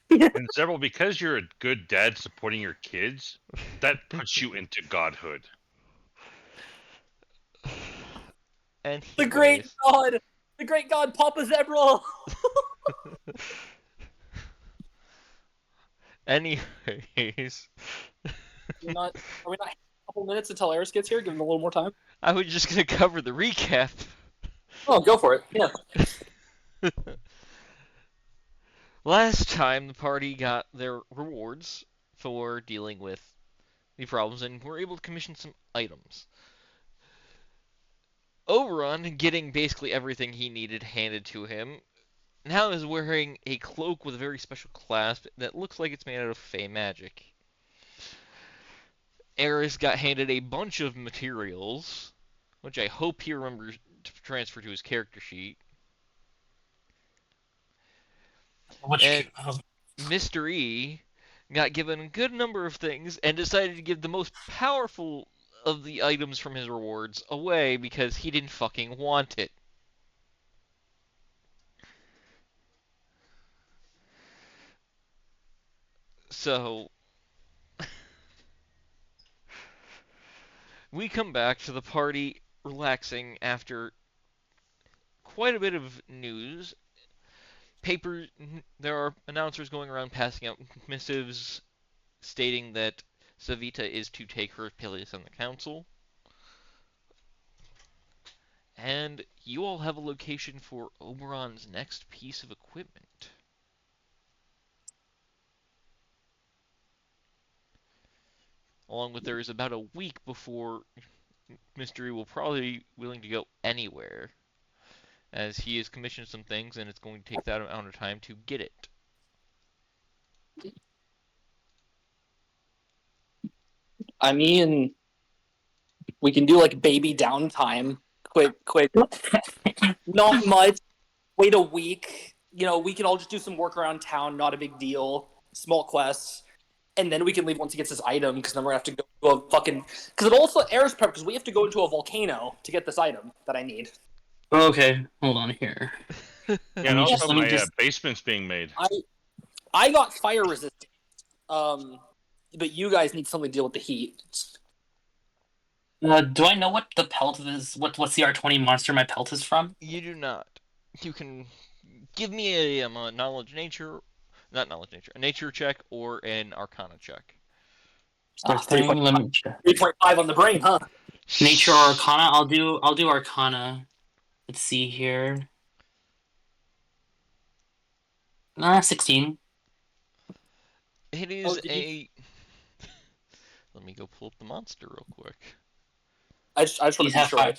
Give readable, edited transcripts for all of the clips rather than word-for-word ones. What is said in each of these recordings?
And several, because you're a good dad supporting your kids, that puts you into godhood. The great Anyways. god! The great god, Papa Zebra! Anyways. Are we not a couple minutes until Eris gets here? Give him a little more time. I was just gonna cover the recap. Oh, go for it. Yeah. Last time the party got their rewards for dealing with the problems and were able to commission some items. Oberon, getting basically everything he needed handed to him, now is wearing a cloak with a very special clasp that looks like it's made out of fey magic. Eris got handed a bunch of materials, which I hope he remembers to transfer to his character sheet. And Mr. E got given a good number of things and decided to give the most powerful of the items from his rewards away because he didn't fucking want it. So, we come back to the party relaxing after quite a bit of news. There are announcers going around passing out missives stating that Savita is to take her place on the council. And you all have a location for Oberon's next piece of equipment. Along with there is about a week before Mystery will probably be willing to go anywhere, as he has commissioned some things and it's going to take that amount of time to get it. I mean, we can do like baby downtime. Quick. Not much. Wait a week. You know, we can all just do some work around town. Not a big deal. Small quests. And then we can leave once he gets his item, because then we're going to have to go to a fucking... Because it also airs prep, because we have to go into a volcano to get this item that I need. Okay, hold on here. Yeah, and also let me my just- basement's being made. I got fire resistant. But you guys need something to deal with the heat. Do I know what the pelt is? What's the R20 monster my pelt is from? You do not. You can give me a knowledge nature, not knowledge nature, a nature check or an arcana check. Let me check. 3.5 on the brain, huh? Nature or arcana? I'll do arcana. Let's see here. 16. It is Let me go pull up the monster real quick. I just want to be sure.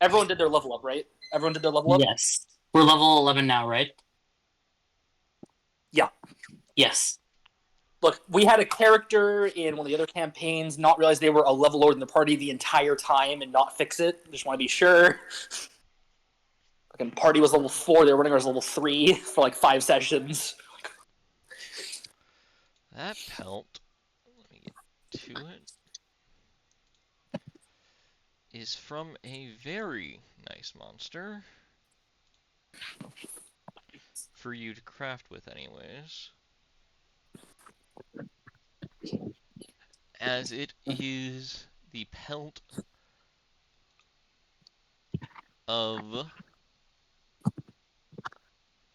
Everyone did their level up, right? Everyone did their level up? Yes. We're level 11 now, right? Yeah. Yes. Look, we had a character in one of the other campaigns not realize they were a level lower than the party the entire time and not fix it. Just want to be sure. Fucking party was level 4, they were running ours level 3 for like 5 sessions. That pelt, let me get to it, is from a very nice monster. For you to craft with anyways. As it is the pelt of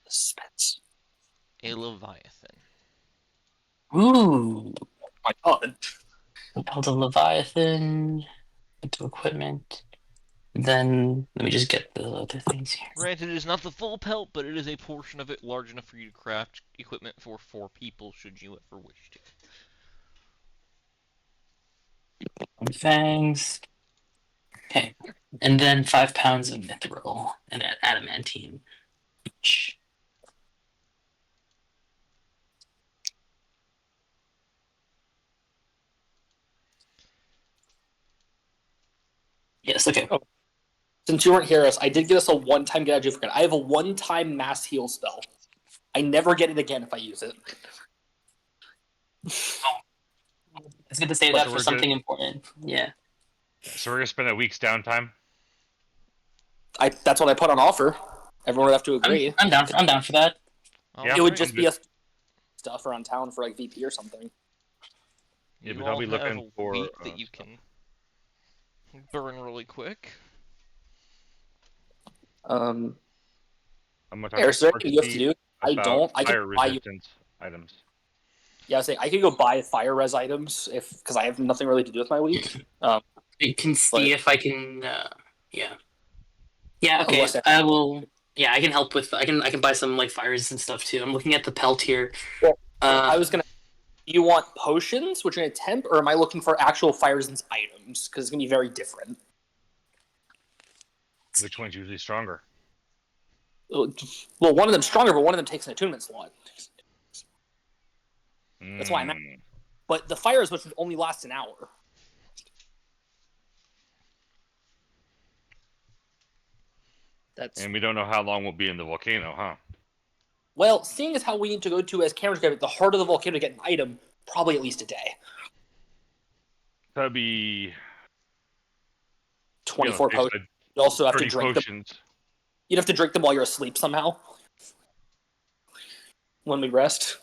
Suspense. a Leviathan. Ooh. Oh my god. Pelt of Leviathan. Into equipment. Then let me just get the other things here. Granted, it is not the full pelt, but it is a portion of it large enough for you to craft equipment for 4 people, should you ever wish to. Fangs. Okay. And then 5 pounds of mithril and adamantine. Yes, okay. Oh. Since you weren't here, I did get us a one-time get out of jail for good. I have a one-time mass heal spell. I never get it again if I use it. It's good to save that for something important. Yeah. So we're gonna spend a week's downtime. That's what I put on offer. Everyone would have to agree. I'm down for that. Yeah, It would Alright. just be us stuff around town for like VP or something. Yeah, You because I'll all be have looking a for week that you stuff. can burn really quick. Um, I'm gonna talk to Eric, is there anything you have to Sparky do? I about don't. I can fire buy you. resistance items. Yeah, I was saying I could go buy fire res items because I have nothing really to do with my week. I can see But if I can. Yeah. Yeah. Okay. unless I will. Yeah, I can help with. I can buy some like fire resistant stuff too. I'm looking at the pelt here. well, Uh, I was gonna. Do you want potions, which are gonna temp, or am I looking for actual fire resistance items? Because it's gonna be very different. Which one's usually stronger? Well, one of them's stronger, but one of them takes an attunement slot. That's why I'm. Mm. But the fire resistance only lasts an hour. That's And we don't know how long we'll be in the volcano, huh? well, seeing as how we need to go to as cameras go, the heart of the volcano to get an item, probably at least a day. That'd be 24 safe potions. side, You also have to 30 drink them. potions. You'd have to drink them while you're asleep somehow. When we rest.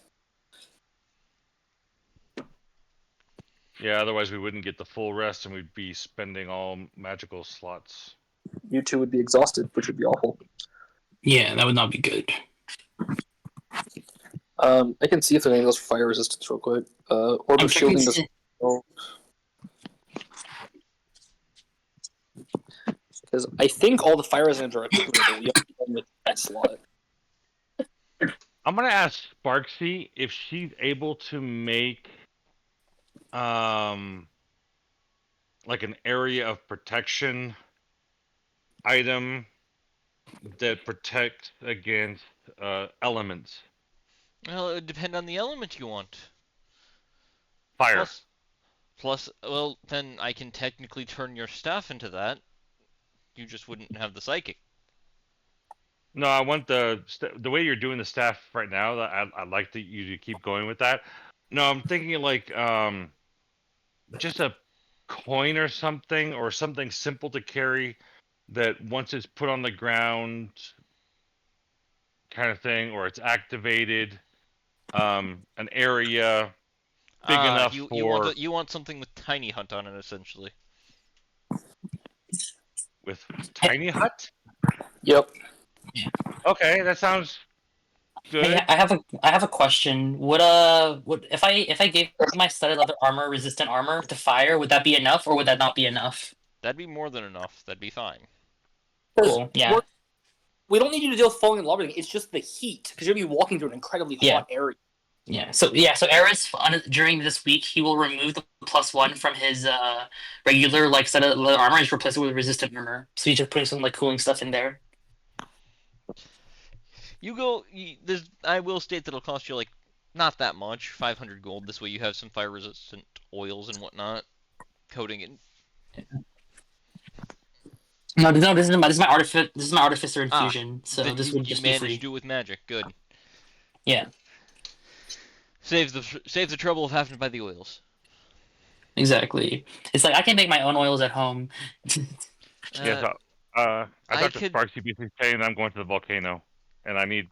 Yeah, otherwise we wouldn't get the full rest and we'd be spending all magical slots. You two would be exhausted, which would be awful. yeah, that would not be good. I can see if there's anything else for fire resistance real quick. Orb I'm of checking. shielding does because I think all the fire resistance are attunable. You have to go with that slot. I'm gonna ask Sparksy if she's able to make like an area of protection item that protects against elements. Well, it would depend on the element you want. Fire. Plus, well, then I can technically turn your staff into that. You just wouldn't have the psychic. No, I want the way you're doing the staff right now. I'd like you to keep going with that. No, I'm thinking like just a coin or something simple to carry that once it's put on the ground kind of thing, or it's activated, an area big Ah, enough you for you want something with tiny hunt on it essentially. with tiny hut. Yep. Okay, that sounds Hey, good. I have a question. Would if I gave my studded leather armor resistant armor to fire, would that be enough, or would that not be enough? That'd be more than enough. That'd be fine. Because Cool. Yeah. we don't need you to deal with falling in lava. It's just the heat, because you're going to be walking through an incredibly Yeah. hot area. Yeah. So Eris during this week he will remove the +1 from his regular like studded leather armor and just replace it with resistant armor. So he's just putting some like cooling stuff in there. I will state that it'll cost you like not that much, 500 gold. This way you have some fire resistant oils and whatnot coating it. No, this is my artificer Ah, infusion. So then this you would you just be managed to free. do it with magic. Good. Yeah. Saves the trouble of having to buy the oils. Exactly. It's like I can make my own oils at home. Yes, Uh, I I talked to could. Sparksy basically saying I'm going to the volcano, and I need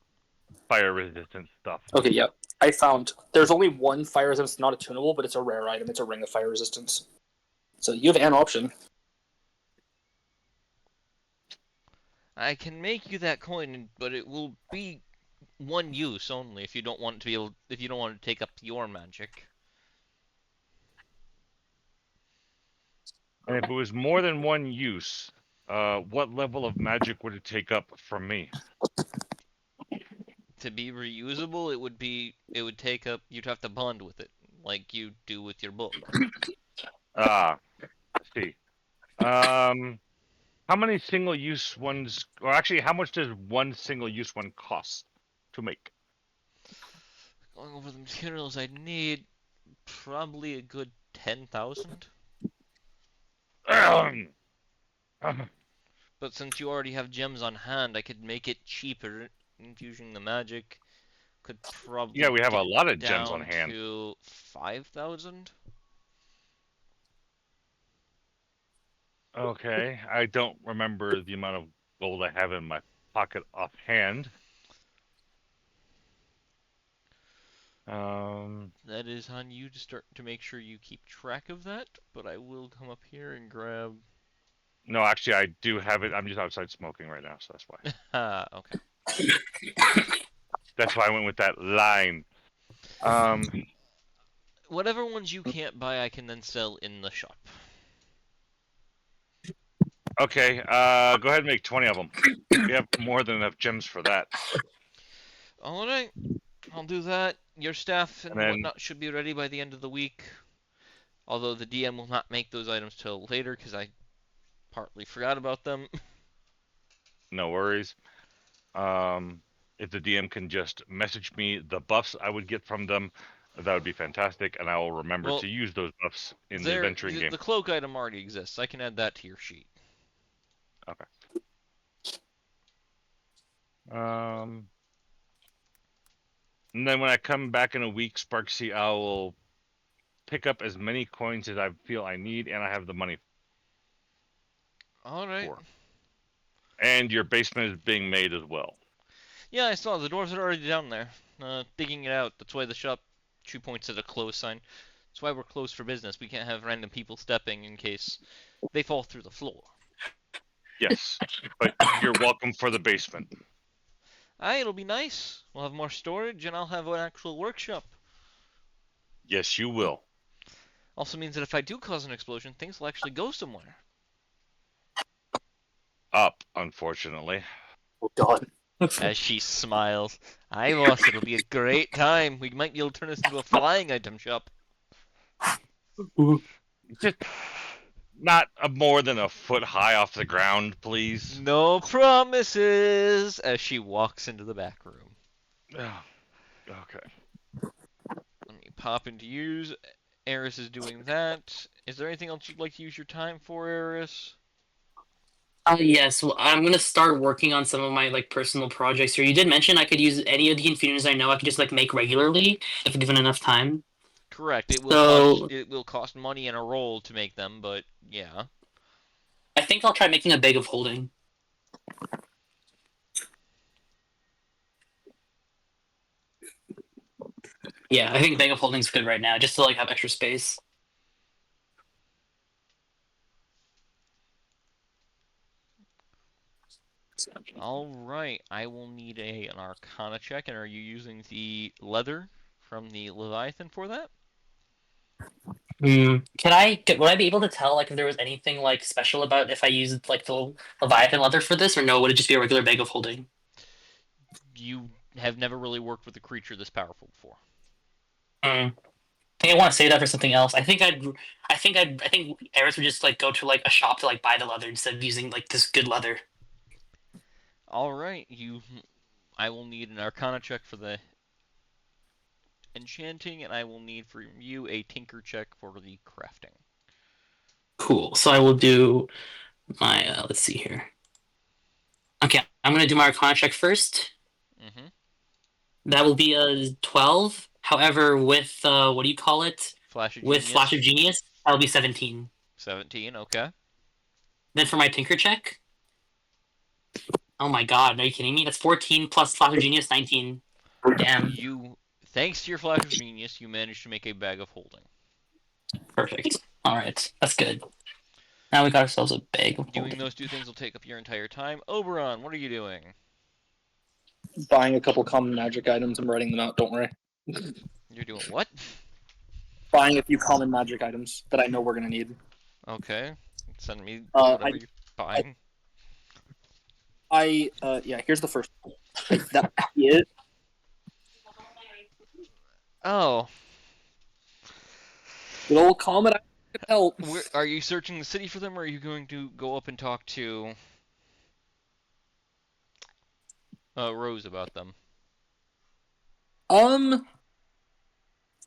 fire resistant stuff. Okay, yeah. I found there's only one fire resistance not attunable, but it's a rare item. It's a ring of fire resistance. So you have an option. I can make you that coin, but it will be one use only. If you don't want if you don't want to take up your magic. And if it was more than one use, what level of magic would it take up from me? To be reusable, it would take up. You'd have to bond with it, like you do with your book. Ah, let's see. How many single-use ones, or actually, how much does one single-use one cost to make? Going over the materials I need, probably a good 10,000. Ahem. But since you already have gems on hand, I could make it cheaper. Infusing the magic could Yeah, probably we have get a lot of gems on down hand. to 5,000. Okay, I don't remember the amount of gold I have in my pocket offhand. That is on you to start to make sure you keep track of that, but I will come up here and grab... No, actually, I do have it. I'm just outside smoking right now, so that's why. Okay. That's why I went with that line. Whatever ones you can't buy, I can then sell in the shop. Okay, go ahead and make 20 of them. We have more than enough gems for that. Alright, I'll do that. Your staff And and then, whatnot should be ready by the end of the week. Although the DM will not make those items till later because I partly forgot about them. no worries. If the DM can just message me the buffs I would get from them, that would be fantastic, and I will remember Well, to use those buffs in the there, adventuring game. the cloak item already exists. I can add that to your sheet. Okay. And then when I come back in a week, Sparksy, I will pick up as many coins as I feel I need, and I have the money Alright. for. And your basement is being made as well. Yeah, I saw the doors are already down there. Digging it out. That's why the shop 2 points at a close sign. That's why we're closed for business. We can't have random people stepping in case they fall through the floor. Yes, but you're welcome for the basement. Aye, it'll be nice. We'll have more storage, and I'll have an actual workshop. Yes, you will. Also means that if I do cause an explosion, things will actually go somewhere. Up, unfortunately. Oh God. As she smiles. Aye, boss, it'll be a great time. We might be able to turn this into a flying item shop. Just not more than a foot high off the ground, please. No promises. As she walks into the back room. Okay. Let me pop into use. Eris is doing that. Is there anything else you'd like to use your time for, Eris? Yes, well, I'm gonna start working on some of my like personal projects here. You did mention I could use any of the infusions I know I could just like make regularly if given enough time. Correct. So It will cost money and a roll to make them, but yeah. I think I'll try making a bag of holding. Yeah, I think bag of holding's good right now, just to like have extra space. All right. I will need an Arcana check, and are you using the leather from the Leviathan for that? Would I be able to tell like if there was anything like special about if I used like the Leviathan leather for this, or no? Would it just be a regular bag of holding? You have never really worked with a creature this powerful before. I think I want to save that for something else. I think Eris would just like go to like a shop to like buy the leather instead of using like this good leather. All right. I will need an Arcana check for the enchanting, and I will need from you a Tinker check for the crafting. Cool. So I will do my let's see here. Okay, I'm gonna do my Arcana check first. Mm-hmm. That will be a 12. However, with what do you call it? Flash of With Flash of Genius. Genius, that'll be 17. 17. Okay. Then for my Tinker check, oh my god, are you kidding me? That's 14 plus Flash of Genius, 19. Damn, Thanks to your Flash of Genius, you managed to make a bag of holding. perfect. All right, that's good. Now we got ourselves a bag of Doing holding. those two things will take up your entire time. Oberon, what are you doing? Buying a couple common magic items. I'm writing them out. Don't worry. You're doing what? Buying a few common magic items that I know we're gonna need. Okay. Send me Uh, whatever you're buying. Yeah. Here's the first one. That is Oh. good old common item could help. Are you searching the city for them, or are you going to go up and talk to Rose about them?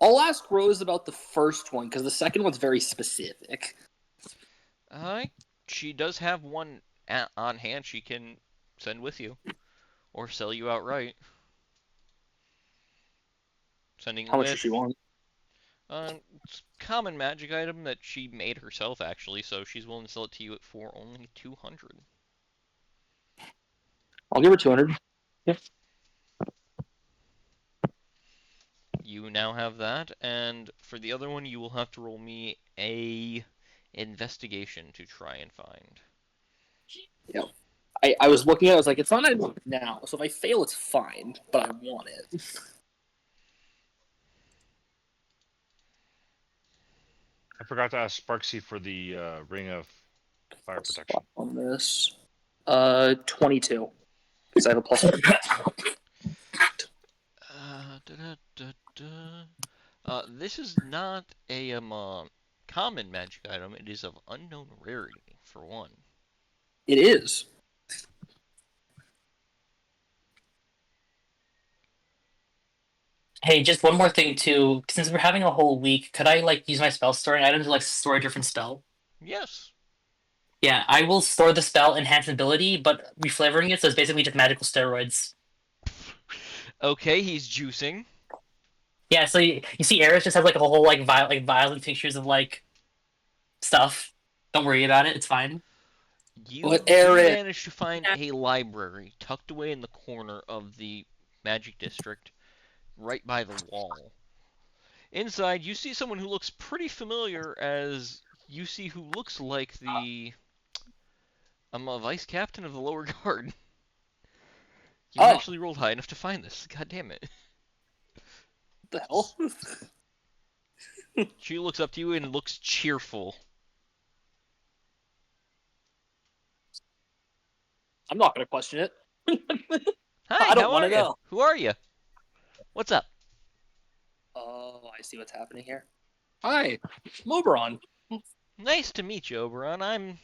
I'll ask Rose about the first one because the second one's very specific. She does have one on hand she can send with you, or sell you outright. Sending How much does with she want? it's a common magic item that she made herself actually, so she's willing to sell it to you for only 200. I'll give her 200. Yeah. you now have that, and for the other one, you will have to roll me a investigation to try and find. Yep. I was looking at it, I was like, it's not now, so if I fail, it's fine, but I want it. I forgot to ask Sparksy for the ring of fire protection. On this. 22. Because I have a plus one. This is not a common magic item. It is of unknown rarity, for one. It is. Hey, just one more thing too. Since we're having a whole week, could I like use my spell storing item to like store a different spell? Yes. Yeah, I will store the spell enhance ability, but reflavoring it so it's basically just magical steroids. Okay, he's juicing. Yeah, so you see, Eris just has like a whole like violent pictures of like stuff. Don't worry about it; it's fine. You But do Aaron, manage to find a library tucked away in the corner of the magic district, right by the wall. Inside, you see someone who looks pretty familiar as you see who looks like the a vice captain of the lower guard. You oh, actually rolled high enough to find this. God damn it. what the hell? She looks up to you and looks cheerful. I'm not going to question it. Hi, I don't how want are to you? know. Who are you? What's up? Oh, I see what's happening here. Hi, I'm Oberon. Nice to meet you, Oberon.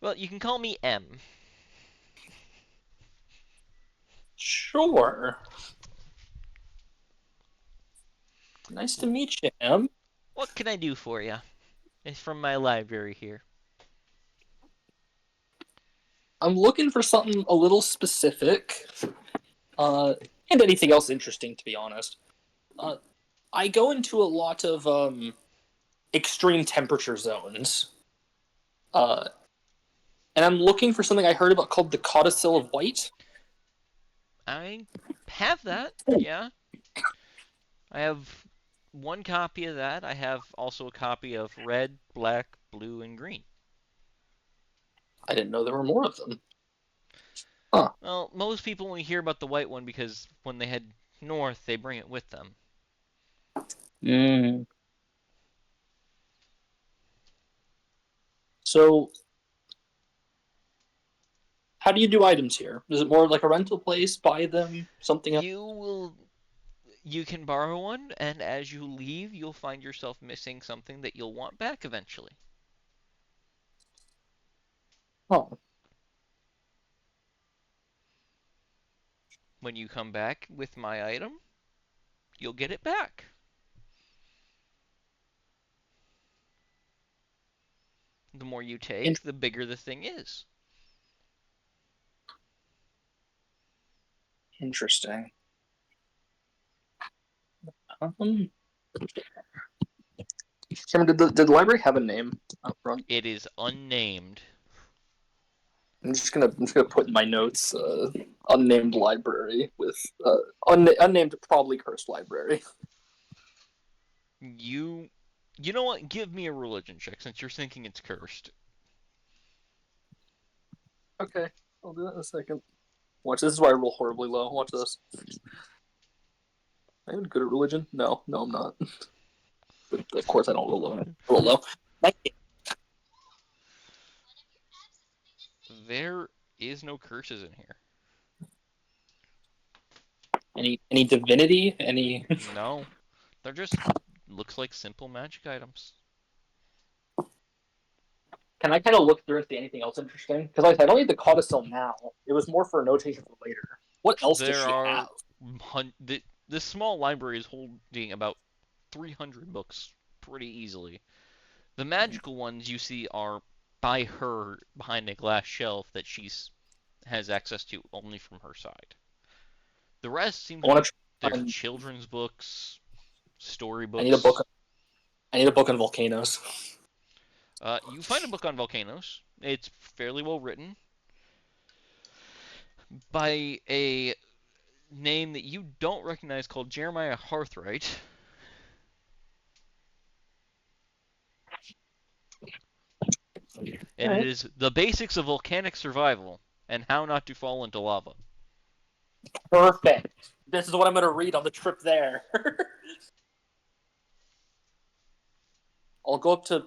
Well, you can call me M. Sure. Nice to meet you, Em. What can I do for you? It's from my library here. I'm looking for something a little specific, and anything else interesting, to be honest. I go into a lot of extreme temperature zones, uh, and I'm looking for something I heard about called the Codicil of White. I have that, yeah. I have one copy of that. I have also a copy of red, black, blue, and green. I didn't know there were more of them. Huh. Well, most people only hear about the white one because when they head north, they bring it with them. Mm. So, how do you do items here? Is it more like a rental place, buy them, something else? You can borrow one, and as you leave, you'll find yourself missing something that you'll want back eventually. Oh, When you come back with my item, you'll get it back. The more you take, the bigger the thing is. interesting. Um, Cameron, did the library have a name up front? It is unnamed. I'm just gonna put in my notes unnamed library with unnamed probably cursed library. You you know what? Give me a religion check since you're thinking it's cursed. Okay, I'll do that in a second. Watch, this is why I roll horribly low. Watch this. Am I even good at religion? No, I'm not. But of course I don't roll low. Roll low. There is no curses in here. Any divinity? Any? No. They're just looks like simple magic items. Can I kind of look through and see anything else interesting? Because like I said, I don't need the codicil now. It was more for a notation for later. What else does There she are have? this small library is holding about 300 books pretty easily. The magical ones you see are by her behind a glass shelf that she's has access to only from her side. The rest seem I to want be to there's find. children's books, I need a book. storybooks. I need a book on volcanoes. You find a book on volcanoes. It's fairly well written by a name that you don't recognize called Jeremiah Harthright. And it is The Basics of Volcanic Survival and How Not to Fall into Lava. Perfect. This is what I'm going to read on the trip there. I'll go up to.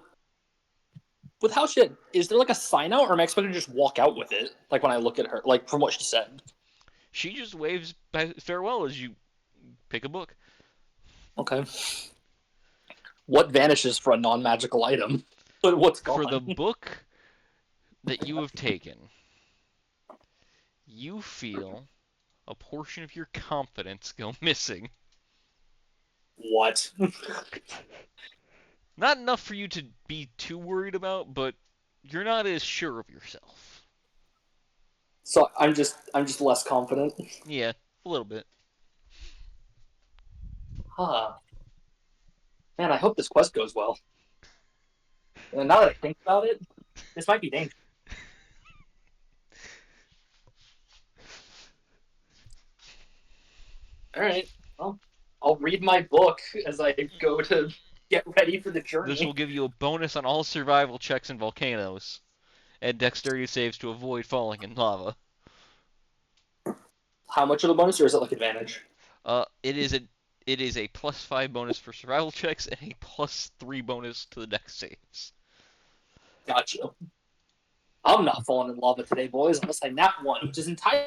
With how shit, is there like a sign out, or am I expected to just walk out with it? Like when I look at her, like from what she said. She just waves farewell as you pick a book. Okay. What vanishes for a non-magical item? But what's gone? For the book that you have taken, you feel a portion of your confidence go missing. What? Not enough for you to be too worried about, but you're not as sure of yourself. So I'm just less confident. Yeah, a little bit. Huh. Man, I hope this quest goes well. And now that I think about it, this might be dangerous. All right. Well, I'll read my book as I go to get ready for the journey. This will give you a bonus on all survival checks in volcanoes, and dexterity saves to avoid falling in lava. How much of a bonus, or is it like advantage? It is a +5 bonus for survival checks and a +3 bonus to the dex saves. Gotcha. I'm not falling in lava today, boys, unless I nap one, which is entirely.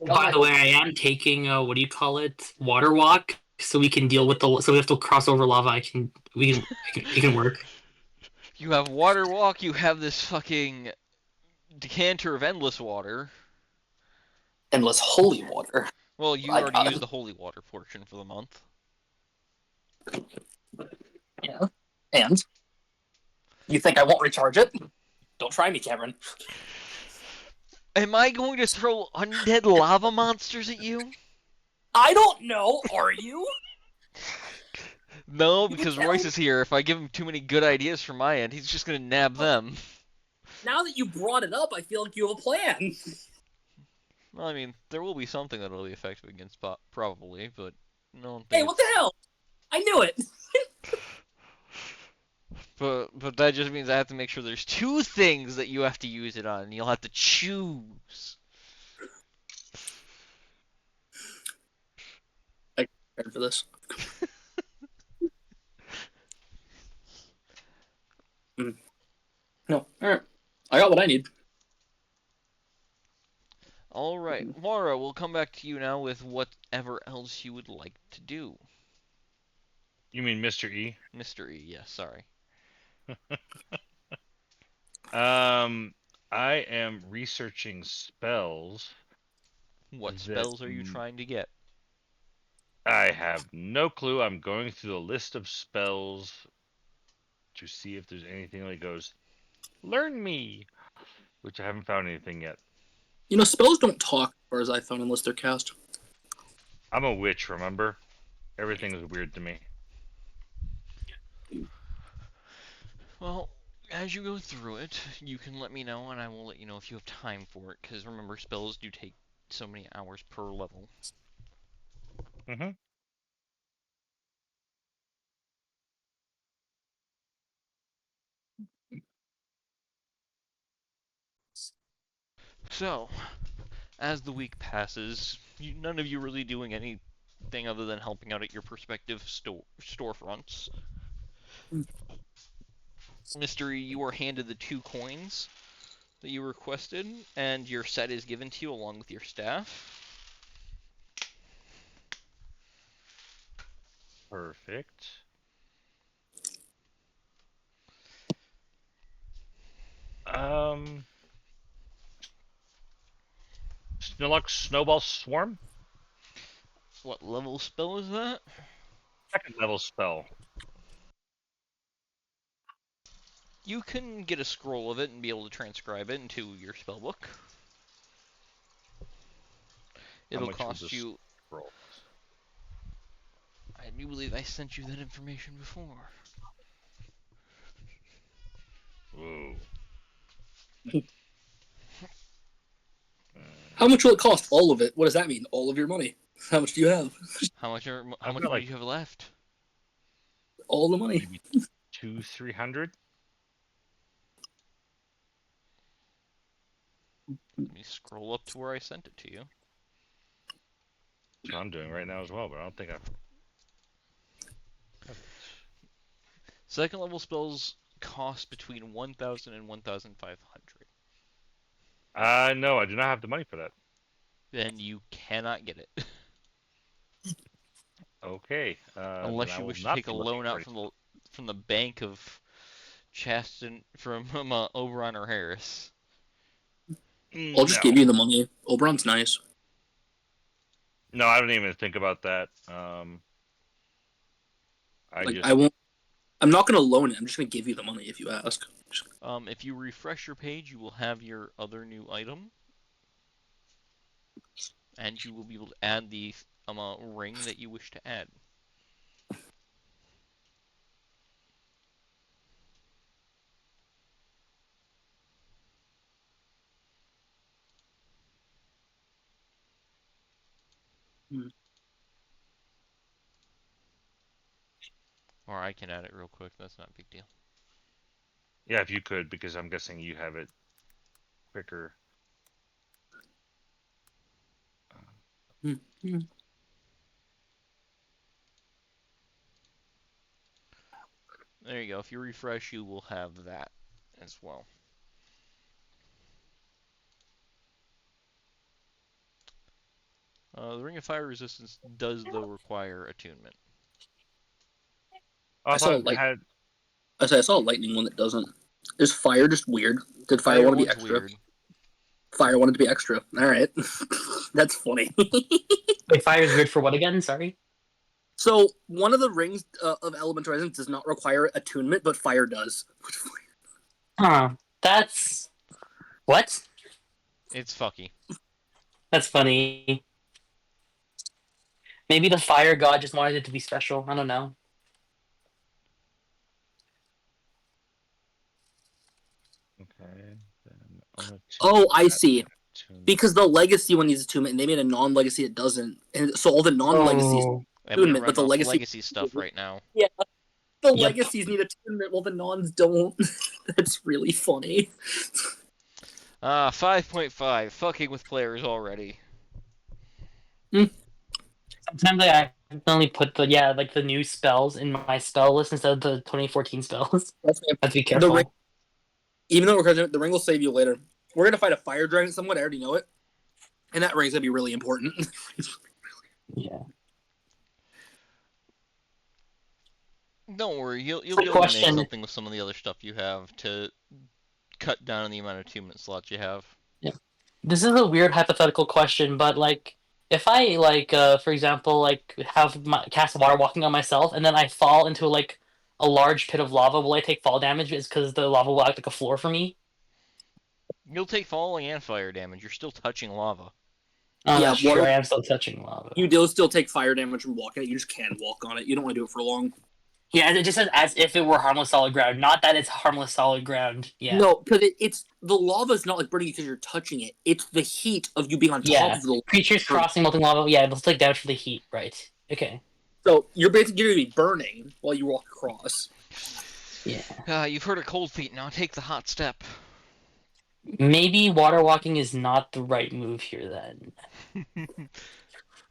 By the way, I am taking what do you call it? Water walk, so we can deal with the. So we have to cross over lava. It can work. You have water walk. You have this fucking decanter of endless water. Endless holy water. Well, you I already got used it. the holy water portion for the month. Yeah. And you think I won't recharge it? Don't try me, Cameron. Am I going to throw undead lava monsters at you? I don't know. Are you? No, because Royce is here. If I give him too many good ideas from my end, he's just gonna nab them. Now that you brought it up, I feel like you have a plan. Well, I mean, there will be something that'll be effective against probably, but no. Hey, what the hell? I knew it. But that just means I have to make sure there's two things that you have to use it on, and you'll have to choose. I prepared for this. No, all right. I got what I need. All right, Laura, we'll come back to you now with whatever else you would like to do. You mean Mr. E? Mr. E, yes, sorry. I am researching spells. What spells are you trying to get? I have no clue. I'm going through the list of spells to see if there's anything that goes, learn me, which I haven't found anything yet. You know, spells don't talk as far as I found unless they're cast. I'm a witch, remember? Everything is weird to me. Well, as you go through it, you can let me know, and I will let you know if you have time for it, because remember, spells do take so many hours per level. Mm-hmm. So, as the week passes, none of you really doing anything other than helping out at your prospective storefronts. Mystery, you are handed the 2 coins that you requested, and your set is given to you along with your staff. Perfect. Snowlock Snowball Swarm? What level spell is that? Second level spell. You can get a scroll of it and be able to transcribe it into your spellbook. It'll cost you. Scroll? I do believe I sent you that information before. Whoa. How much will it cost? All of it. What does that mean? All of your money. How much do you have? How much I've money got do like you have left? All the money. maybe to 300. Let me scroll up to where I sent it to you. That's what I'm doing right now as well, but I don't think I've. Second level spells cost between 1,000 and 1,500. No, I do not have the money for that. Then you cannot get it. Okay. Then Unless I you will wish to not take a be looking loan for out any. from the bank of Chaston from Oberon or Harris. I'll just No. give you the money. Oberon's nice. No, I don't even think about that. I Like, just. I won't. I'm not gonna loan it. I'm just gonna give you the money if you ask. If you refresh your page, you will have your other new item, and you will be able to add the ring that you wish to add. Hmm. Or I can add it real quick. That's not a big deal. Yeah, if you could, because I'm guessing you have it quicker. Hmm. Hmm. There you go. If you refresh, you will have that as well. The Ring of Fire Resistance does, though, require attunement. Oh, I I saw thought it light. had. I saw a lightning one that doesn't. Is fire just weird? Did fire Fire want to be one's extra? weird. Fire wanted to be extra. All right, that's funny. Wait, fire is weird for what again? Sorry. So one of the rings of elemental resonance does not require attunement, but fire does. Huh. That's what? It's fucky. That's funny. Maybe the fire god just wanted it to be special. I don't know. Okay. Then I'm gonna Oh, tune I that. see. Tune. Because the legacy one needs attunement, and they made a non-legacy that doesn't, and so all the non-legacies Oh. I'm gonna attunement, but run the off legacy. legacy stuff right now. Yeah, the Yep. legacies need attunement, while the nons don't. That's really funny. 5.5. Fucking with players already. Sometimes I accidentally put the new spells in my spell list instead of the 2014 spells. That's Have to be the ring. careful. Even though the ring will save you later. We're gonna fight a fire dragon somewhat. I already know it, and that ring's gonna be really important. Yeah. Don't worry, you'll Quick be able to make question. something with some of the other stuff you have to cut down on the amount of attunement slots you have. Yeah. This is a weird hypothetical question, but like, if I for example, have my cast water walking on myself, and then I fall into like a large pit of lava, will I take fall damage? Is because the lava will act like a floor for me? You'll take falling and fire damage. You're still touching lava. Oh, Yeah, that's true. water. I am still touching lava. You do still take fire damage from walking it. You just can't walk on it. You don't want to do it for long. Yeah, it just says as if it were harmless solid ground. Not that it's harmless solid ground. Yeah. No, because it's the lava's not like burning you because you're touching it. It's the heat of you being on top Yeah. of the Creatures lava. crossing molten lava. Yeah, they'll take damage for the heat. Right. Okay. So you're basically going to be burning while you walk across. Yeah. You've heard of cold feet. Now take the hot step. Maybe water walking is not the right move here then.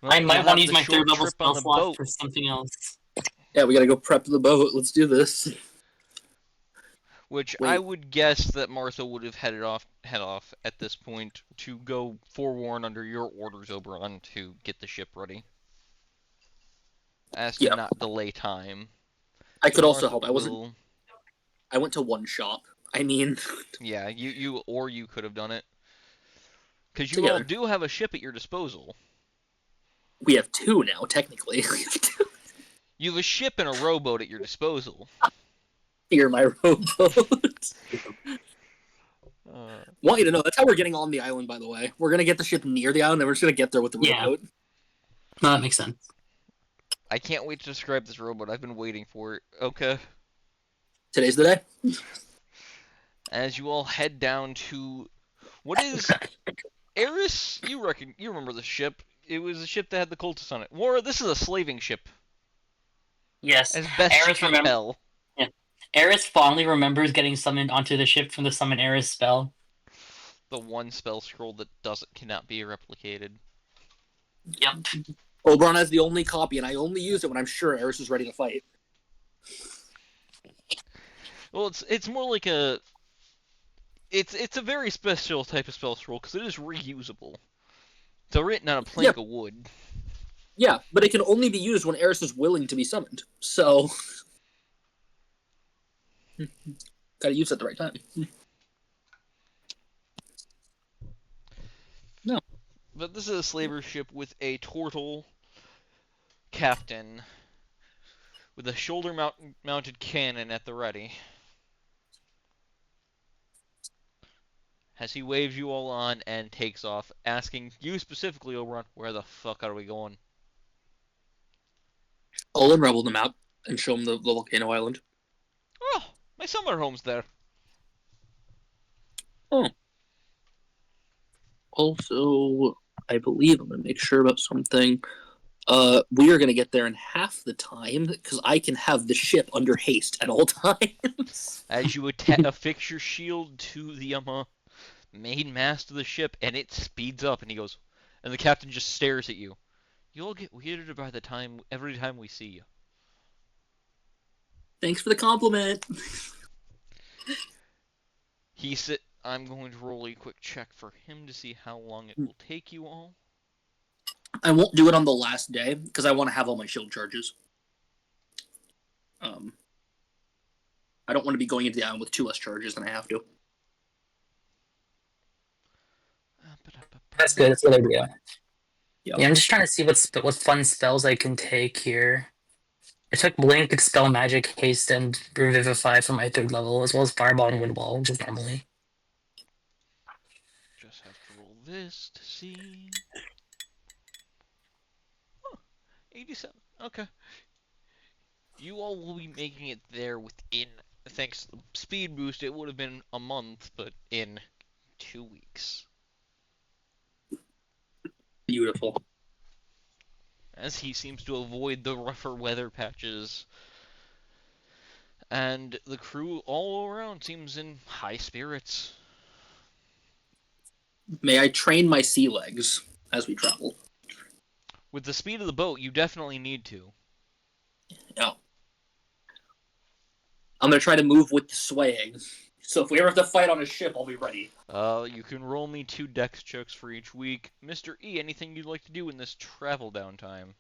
Well, I might you'll want have to use the my short third level trip on spell the slot boat, for something else. Yeah, we got to go prep the boat. Let's do this. which I Wait, would guess that Martha would have head off at this point to go forewarn under your orders, Oberon, to get the ship ready, as to yeah, not delay time. I So could also Martha help. will. I went to one shop. I mean, Yeah, you could have done it. Because you all together. do have a ship at your disposal. We have two now, technically. You have a ship and a rowboat at your disposal. You're my rowboat. Uh, Want you to know that's how we're getting on the island. By the way, we're gonna get the ship near the island, then we're just gonna get there with the Yeah. rowboat. No, that makes sense. I can't wait to describe this rowboat. I've been waiting for it. Okay. Today's the day. As you all head down to what is Eris? You remember the ship? It was a ship that had the cultists on it. War. This is a slaving ship, Yes. as best you Eris can remember. tell. Yeah. Eris fondly remembers getting summoned onto the ship from the Summon Eris spell. The one spell scroll that cannot be replicated. Yep. Oberon has the only copy, and I only use it when I'm sure Eris is ready to fight. Well, it's more like it's a very special type of spell scroll because it is reusable. It's written on a plank of wood. Yeah, but it can only be used when Eris is willing to be summoned. So, gotta use it at the right time. No. But this is a slaver ship with a turtle captain with a shoulder-mounted cannon at the ready. As he waves you all on and takes off, asking you specifically, Oberon, where the fuck are we going? I'll unravel them out and show them the volcano island. Oh, my summer home's there. Oh. Also, I believe I'm gonna make sure about something. We are gonna get there in half the time because I can have the ship under haste at all times. As you affix your shield to the main mast of the ship, and it speeds up, and he goes, and the captain just stares at you. You'll get weirder by the time every time we see you. Thanks for the compliment. He said, I'm going to roll a quick check for him to see how long it will take you all. I won't do it on the last day because I want to have all my shield charges. I don't want to be going into the island with 2 less charges than I have to. That's good. That's a good idea. Yep. Yeah, I'm just trying to see what fun spells I can take here. I took Blink, Expel Magic, Haste, and Revivify for my 3rd level, as well as Fireball and Wind Wall, just normally. Just have to roll this to see. Oh, 87. Okay. You all will be making it there within, thanks to the speed boost, it would have been a month, but in 2 weeks. Beautiful. As he seems to avoid the rougher weather patches. And the crew all around seems in high spirits. May I train my sea legs as we travel? With the speed of the boat, you definitely need to. No. I'm gonna try to move with the swaying. So if we ever have to fight on a ship, I'll be ready. You can roll me 2 dex checks for each week. Mr. E, anything you'd like to do in this travel downtime?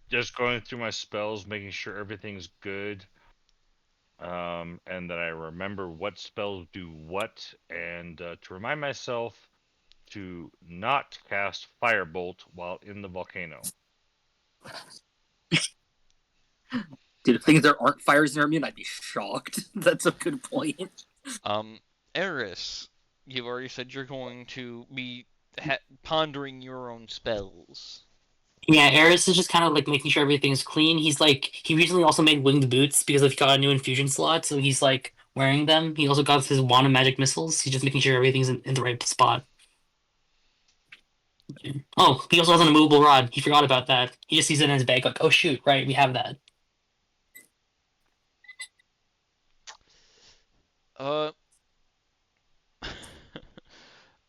Just going through my spells, making sure everything's good. And that I remember what spells do what, and to remind myself to not cast Firebolt while in the volcano. Dude, if things there aren't fires near me, I'd be shocked. That's a good point. Eris, you've already said you're going to be pondering your own spells. Yeah, Eris is just kind of like making sure everything's clean. He recently also made winged boots because he got a new infusion slot, so he's like wearing them. He also got his wand of magic missiles. He's just making sure everything's in the right spot. Oh, he also has an immovable rod. He forgot about that. He just sees it in his bag, like, oh shoot, right, we have that.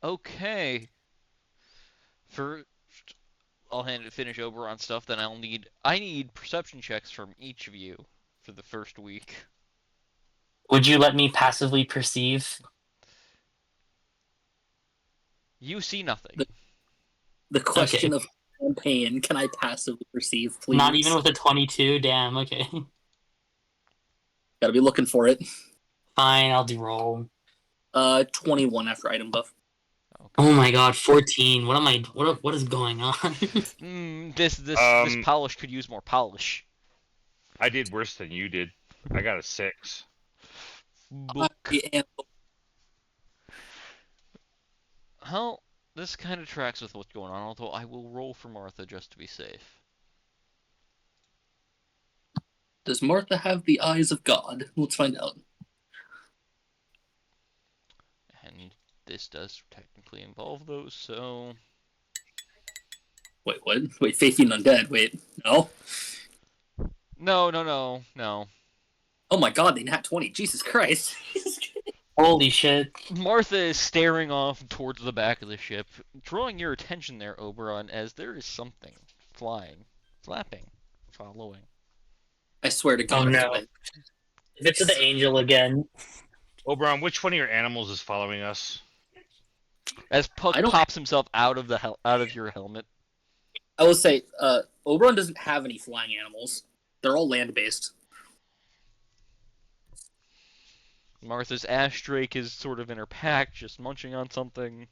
Okay. First, I'll finish over on stuff. Then I need perception checks from each of you for the first week. Would you let me passively perceive? You see nothing. The question Okay. of campaign, can I passively perceive, please? Not even with a 22? Damn, okay. Gotta be looking for it. Fine, I'll do roll. 21 after item buff. Okay. Oh my god, 14. What is going on? This polish could use more polish. I did worse than you did. I got a 6. Book. I am... Well, this kind of tracks with what's going on, although I will roll for Martha just to be safe. Does Martha have the eyes of God? Let's find out. And this does technically involve those, so... Wait, what? Wait, Faith Eating Undead. Wait, no. No. Oh my god, they nat 20. Jesus Christ. Holy shit. Martha is staring off towards the back of the ship, drawing your attention there, Oberon, as there is something flying, flapping, following. I swear to God. Oh no. If it's the angel again. Oberon, which one of your animals is following us? As Puck I don't- pops himself out of your helmet. I will say, Oberon doesn't have any flying animals. They're all land-based. Martha's ash drake is sort of in her pack, just munching on something.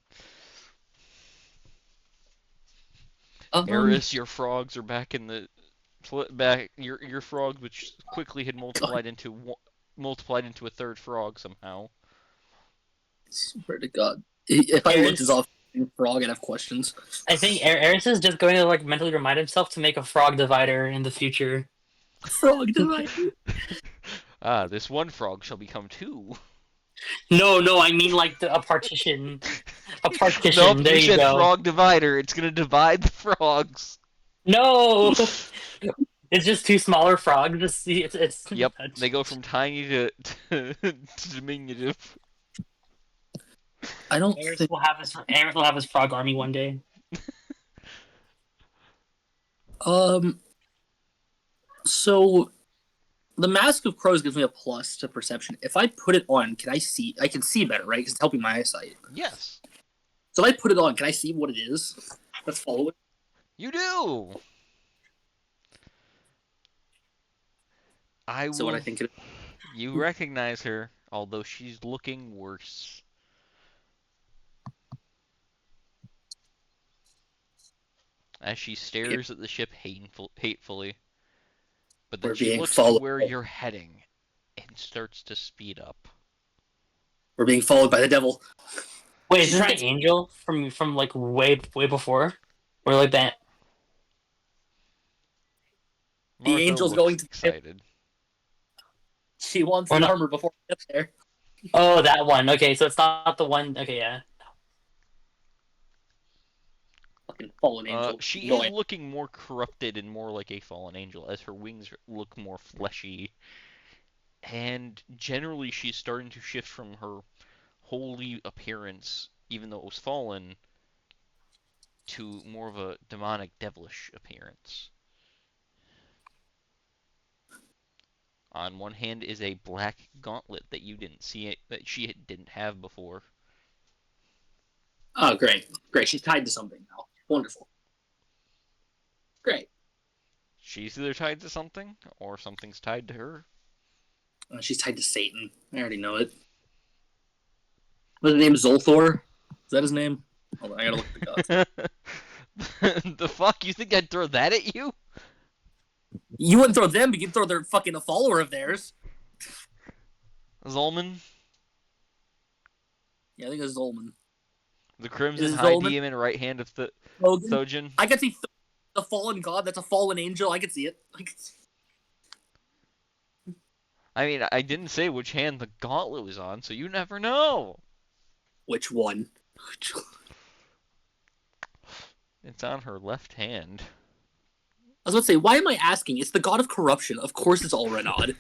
Eris, your frogs are back in the back. Your frog, which quickly had multiplied into a third frog somehow. Swear to God. If I looked as off frog, I'd have questions. I think Eris is just going to like mentally remind himself to make a frog divider in the future. Frog divider? This one frog shall become two. No, I mean like a partition. A partition. Nope, there you you said go. frog divider. It's gonna divide the frogs. No, it's just two smaller frogs. It's Yep, they go from tiny to diminutive. I don't Eris think... will have his frog army one day. So the Mask of Crows gives me a plus to perception. If I put it on, can I see? I can see better, right? Because it's helping my eyesight. Yes, So if I put it on, can I see what it is? Let's follow it. you do. So what I think it is. You recognize her, although she's looking worse. As she stares at the ship hatefully. But then We're she being looks to followed. where you're heading and starts to speed up. We're being followed by the devil. Wait, is this the angel from like way before, or like that? The Martha angel's looks going to excited. She wants Or the not. armor before we get there. Oh, that one. Okay, so it's not the one. Okay, yeah. Fucking fallen angel. She No, is looking more corrupted and more like a fallen angel as her wings look more fleshy. And generally she's starting to shift from her holy appearance, even though it was fallen, to more of a demonic, devilish appearance. On one hand is a black gauntlet that you didn't see that she didn't have before. Oh, great. Great. She's tied to something now. Wonderful. Great. She's either tied to something, or something's tied to her. She's tied to Satan. I already know it. What's his name? Zolthor? Is that his name? Hold on, I gotta look at the gods. The fuck? You think I'd throw that at you? You wouldn't throw them, but you'd throw their fucking a follower of theirs. Zolman? Yeah, I think it's Zolman. The Crimson Is High Zolman- Demon, right hand of Logan? Thojin? I could see the fallen god. That's a fallen angel. I could see it. I mean, I didn't say which hand the gauntlet was on, so you never know. Which one? It's on her left hand. I was about to say, why am I asking? It's the god of corruption. Of course, it's all Renaud.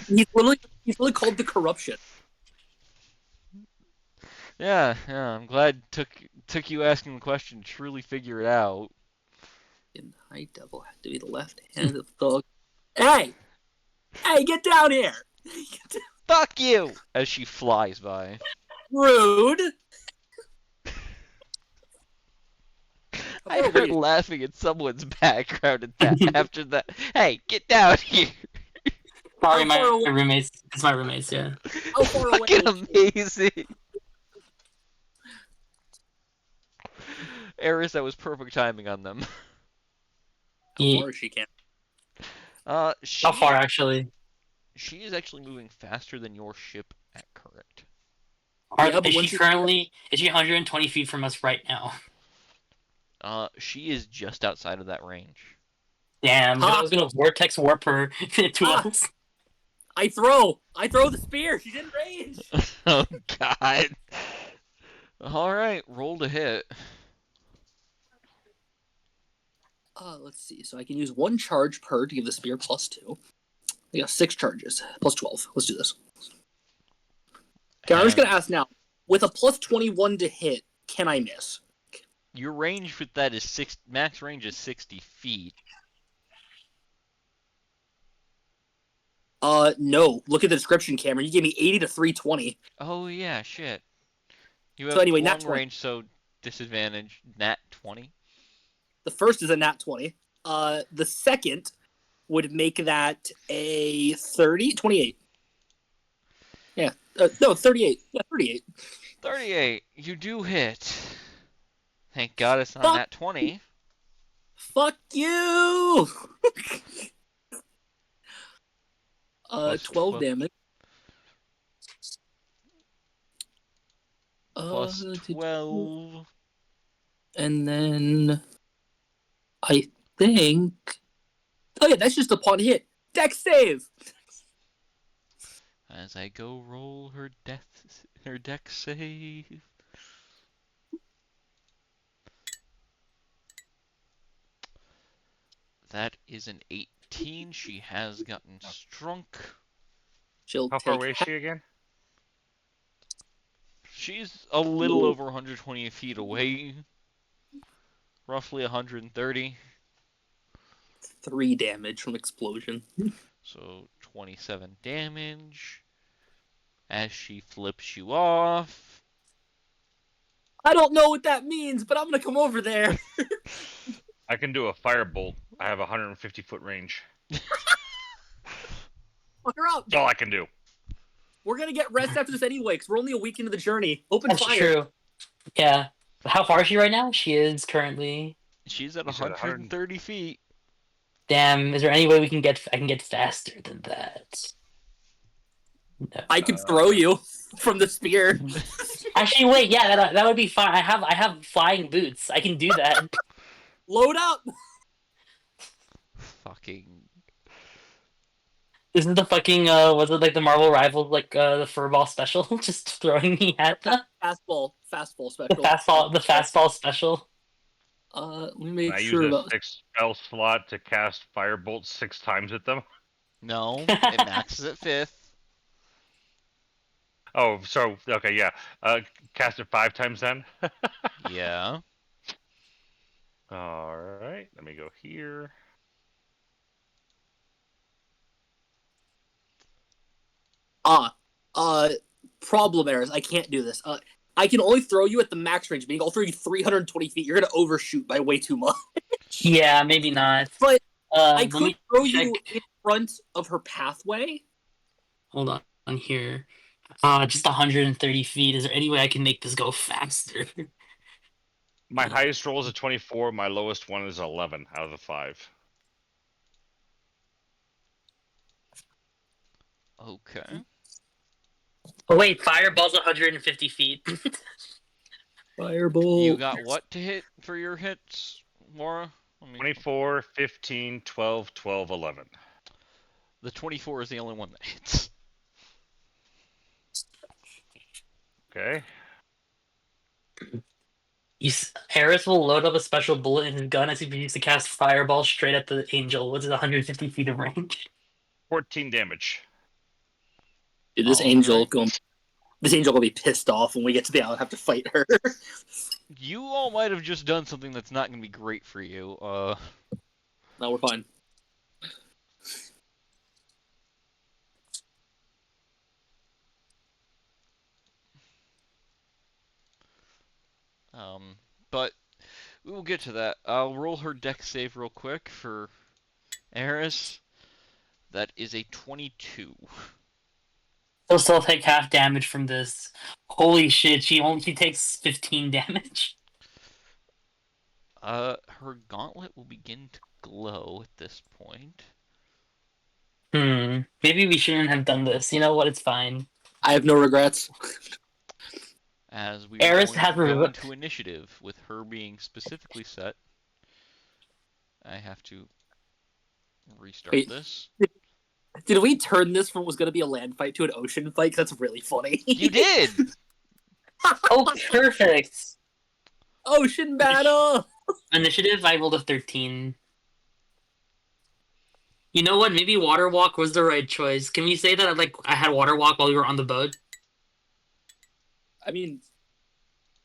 he's literally called the corruption. Yeah, I'm glad took you asking the question to truly figure it out. In high devil had to be the left hand of the. Hey, get down here! Fuck you! As she flies by. Rude. I heard laughing in someone's background at that after that. Hey, get down here! Sorry, How far away- my roommates. It's my roommates. Yeah. How far away? Fucking amazing! Eris, that was perfect timing on them. How far she can? How far actually? She is actually moving faster than your ship at current. Yeah, but Is when she currently? Is she 120 feet from us right now? She is just outside of that range. Damn, I was gonna vortex warp her to Ah. us. I throw the spear. She's in range. Oh god. Alright, roll to hit. Let's see. So I can use 1 charge per to give the spear +2. I got 6 charges, +12. Let's do this. Okay, I'm just gonna ask now. With a +21 to hit, can I miss? Your range with that is max range is 60 feet. No. Look at the description, Cameron. You gave me 80 to 320. Oh yeah, shit. You So have anyway, nat long 20. range, so disadvantage. Nat 20. The first is a nat 20. The second would make that a 30, 28. Yeah. No, 38. Yeah, 38. 38. You do hit. Thank God it's not Fuck, nat 20. fuck you! Plus 12 12. damage. Plus 12. And then I think. Oh yeah, that's just upon hit. Dex save. As I go roll her dex save. That is an 18. She has gotten strunk. She'll How far take. away is she again? She's a little over 120 feet away. Roughly 130. 3 damage from explosion. So 27 damage. As she flips you off. I don't know what that means, but I'm gonna come over there. I can do a firebolt. I have 150-foot range. Fuck her up. That's all I can do. We're gonna get rest after this anyway, because we're only a week into the journey. Open That's fire. true. Yeah. How far is she right now? She is currently. She's at You said 130 feet. Damn. Is there any way we can get? I can get faster than that. No. I could throw you from the spear. Actually, wait. Yeah, that would be fine. I have flying boots. I can do that. Load up. Fucking. Isn't the fucking was it like the Marvel Rivals like the furball special? Just throwing me at the Fastball special. the fastball special. Let me Can make I sure use a about. 6 spell slot to cast firebolt 6 times at them? No, it maxes at 5th. Oh, so okay, yeah. Cast it 5 times then. Yeah. All right, let me go here. Problem errors. I can't do this. I can only throw you at the max range, meaning I'll throw you 320 feet. You're gonna overshoot by way too much. Yeah, maybe not. But I let could me throw check. you in front of her pathway. Hold on here. Just 130 feet. Is there any way I can make this go faster? My highest roll is a 24. My lowest one is 11 out of the 5. Okay. Oh wait, fireball's 150 feet. Fireball. You got what to hit for your hits, Laura? 24, 15, 12, 12, 11. The 24 is the only one that hits. Okay. Harris will load up a special bullet in his gun as he begins to cast fireball straight at the angel. What's it, 150 feet of range? 14 damage. Dude, this angel will be pissed off when we get to the island and have to fight her. You all might have just done something that's not going to be great for you. No, we're fine. But we will get to that. I'll roll her dex save real quick for Eris. That is a 22. She'll still take half damage from this. Holy shit, she takes 15 damage. Her gauntlet will begin to glow at this point. Maybe we shouldn't have done this. You know what? It's fine. I have no regrets. As we Eris are going to go into initiative with her being specifically set. I have to restart this. Did we turn this from what was going to be a land fight to an ocean fight? 'Cause that's really funny. You did! Oh, perfect. Ocean battle! Initiative, I rolled a 13. You know what? Maybe water walk was the right choice. Can we say that I had water walk while we were on the boat? I mean,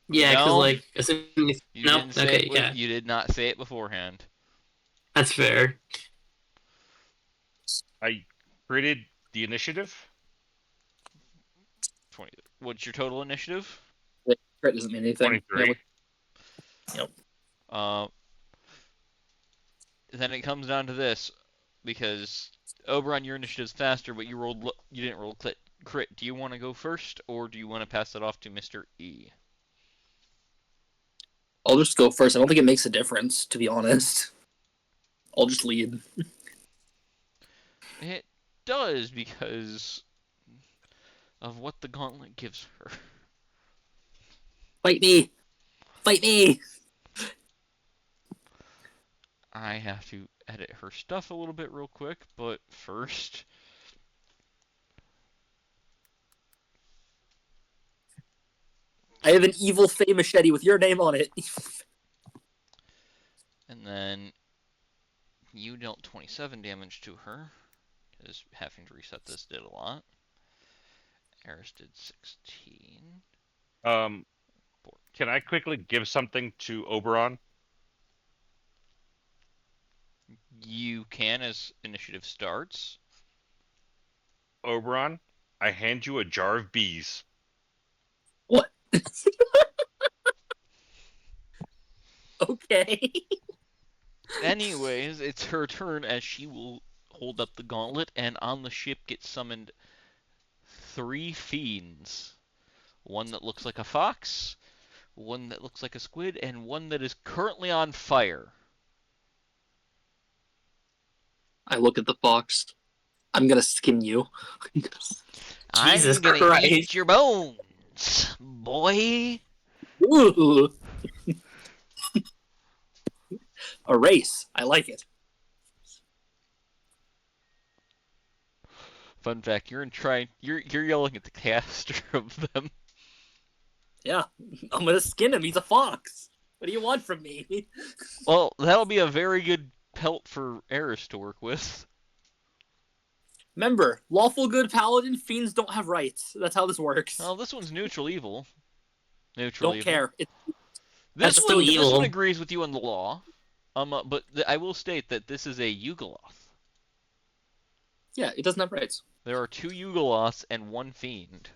Yeah, because No, assuming you nope. didn't say Okay, it. yeah, You did not say it beforehand. that's fair. I created the initiative. 20. What's your total initiative? crit doesn't mean anything. Yeah. 23. Yep. Uh, then it comes down to this, because Oberon, your initiative's faster, but you didn't roll crit. Do you want to go first, or do you want to pass it off to Mr. E? I'll just go first. I don't think it makes a difference, to be honest. I'll just lead. It does, because of what the gauntlet gives her. Fight me! Fight me! I have to edit her stuff a little bit real quick, but first, I have an evil Fey machete with your name on it. and then you dealt 27 damage to her, because having to reset this did a lot. Eris did 16. Um, can I quickly give something to Oberon? You can as initiative starts. Oberon, I hand you a jar of bees. What? Okay. Anyways, it's her turn as she will hold up the gauntlet, and on the ship get summoned 3 fiends. One that looks like a fox, one that looks like a squid, and one that is currently on fire. I look at the fox. I'm gonna skin you. Jesus I'm gonna Christ! eat your bones, boy. Ooh. A race. I like it. Fun fact: you're yelling at the caster of them. Yeah. I'm gonna skin him. He's a fox. What do you want from me? Well, that'll be a very good pelt for Eris to work with. Remember, lawful good paladin, fiends don't have rights. That's how this works. Well, this one's neutral evil. Neutral Don't evil. care. That's still This one evil. agrees with you on the law. But I will state that this is a Yugoloth. Yeah, it doesn't have rights. There are 2 Yugoloths and 1 fiend.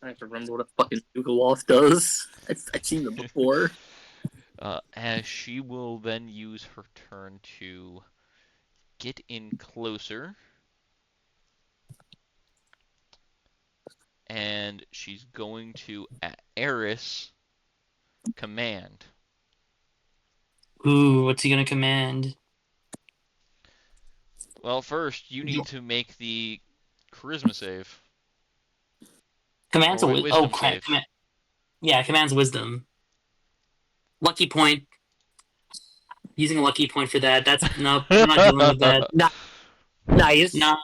I have to remember what a fucking Google does. I've seen them before. As she will then use her turn to get in closer. And she's going to, at Eris, command. Ooh, what's he gonna command? Well, first, you need to make the charisma save. Or Command's a wisdom save. yeah, command's wisdom. Lucky point. Using a lucky point for that. That's nope. I'm not dealing with that. Nice. Nah,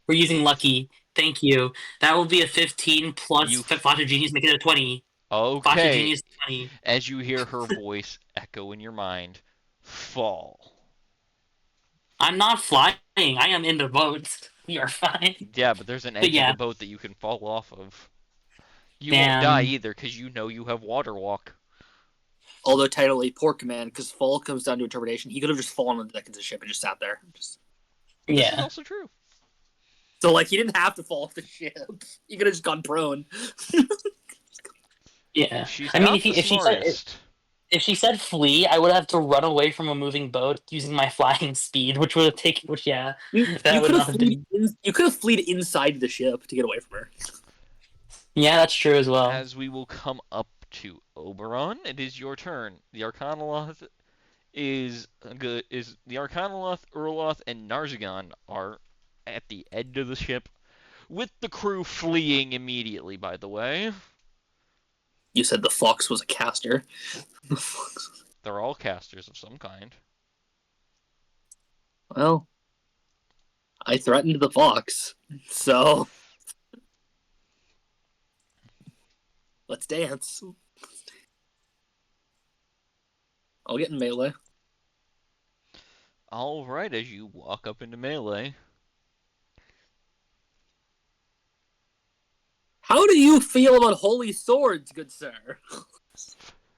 we're using lucky. Thank you. That will be a 15 plus You Flash of Genius, make it a 20. Flash of Okay. Genius 20. As you hear her voice echo in your mind, fall. I'm not flying. I am in the boat. We are fine. Yeah, but there's an But edge of the yeah, boat that you can fall off of. You won't die damn. either, because you know you have water walk. Although technically, poor command, because fall comes down to interpretation. He could have just fallen on the deck of the ship and just sat there. This is Yeah. also true. So, like, he didn't have to fall off the ship. He could have just gone prone. Yeah. She's I mean, not the smartest. if she said flee, I would have to run away from a moving boat using my flying speed, which would have taken. Which yeah, that would could not have have been. you could have fleed inside the ship to get away from her. Yeah, that's true as well. As we will come up to Oberon, it is your turn. The Arcanoloth is good. Is the Arcanoloth, Urloth, and Narzagon are at the edge of the ship, with the crew fleeing immediately. By the way, You said the fox was a caster. they're all casters of some kind. Well, I threatened the fox, so let's dance. I'll get in melee. All right, as you walk up into melee. How do you feel about holy swords, good sir?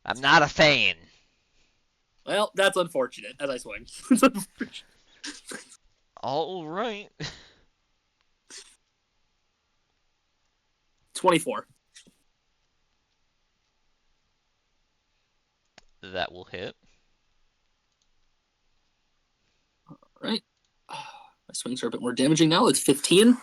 I'm not a fan. Well, that's unfortunate, as I swing. All right. 24. That will hit. Right. My swings are a bit more damaging now. It's 15.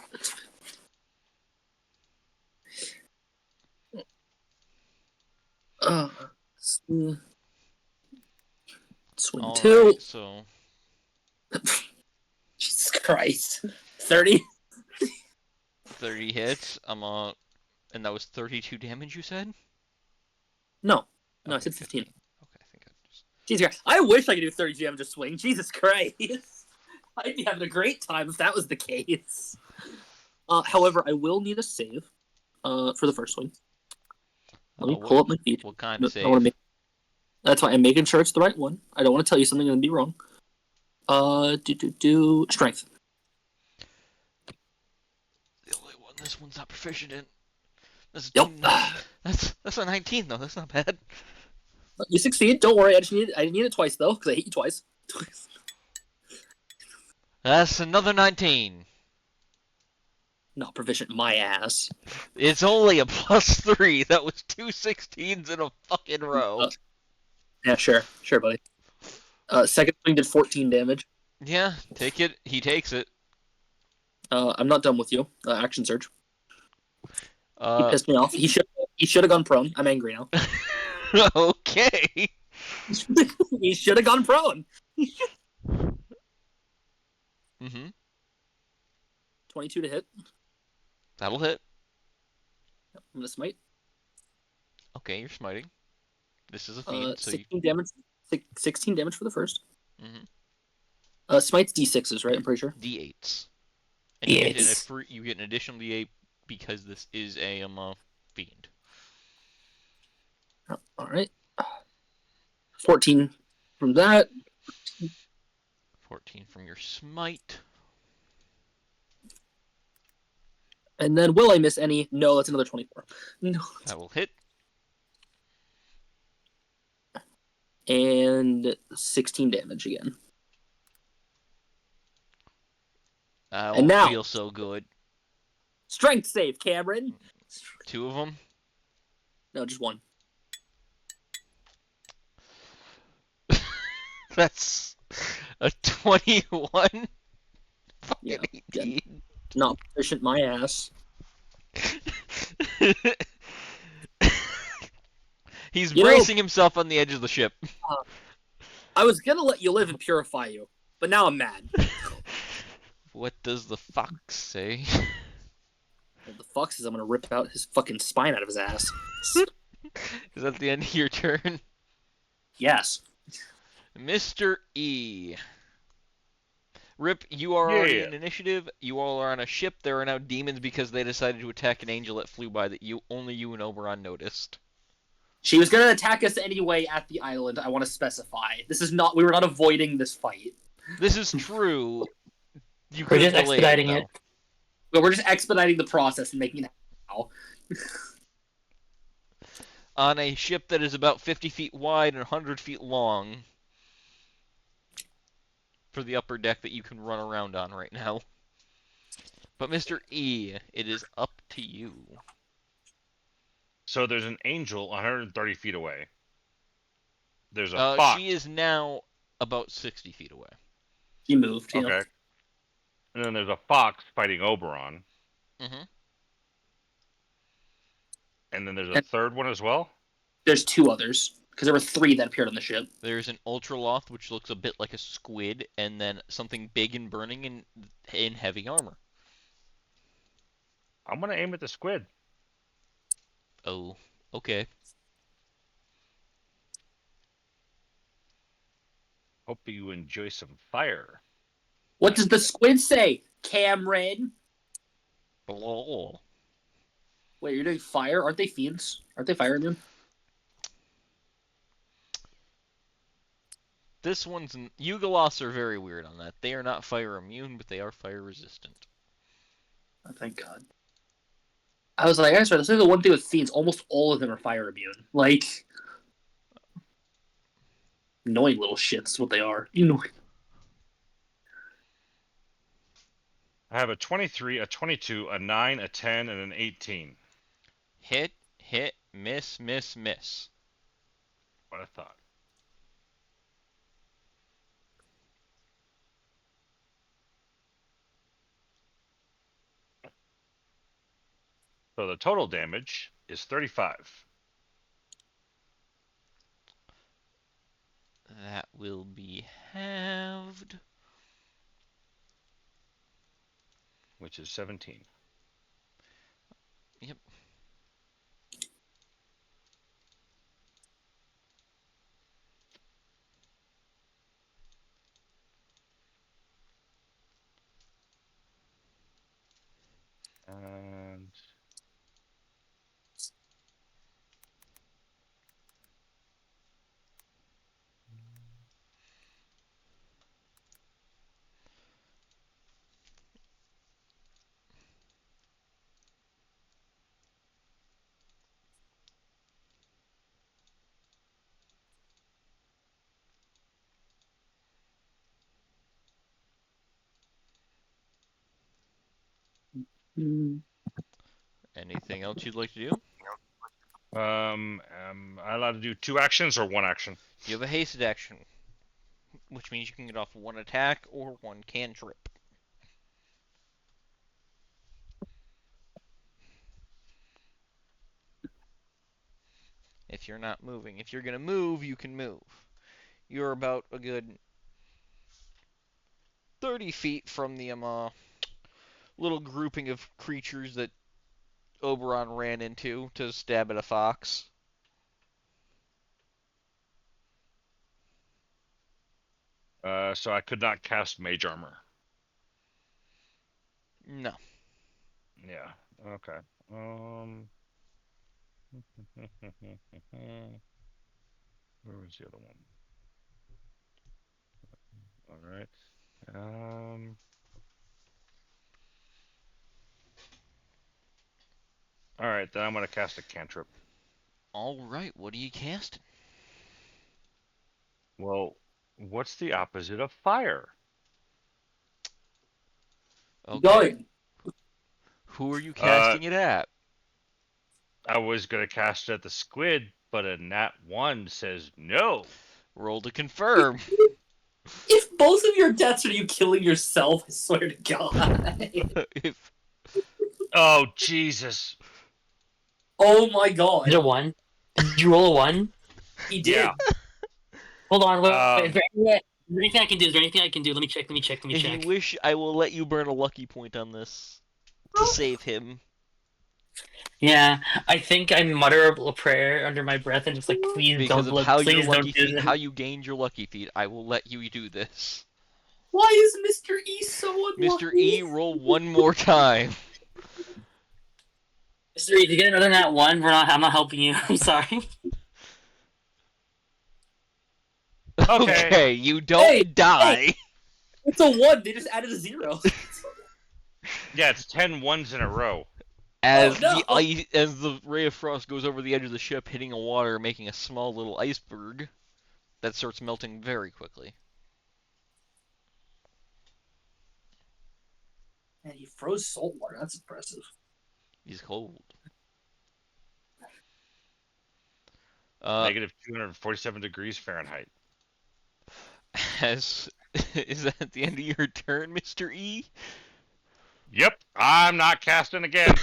Swing All 2. right, so Jesus Christ. 30. 30 hits. And that was 32 damage. You said? No. No, I Okay, said 15. 15. Okay, I think I just. Jesus Christ. I wish I could do 30 damage a swing. Jesus Christ. I'd be having a great time if that was the case. However, I will need a save for the first swing. Let me pull up my feet. What kind of I want to save? make. That's why I'm making sure it's the right one. I don't want to tell you something and be wrong. Strength. The only one this one's not proficient in. That's a Yep. That's a 19 though. That's not bad. You succeed. Don't worry. I need it twice though, because I hit you twice. That's another 19. Not proficient, my ass. It's only a +3. That was 2 16s in a fucking row. Yeah, sure, buddy. Second swing did 14 damage. Yeah, take it. He takes it. I'm not done with you. Action surge. He Uh, pissed me off. He should have gone prone. I'm angry now. okay. He should have gone prone. Mhm. 22 to hit. That'll hit. I'm gonna smite. Okay, you're smiting. This is a fiend, so 16 damage. 16 damage for the first. Mhm. Smite's d6s, right? I'm pretty sure. D8s. And D8s. you get an additional D8 because this is a fiend. All right. 14 from that. 14 from your smite. And then will I miss any? No, that's another 24. No. That will hit. And 16 damage again. I And won't now- feel so good. Strength save, Cameron. 2 of them. No, just one. That's a 21. Fucking Yeah, 18. Not proficient, my ass. He's You know- bracing himself on the edge of the ship. I was gonna let you live and purify you, but now I'm mad. What does the fox say? Well, the fox is I'm gonna rip out his fucking spine out of his ass. Is that the end of your turn? Yes. Mr. E. Rip, you are already Yeah. in initiative. You all are on a ship. There are now demons because they decided to attack an angel that flew by that only you and Oberon noticed. She was gonna attack us anyway at the island. I want to specify. We were not avoiding this fight. This is true. You We're could have just delayed expediting though. it. But we're just expediting the process and making it now. On a ship that is about 50 feet wide and 100 feet long for the upper deck that you can run around on right now. But Mr. E, it is up to you. So there's an angel 130 feet away. There's a fox. She is now about 60 feet away. She moved. You know. Okay. And then there's a fox fighting Oberon. Mm-hmm. And then there's a And- third one as well. There's 2 others because there were 3 that appeared on the ship. There's an ultraloth, which looks a bit like a squid, and then something big and burning in heavy armor. I'm gonna aim at the squid. Oh, okay. Hope you enjoy some fire. What does the squid say, Cameron? Oh. Wait, you're doing fire? Aren't they fiends? Aren't they fire immune? This one's Yugoloths are very weird on that. They are not fire immune, but they are fire resistant. Oh, thank God. I was like, I swear, this is the one thing with fiends. Almost all of them are fire immune. Like, annoying little shits is what they are. I have a 23, a 22, a 9, a 10, and an 18. Hit, hit, miss, miss, miss. What I thought. So the total damage is 35. That will be halved. Which is 17. Yep. And Anything else you'd like to do? am I allowed to do 2 actions or 1 action? You have a hasted action, which means you can get off 1 attack or 1 cantrip. If you're not moving. If you're going to move, you can move. You're about a good 30 feet from the little grouping of creatures that Oberon ran into to stab at a fox. So I could not cast Mage Armor. No. Yeah. Okay. Where was the other one? All right. All right. Then I'm gonna cast a cantrip. All right, what are you casting? Well, what's the opposite of fire? Okay. Going. Who are you Uh, casting it at? I was gonna cast it at the squid, but a nat 1 says no. Roll to confirm. If both of your deaths are you killing yourself, I swear to God. If Oh Jesus! Oh my God. Did a 1? Did you roll a 1? He Yeah. did. Hold on, wait. Um. Is there anything I can do? Is there anything I can do? Let me check. if you wish, I will let you burn a lucky point on this to save him. Yeah, I think I mutter a prayer under my breath and just like, please Because don't of look, how your please lucky don't do feet, this. how you gained your lucky feet, I will let you do this. Why is Mr. E so Mr. unlucky? E, roll one more time. Mr. E, to get another nat 1, I'm not helping you. I'm sorry. Okay. Okay, you don't Hey, die. It's a 1. They just added a 0. Yeah, it's 10 ones in a row. Oh As no. the ray of frost goes over the edge of the ship, hitting a water, making a small little iceberg that starts melting very quickly. Man, he froze salt water. That's impressive. He's cold. Negative 247 degrees Fahrenheit. As is that at the end of your turn, Mr. E? Yep, I'm not casting again.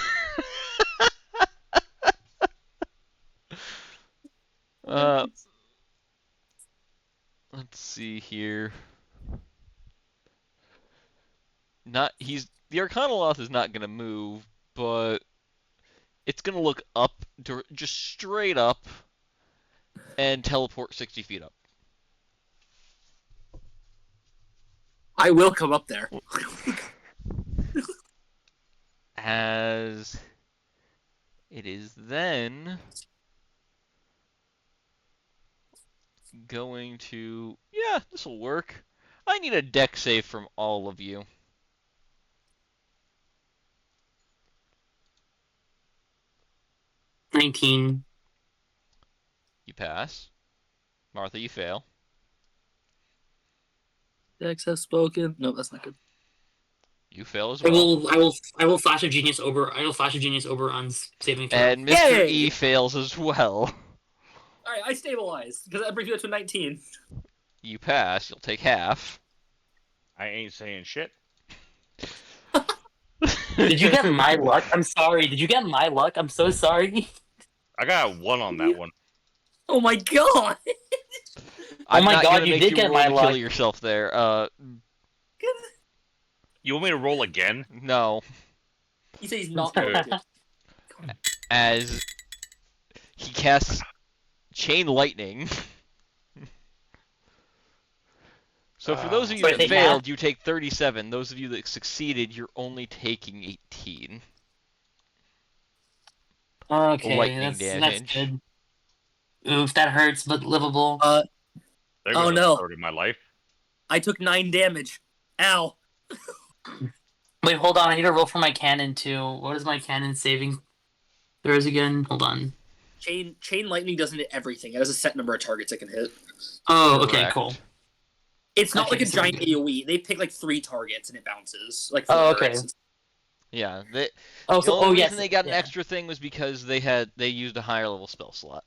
uh, let's see here. Not he's the Arcanoloth is not gonna move, but it's gonna look up, just straight up, and teleport 60 feet up. I will come up there. As it is then going to... Yeah, this will work. I need a deck save from all of you. 19. You pass. Martha, you fail. Dex has spoken. No, that's not good. You fail as I well. will. I will. I will flash of genius over. I will flash of genius over on saving throw. And Mr. Yay! E fails as well. All right, I stabilize because that brings you up to 19. You pass. You'll take half. I ain't saying shit. Did you get my luck? I'm sorry. Did you get my luck? I'm so sorry. I got a 1 on that one. Oh my god! I'm my not God, gonna you make did you get roll my to kill luck. yourself there. You want me to roll again? No. He said he's not going to. As he casts Chain Lightning. So for those of you So I that take half? failed, you take 37. Those of you that succeeded, you're only taking 18. Okay, Lightning that's damage. good. Oof, that hurts, but livable. There Oh goes a no. third of my life. I took 9 damage. Ow. Wait, hold on. I need to roll for my cannon too. What is my cannon saving throws again? Hold on. Chain lightning doesn't hit everything. It has a set number of targets it can hit. Oh, okay, Correct. cool. It's not Okay, like a so we're giant good. AoE. They pick like 3 targets and it bounces. Like Oh, four. okay. Yeah. Oh, The so only reason yes, they got an yeah. extra thing was because they used a higher level spell slot.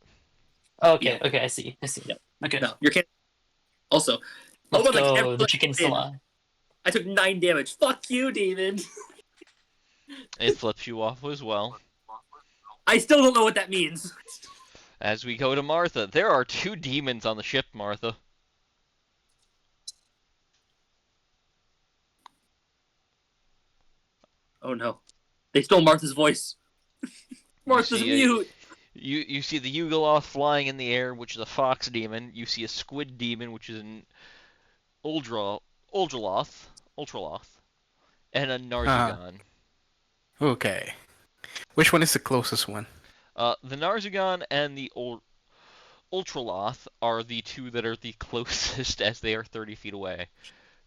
Okay, Yeah. okay, I see. Yep. Okay, No, your cannon. Also, let's like go. The every chicken win, salad. I took 9 damage. Fuck you, David. It flips you off as well. I still don't know what that means. As we go to Martha, there are 2 demons on the ship, Martha. Oh no. They stole Martha's voice. Martha's mute. You see the Yugoloth flying in the air, which is a fox demon. You see a squid demon, which is an Ultraloth, and a Narzugon. Okay. Which one is the closest one? The Narzugon and the Ultraloth are the 2 that are the closest, as they are 30 feet away.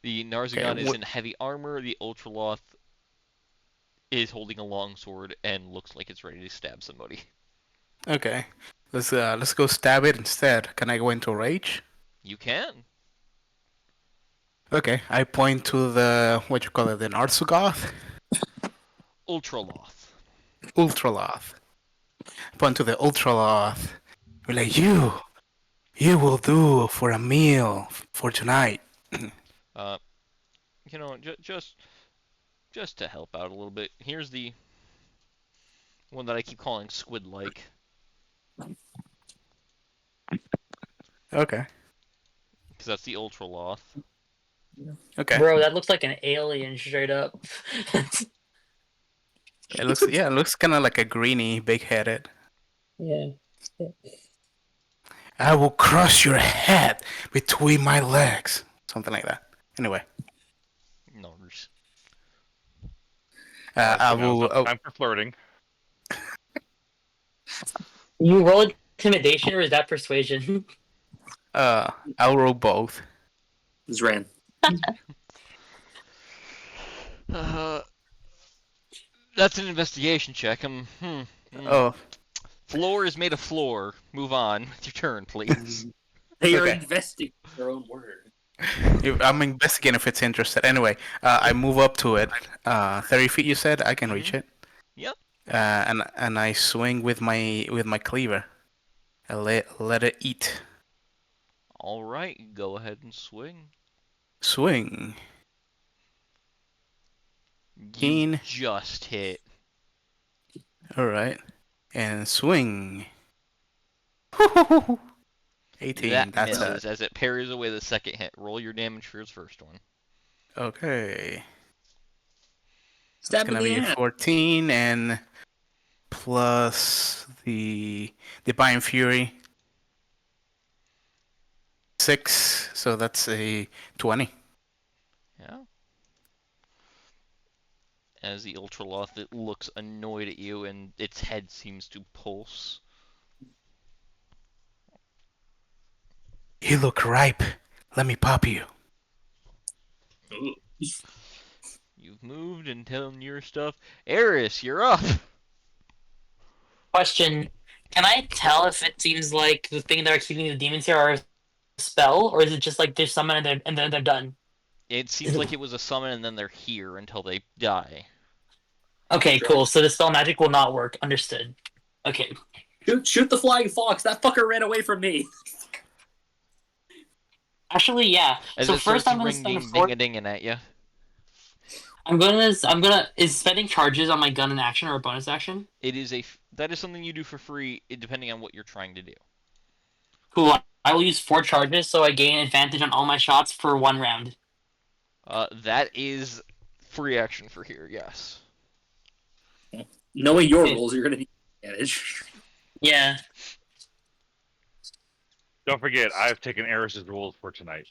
The Okay. Narzugon is in heavy armor. The Ultraloth is holding a longsword and looks like it's ready to stab somebody. Okay. Let's go stab it instead. Can I go into rage? You can. Okay. I point to the what you call it, the Narsugoth? Ultraloth. Ultraloth. Point to the Ultraloth. Be like, you will do for a meal for tonight. Uh, just to help out a little bit, here's the one that I keep calling squid-like. Okay. Because that's the Ultraloth. Okay. Bro, that looks like an alien straight up. It looks kind of like a greeny, big-headed. Yeah. I will crush your head between my legs. Something like that. Anyway. No. I Now's will. not the time for flirting. You roll intimidation or is that persuasion? I'll roll both. Zran. That's an investigation check. Oh, Floor is made of floor. Move on. It's your turn, please. They are Okay. investigating their own word. I'm investigating if it's interested. Anyway, I move up to it. 30 feet. You said I can reach it. Yep. And I swing with my cleaver. I let it eat. All right. Go ahead and swing. Swing. You 18. just hit. All right. And swing. 18. That That's misses as it parries away the second hit. Roll your damage for his first one. okay. It's Stab in gonna the be a ass. 14 and plus the Divine Fury 6, so that's a 20. Yeah. As the Ultraloth, it looks annoyed at you, and its head seems to pulse. You look ripe. Let me pop you. You've moved and done your stuff. Eris, you're up. Question: can I tell if it seems like the thing that are keeping the demons here are a spell, or is it just like they summon and then they're done? It seems like it was a summon and then they're here until they die. Okay, cool. So the spell magic will not work. Understood. Okay. Shoot the flying fox. That fucker ran away from me. Actually, yeah. As So it first, starts I'm gonna spend ringing, four. ding-a-dinging at you. I'm gonna. Is spending charges on my gun an action or a bonus action? That is something you do for free, depending on what you're trying to do. Cool. I will use 4 charges, so I gain advantage on all my shots for 1 round. That is free action for here. Yes. Knowing your Okay. rules, you're gonna need advantage. Yeah. Don't forget, I've taken Eris's rules for tonight.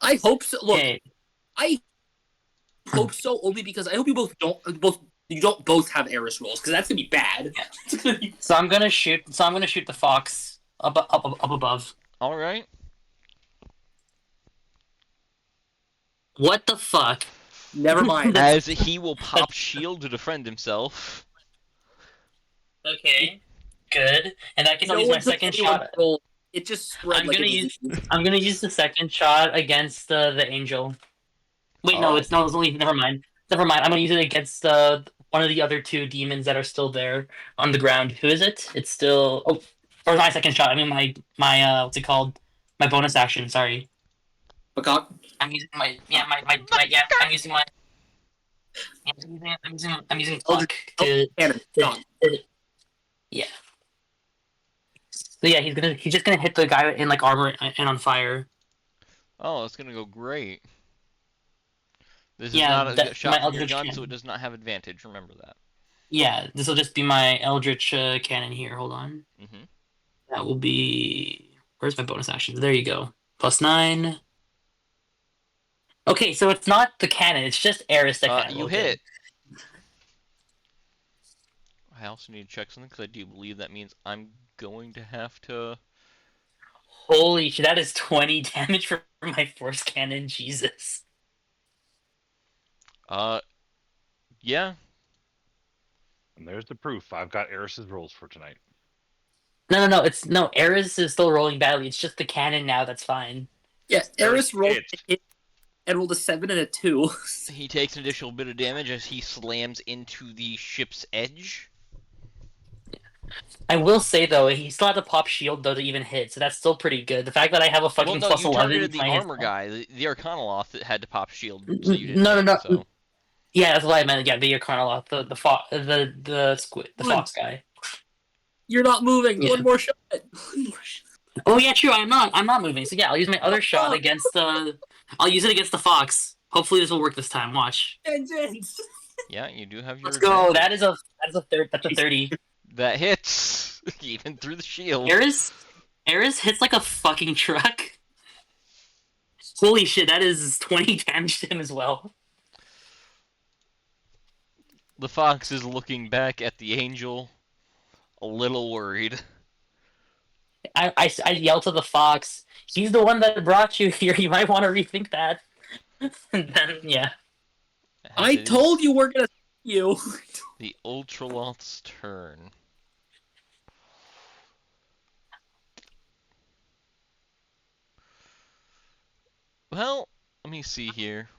I hope so. Look, Okay. I hope so only because I hope you don't both have Eris rules because that's gonna be bad. So I'm gonna shoot. So I'm gonna shoot the fox up above. All right. What the fuck? Never mind. As he will pop shield to defend himself. Okay. Good. In that case, I'll No use my one took second anyone's shot. role. It just spread I'm like gonna a use. disease. I'm gonna use the second shot against the angel. Wait, no, Oh. it's only. Never mind. Never mind. I'm gonna use it against one of the other 2 demons that are still there on the ground. Who is it? It's still. Oh, or my second shot. I mean my what's it called? My bonus action. Sorry. Peacock. I'm using my yeah. I'm using clock to, Cannon. yeah. So yeah, he's just gonna hit the guy in like armor and on fire. Oh, it's gonna go great. This is Yeah, not a my shot from your eldritch gun, so it cannon. does not have advantage. Remember that. Yeah, this will just be my eldritch cannon here. Hold on. Mm-hmm. That will be. Where's my bonus action? There you go. +9. Okay, so it's not the cannon. It's just Eris that can't You roll hit. good. I also need to check something because I do believe that means I'm going to have to. Holy shit! That is 20 damage for my force cannon. Jesus. Yeah. And there's the proof. I've got Eris's rules for tonight. No. It's no. Eris is still rolling badly. It's just the cannon now. That's fine. Yeah, Eris rolled It. and rolled a 7 and a 2. He takes an additional bit of damage as he slams into the ship's edge. I will say though, he still had to pop shield though to even hit, so that's still pretty good. The fact that I have a fucking Well, no, you +11 targeted to the my hit. armor guy, the Arcanoloth that had to pop shield, so you didn't No, hit. So. Yeah, that's what I meant. Yeah, the Arcanoloth, the fox, the squid, the fox guy. You're not moving. Yeah. One more shot. Oh yeah, true. I'm not moving. So yeah, I'll use my other shot against the. I'll use it against the fox. Hopefully this will work this time. Watch. Vengeance. Yeah, you do have your. Let's go. Advantage. That's a third. That's a 30. That hits even through the shield. Eris hits like a fucking truck. Holy shit! That is 20 damage to him as well. The fox is looking back at the angel, a little worried. I yell to the fox. He's the one that brought you here. You might want to rethink that. And then yeah. I told you we're gonna see you. The Ultraloth's turn. Well, let me see here.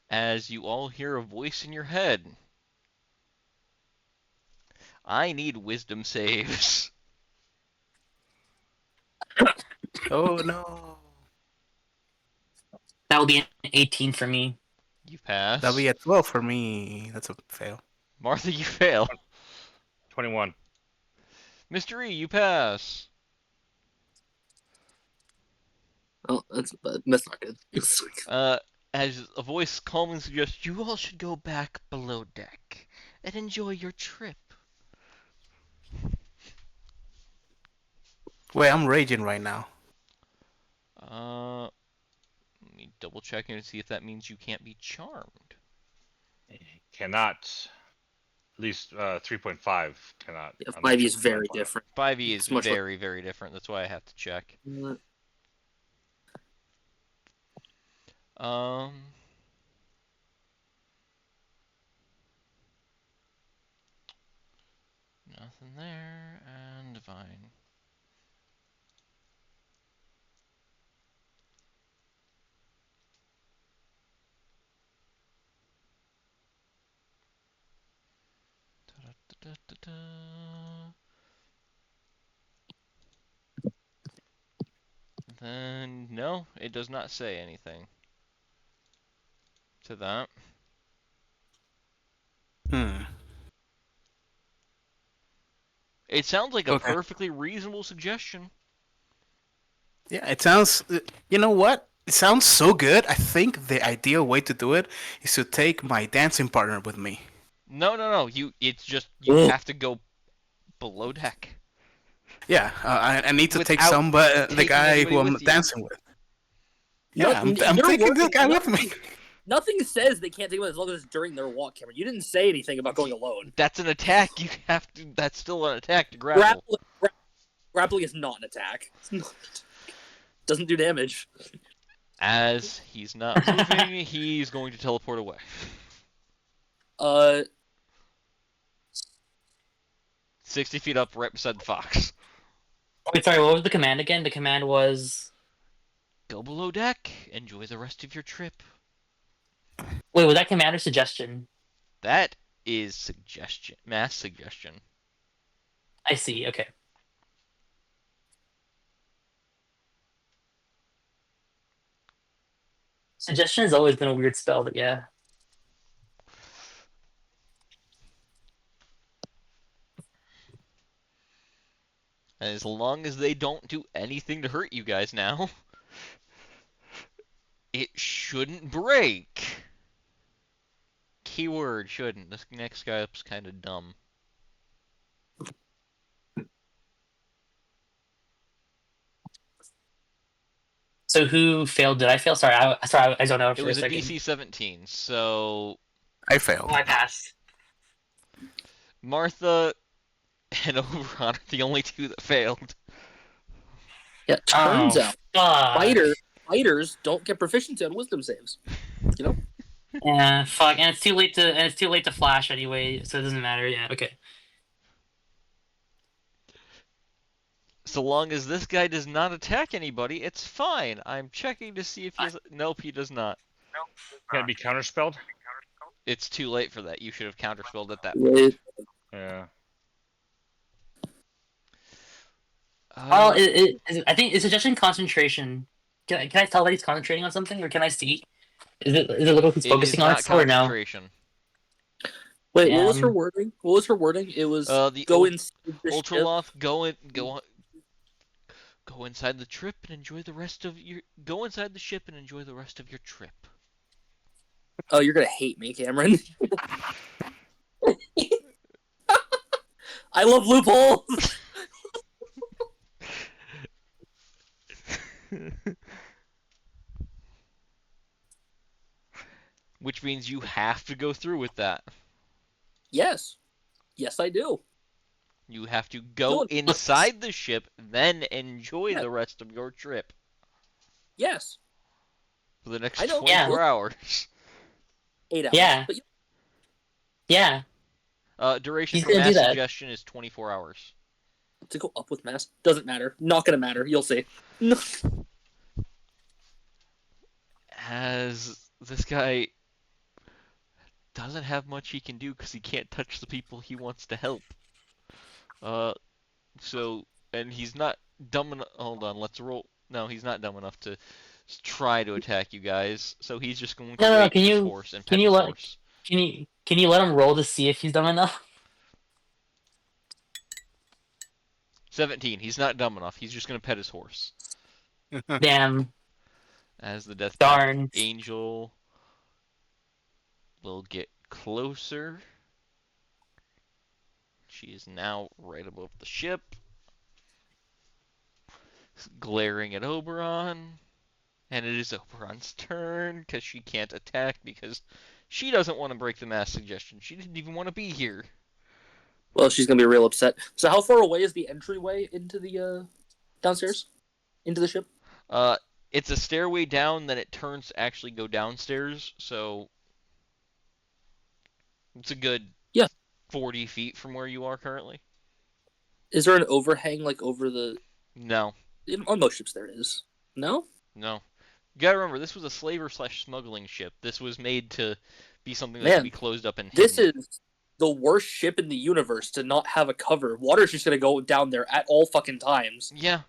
As you all hear a voice in your head. I need wisdom saves. Oh no. That will be an 18 for me. You pass. That'll be a 12 for me. That's a fail. Martha, you fail. 21. Mr. E, you pass. Oh, that's not good. As a voice calmly suggests, you all should go back below deck and enjoy your trip. Wait, I'm raging right now. Let me double check and see if that means you can't be charmed. Cannot. At least 3.5 cannot. Yeah, I'm not 5e sure is for very 5.0. different. 5e is It's much very, very different. That's why I have to check. like Um, nothing there, and divine. Da-da-da-da-da. Then no, it does not say anything to that. Hmm. It sounds like a Okay. perfectly reasonable suggestion. Yeah, it sounds. You know what? It sounds so good. I think the ideal way to do it is to take my dancing partner with me. No, no, no. It's just you Ugh. have to go below deck Yeah, I need to take without somebody, the taking guy anybody who I'm with you. dancing with. no, Yeah, I'm you're taking the working. guy with me. Nothing says they can't take it as long as it's during their walk, Cameron. You didn't say anything about going alone. That's an attack. You have to. That's still an attack to grapple. Grappling is not an attack. Doesn't do damage. As he's not moving, he's going to teleport away. Uh, 60 feet up, right beside the fox. Wait, sorry, what was the command again? The command was. Go below deck. Enjoy the rest of your trip. Wait, was that command or suggestion? That is suggestion. Mass suggestion. I see, okay. Suggestion has always been a weird spell, but yeah. As long as they don't do anything to hurt you guys now, it shouldn't break. Keyword shouldn't. This next guy up's kind of dumb. So who failed? Did I fail? Sorry, I zoned out It for a was a second. DC 17, so I failed. Oh, I passed. Martha and Oberon are the only two that failed. yeah. Turns Oh, out fuck. fighters don't get proficiency on wisdom saves. You know. Yeah, fuck, and it's too late to flash anyway, so it doesn't matter. Yeah, okay. So long as this guy does not attack anybody, it's fine. I'm checking to see if he has. Nope, he does not. Can it be counterspelled? It's too late for that. You should have counterspelled at that point. Wait. Yeah. Well, Uh, I think it's suggestion concentration. Can I tell that he's concentrating on something, or can I see? Is it little he's it is focusing on it not still, or no? concentration. Wait, what was her Damn. wording? What was her wording? It was The go inside the ship. Ultraloth, go inside the trip and enjoy the rest of your. Go inside the ship and enjoy the rest of your trip. Oh, you're gonna hate me, Cameron. I love loopholes. Which means you have to go through with that. Yes, yes, I do. You have to go Dylan, inside the ship, then enjoy Yeah. the rest of your trip yes, for the next I know. 24 Yeah. hours. 8 hours. Yeah. But Yeah, Duration he's for gonna do mass that. suggestion is 24 hours. to go up with mass doesn't matter. Not gonna matter. You'll see. No. As this guy doesn't have much he can do because he can't touch the people he wants to help. So, and he's not dumb enough. Hold on, let's roll. No, he's not dumb enough to try to attack you guys. So he's just going to No, no, no. wait with his horse and Can pet you his let horse. can you let him roll to see if he's dumb enough? 17. He's not dumb enough. He's just going to pet his horse. Damn. As the Death Pact Darn. Angel will get closer. She is now right above the ship, glaring at Oberon. And it is Oberon's turn, because she can't attack, because she doesn't want to break the mass suggestion. She didn't even want to be here. Well, she's gonna be real upset. So, how far away is the entryway into the downstairs, into the ship? It's a stairway down, then it turns to actually go downstairs. So it's a good Yeah. 40 feet from where you are currently. Is there an overhang like over the? No, On most ships there is. No. no. You gotta remember, this was a slaver/smuggling ship. This was made to be something that could Man, be closed up and this hidden. is the worst ship in the universe to not have a cover. Water's just gonna go down there at all fucking times. Yeah.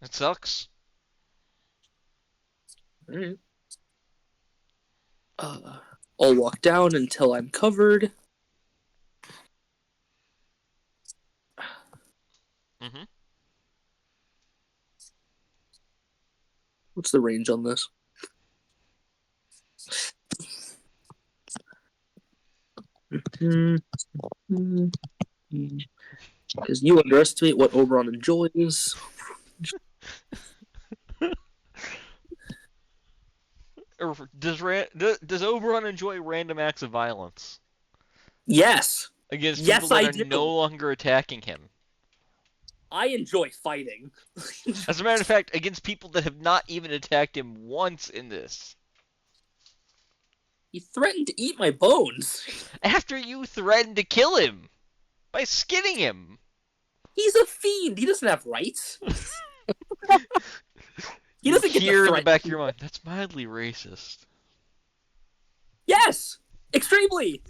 It sucks. Alright. I'll walk down until I'm covered. Mm-hmm. What's the range on this? Because you underestimate what Oberon enjoys. Does Oberon enjoy random acts of violence Yes. against people Yes, that I are do. no longer attacking him? I enjoy fighting. As a matter of fact, against people that have not even attacked him once in this. He threatened to eat my bones. After you threatened to kill him by skinning him. He's a fiend. He doesn't have rights. He doesn't get Here the in the threat. back of your mind, that's mildly racist. Yes, extremely.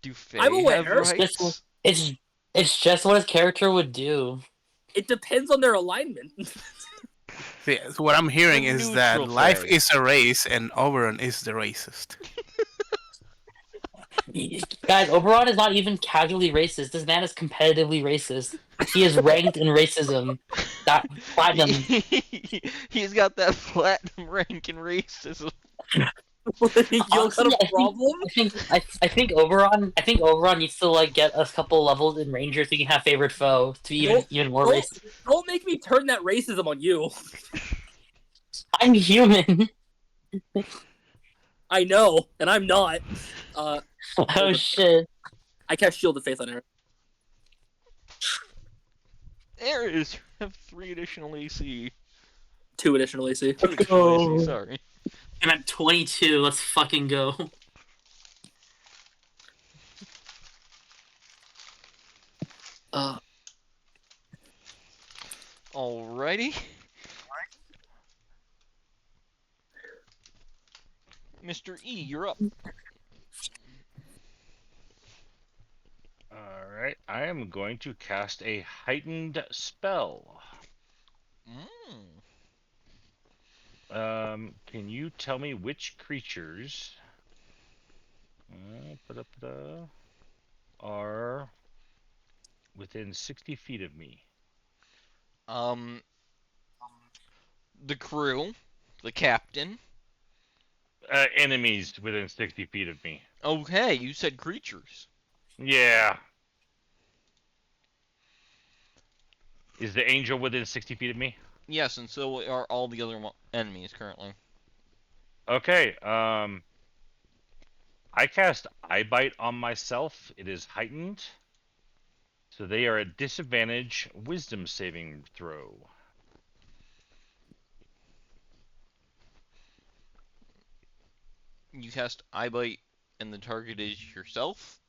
Do I'm Fae aware. have rights? It's just what his character would do. It depends on their alignment. See, so what I'm hearing They're is that neutral life Fae. is a race and Oberon is the racist. Guys, Oberon is not even casually racist. This man is competitively racist. He is ranked in racism. That platinum. He's got that platinum rank in racism. You got Honestly, a problem? I think Oberon needs to like get a couple levels in Ranger so he can have favorite foe to be even more Don't, racist. don't make me turn that racism on you. I'm human. I know, and I'm not. Oh shit. I cast Shield of Faith on Aaron. There it is. You have 3 additional AC. 2 additional AC. 2 additional AC, sorry. I'm at 22. Let's fucking go. Alrighty. Mr. E, you're up. Alright, I am going to cast a heightened spell. Can you tell me which creatures are within 60 feet of me? The crew, the captain. Enemies within 60 feet of me. Okay, you said creatures. Yeah. Is the angel within 60 feet of me? Yes, and so are all the other enemies currently. Okay, I cast Eye Bite on myself. It is heightened. So they are at disadvantage wisdom saving throw. You cast Eye Bite, and the target is yourself?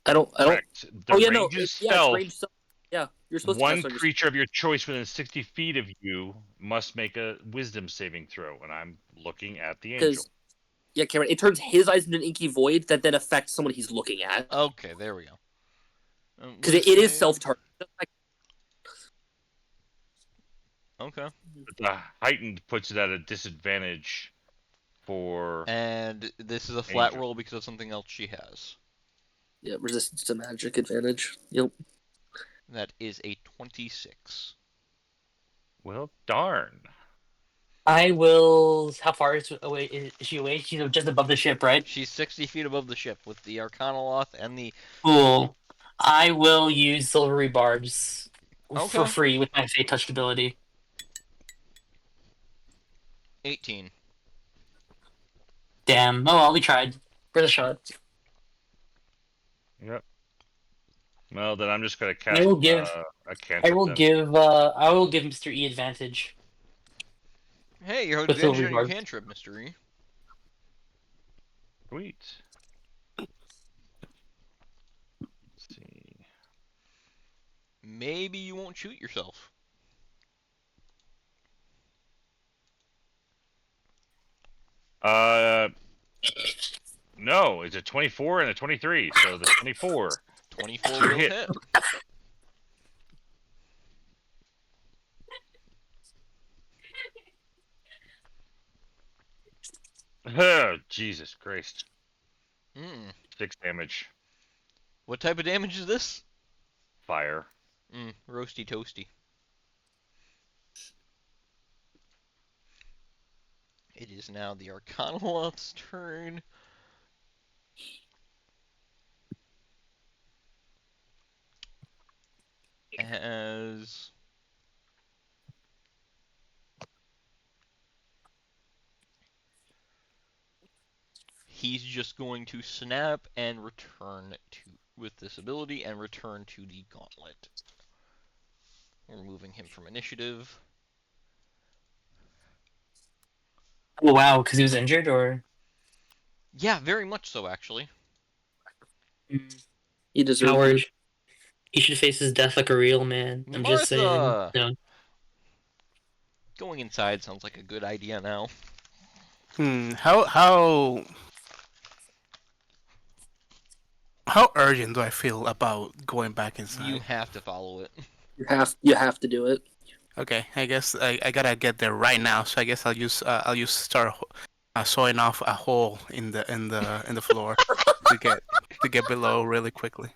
I don't. Correct. The Oh yeah, no. range Yeah, it's spell. range spell. Yeah, you're supposed to One cast on yourself. creature of your choice within 60 feet of you must make a wisdom saving throw, and I'm looking at the angel. Yeah, Cameron, it turns his eyes into an inky void that then affects someone he's looking at. Okay, there we go. Because it is self-target. Okay. But the heightened puts it at a disadvantage for... And this is a flat Angel. roll because of something else she has. Yeah, resistance to magic advantage. Yep. That is a 26. Well, darn. I will. How far is she away? She's just above the ship, right? She's 60 feet above the ship with the Arcanoloth and the... Cool. I will use silvery barbs Okay. for free with my Fate Touched ability. 18. Damn. Oh well, we tried. For the shot. Yep. Well, then I'm just gonna I cast will give. a I cantrip will then. give. I will give Mr. E advantage Hey, you have with advantage Silver on your Guard. cantrip, Mr. E. Sweet. Let's see. Maybe you won't shoot yourself. Uh, no, it's a 24 and a 23. So the 24 24 should will hit. hit. Oh, Jesus Christ. Hmm. 6 damage. What type of damage is this? Fire. Roasty toasty. It is now the Arcanoloth's turn. As he's just going to snap and return to with this ability and return to the gauntlet. We're removing him from initiative. Oh wow, because he was injured, or Yeah, very much so actually. You deserve coward. it. He should face his death like a real man. I'm just saying. Martha! No. Going inside sounds like a good idea now. How urgent do I feel about going back You inside? have to follow it. You have to do it. Okay, I guess I gotta get there right now. So I guess I'll use start sawing off a hole in the floor to get below really quickly.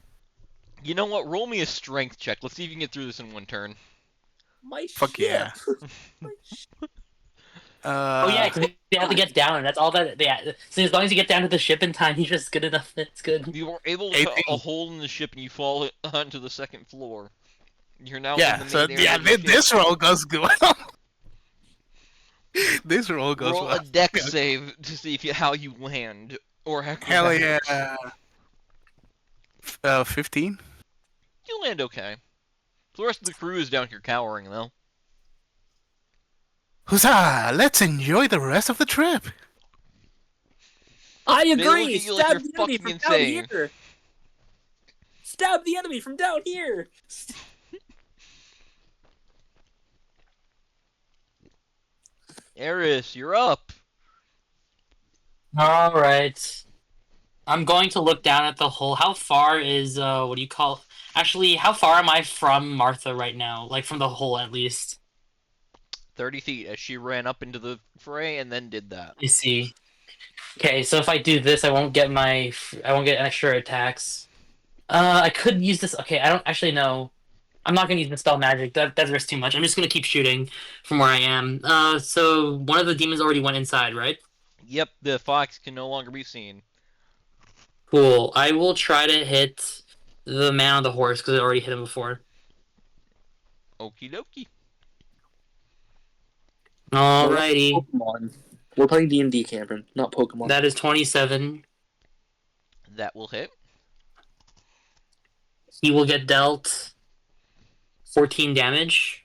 You know what? Roll me a strength check. Let's see if you can get through this in one turn. My Fuck ship. yeah. Oh yeah, because they have to get down. That's all that they. So as long as you get down to the ship in time, you're just good enough. It's good. You are able to cut a 18. hole in the ship and you fall onto the second floor. You're now in Yeah. the So main area yeah, of the ship. this roll goes good. This roll goes Roll a well. deck save to see how you land or Hell yeah. acrobatics. 15. You land okay. The rest of the crew is down here cowering though. Huzzah! Let's enjoy the rest of the trip. I They look agree. at you like you're Stab the enemy fucking from down insane. here. Stab the enemy from down here. Eris, you're up. All right. I'm going to look down at the hole. How far is what do you call? Actually, how far am I from Martha right now? Like from the hole, at least. 30 feet as she ran up into the fray and then did that. I see. Okay, so if I do this, I won't get extra attacks. I could use this. Okay, I don't actually know. I'm not gonna use the spell magic. That risks too much. I'm just gonna keep shooting from where I am. So one of the demons already went inside, right? Yep, the fox can no longer be seen. Cool. I will try to hit the man on the horse because I already hit him before. Okie dokie. Alrighty. Pokemon. We're playing D&D, Cameron, not Pokemon. That is 27. That will hit. He will get dealt 14 damage.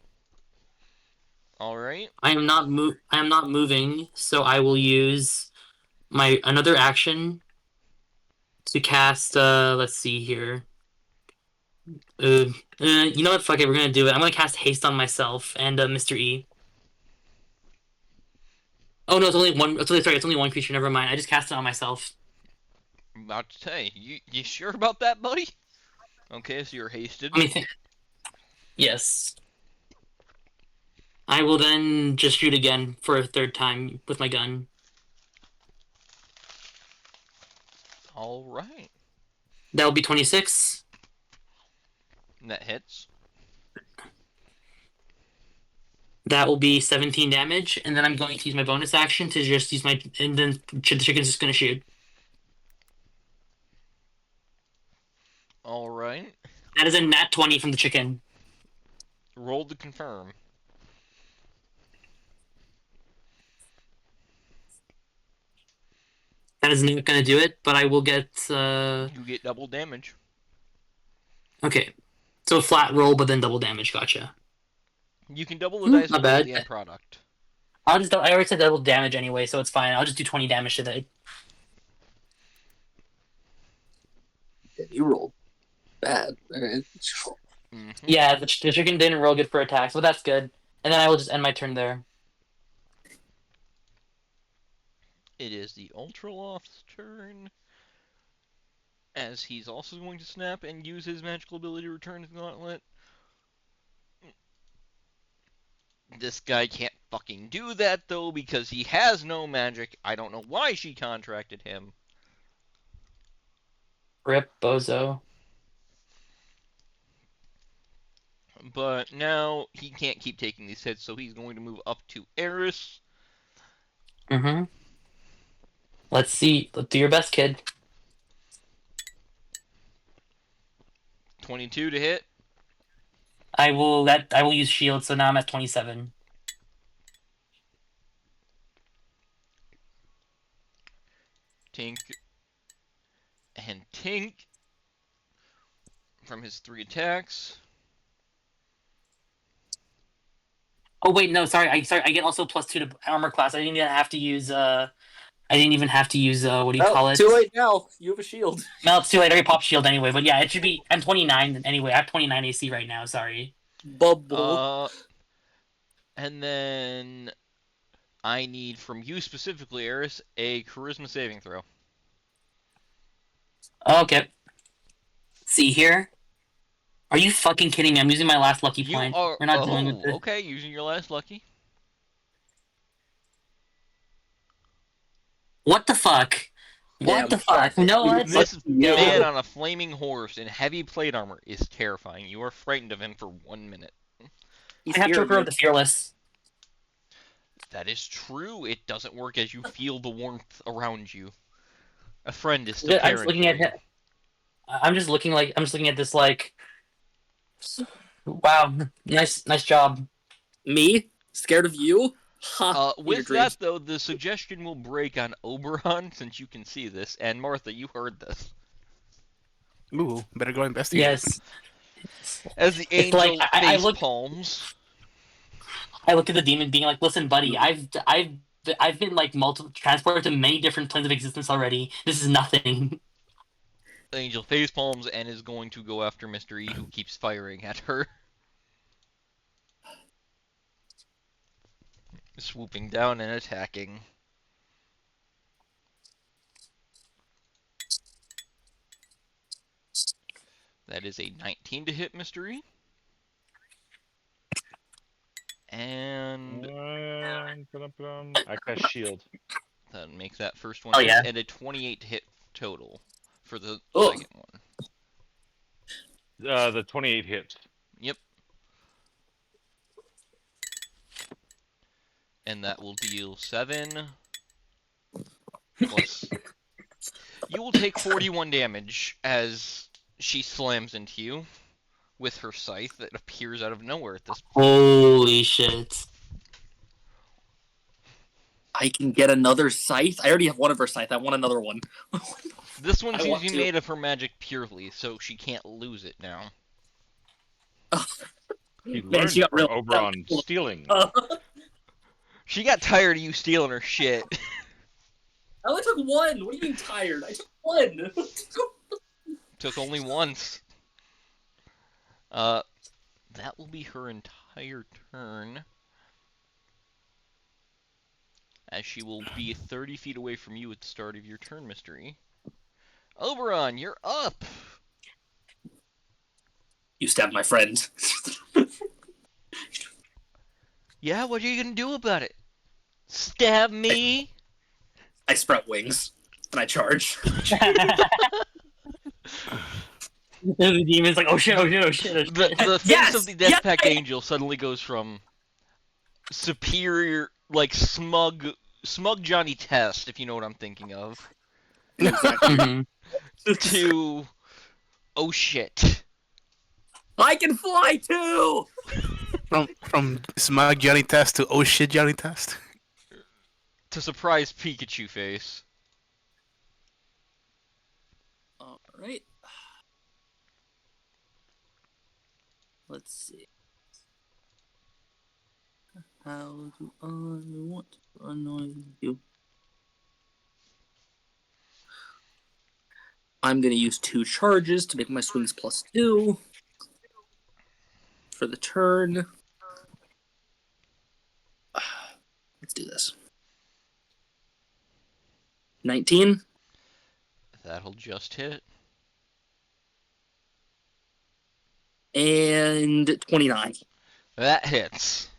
Alright. I am not moving, so I will use my another action to cast let's see here. You know what? Fuck it, we're gonna do it. I'm gonna cast haste on myself and Mr. E. Oh no, it's only one. It's only one creature. Never mind. I just cast it on myself. I'm about to say, you sure about that, buddy? Okay, so you're hasted. I mean, yes. I will then just shoot again for a third time with my gun. Alright. That will be 26. That hits. That will be 17 damage, and then I'm going to use my bonus action to just use my. And then the chicken's just going to shoot. Alright. That is a nat 20 from the chicken. Roll to confirm. That is not going to do it, but I will get. You get double damage. Okay. So flat roll, but then double damage. Gotcha. You can double the dice Not roll at bad. the end product. I already said double damage anyway, so it's fine. I'll just do 20 damage today. You rolled bad. Okay. Mm-hmm. Yeah, the chicken didn't roll good for attacks, but that's good. And then I will just end my turn there. It is the Ultraloft's turn, as he's also going to snap and use his magical ability to return his gauntlet. This guy can't fucking do that, though, because he has no magic. I don't know why she contracted him. Rip, bozo. But now he can't keep taking these hits, so he's going to move up to Eris. Mm-hmm. Let's see. Let's do your best, kid. 22 to hit. I will use shield, so now I'm at 27. Tink and Tink from his 3 attacks. Oh wait, no, sorry. I get also +2 to armor class. I didn't even have to use what do you call it? Too late now. You have a shield. No, it's too late. I already popped shield anyway. But yeah, it should be. I'm 29 anyway. I have 29 AC right now. Sorry. Bubble. And then I need from you specifically, Eris, a charisma saving throw. Okay. See here. Are you fucking kidding me? I'm using my last lucky point. We're not dealing with this. Okay, using your last lucky. What the fuck? What the fuck? No, let's This go. man on a flaming horse in heavy plate armor is terrifying. You are frightened of him for 1 minute. I have to recruit the fearless. That is true. It doesn't work as you feel the warmth around you. A friend is still I'm just caring looking for at you. him. I'm just looking at this like. Wow, nice job. Me? Scared of you? Ha! With that, though, the suggestion will break on Oberon, since you can see this, and Martha, you heard this. Ooh, better go investigate. Yes. As the It's angel like, face palms. I look at the demon, being like, "Listen, buddy, I've been like transported to many different planes of existence already. This is nothing." The angel face palms and is going to go after Mr. E, who keeps firing at her. Swooping down and attacking. That is a 19 to hit, Mr. E. And I cast shield. that makes that first one yeah. and a 28 to hit total for the second one. The 28 hits. Yep. And that will deal 7 plus. You will take 41 damage as she slams into you with her scythe that appears out of nowhere at this point. Holy shit. I can get another scythe? I already have one of her scythe. I want another one. This one seems to be made of her magic purely, so she can't lose it now. He learned from Oberon stealing. She got tired of you stealing her shit. I only took one. What do you mean tired? I took one. Took only once. That will be her entire turn. As she will be 30 feet away from you at the start of your turn, Mystery. Oberon, you're up! You stabbed my friend. Yeah, what are you gonna do about it? Stab me? I sprout wings, and I charge. The demon's like, oh shit. The face of the Death Pact Angel suddenly goes from superior, like smug Johnny Test, if you know what I'm thinking of, to oh shit. I can fly too. From smug Johnny Test to oh shit Johnny Test. To surprise Pikachu face. All right. Let's see. How do I want to annoy you? I'm going to use 2 charges to make my swings +2 for the turn. Let's do this. 19. That'll just hit. And 29. That hits.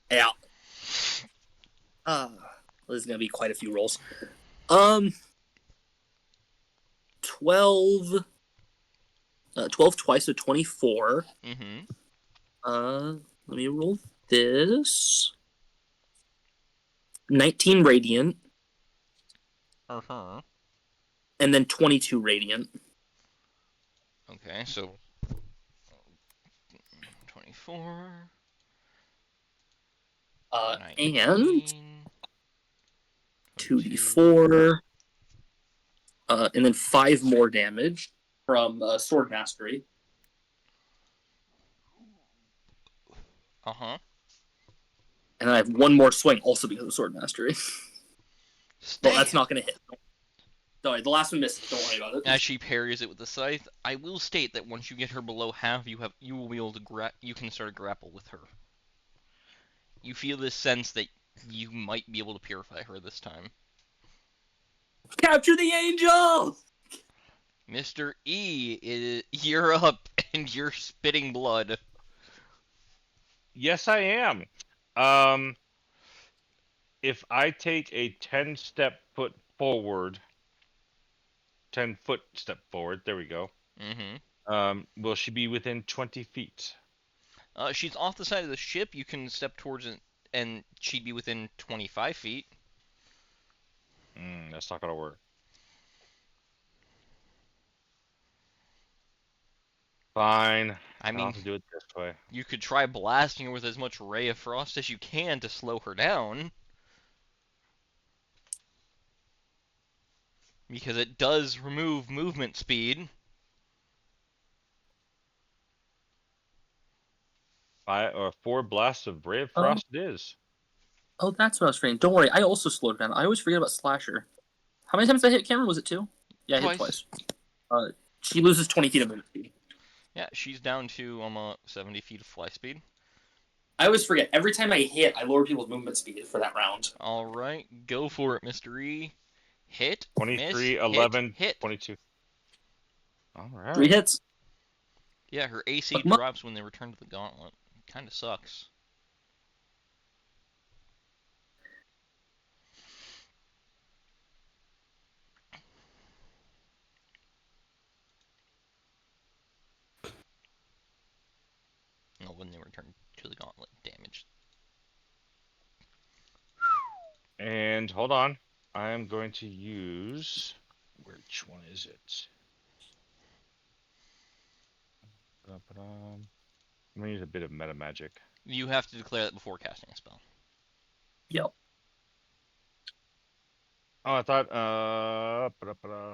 Yeah. This is going to be quite a few rolls. 12 twice, so 24. Mm-hmm. Let me roll this. 19 radiant. Uh-huh. And then 22 radiant. Okay, so 24. And 19, 22. 2d4. And then 5 more damage from Sword Mastery. Uh-huh. And I have 1 more swing also because of Sword Mastery. Well, that's not going to hit. Sorry, the last one missed. Don't worry about it. As she parries it with the scythe, I will state that once you get her below half, you will be able to you can start a grapple with her. You feel this sense that you might be able to purify her this time. Capture the angel! Mr. E, you're up and you're spitting blood. Yes, I am. If I take a 10-step foot forward, 10-foot step forward, there we go. Will she be within 20 feet? She's off the side of the ship. You can step towards it, and she'd be within 25 feet. That's not gonna work. Fine. I mean, I'll have to do it this way. you could try blasting her with as much Ray of Frost as you can to slow her down. Because it does remove movement speed. 4 blasts of Ray of Frost it is. Oh, that's what I was trying. Don't worry, I also slowed down. I always forget about Slasher. How many times did I hit Cameron? Was it 2? Yeah, I hit twice. She loses 20 feet of movement speed. Yeah, she's down to almost 70 feet of fly speed. I always forget. Every time I hit, I lower people's movement speed for that round. Alright, go for it, Mr. E. Hit, 23, miss, 11, hit. 22. Alright. 3 hits. Yeah, her AC drops when they return to the gauntlet. Kinda sucks. No, when they return to the gauntlet, damage. And hold on. I am going to use... Which one is it? I'm going to use a bit of meta magic. You have to declare that before casting a spell. Yep. Oh, I thought...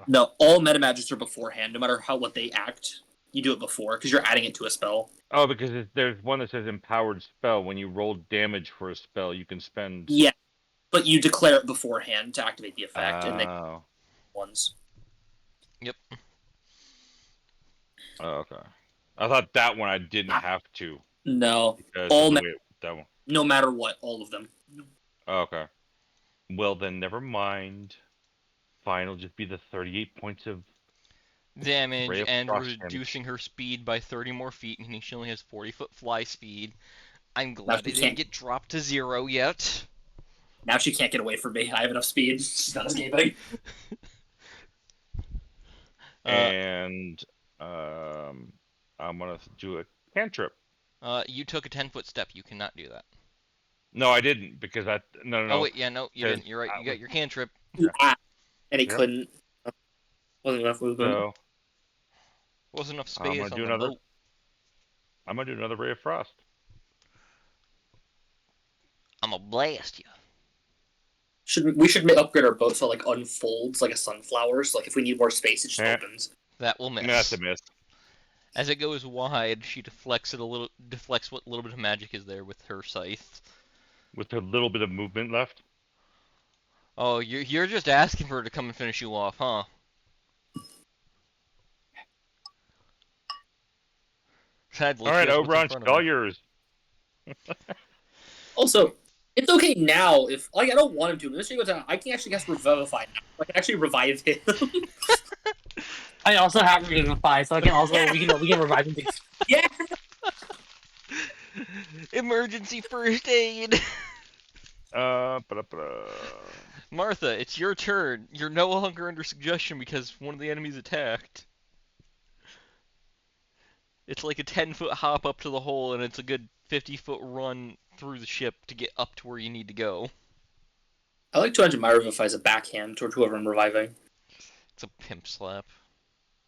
No, all meta magics are beforehand, no matter what they act. You do it before, because you're adding it to a spell. Oh, because there's one that says empowered spell. When you roll damage for a spell, you can spend... Yeah, but you declare it beforehand to activate the effect, and then ones. Yep. Oh, okay. I thought that one I didn't have to. No, Because all of the way that one. no matter what, all of them. Oh, okay. Well, then never mind. Fine, it'll just be the 38 points of damage and frost reducing damage. her speed by 30 more feet, meaning she only has 40-foot fly speed. I'm Now glad she it didn't can't- get dropped to 0 yet. Now she can't get away from me. I have enough speed. She's not escaping. And I'm gonna do a cantrip. You took a 10-foot step. You cannot do that. No, I didn't because no. Oh wait, yeah, no, you didn't. You're right. You got your cantrip. Yeah. And it Yep. couldn't. Wasn't enough movement. So Wasn't enough I'm space gonna on do the another. boat. I'm gonna do another ray of frost. I'm gonna blast you. We should upgrade our boat so it, like unfolds like a sunflower. So like if we need more space, it just opens. That will miss. That's a miss. As it goes wide, she deflects what little bit of magic is there with her scythe. With a little bit of movement left. Oh, you're just asking for her to come and finish you off, huh? Sadly, All she right, has what's in Oberon, front of all her. yours. Also, it's okay now if like I don't want him to. But this goes down. I can actually cast Revivify now. I can actually revive him. I also have Revivify, so I can also Yeah. we can revive him. Yeah. Emergency first aid. Ba-da-ba-da. Martha, it's your turn. You're no longer under suggestion because one of the enemies attacked. It's like a 10-foot hop up to the hole, and it's a good 50-foot run through the ship to get up to where you need to go. I like to imagine my Revivify as a backhand toward whoever I'm reviving. It's a pimp slap.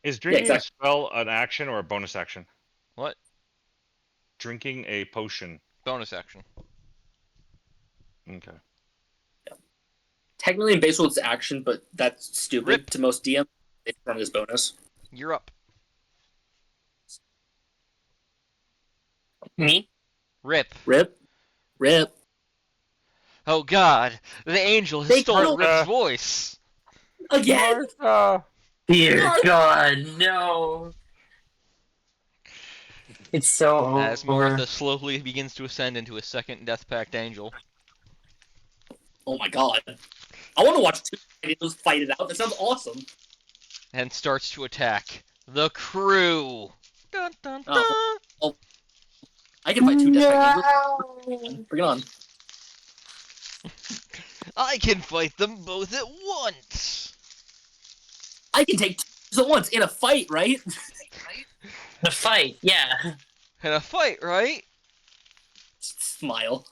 Is drinking a exactly. spell an action or a bonus action? What? Drinking a potion. Bonus action. Okay. Technically in base it's action, but that's stupid Rip. to most DM. They run this bonus. You're up. Me? Rip. Rip. Oh god, the angel has They stolen killed- Rip's voice. Again. Dear God, no. It's so As over. Martha slowly begins to ascend into a second Death Pact angel. Oh my god. I want to watch two angels fight it out. That sounds awesome. And starts to attack the crew. Dun, dun, dun. Oh. I can fight two Death Pact angels. Bring it on. I can fight them both at once. I can take two at once in a fight, right? The fight, yeah. In a fight, right? Smile.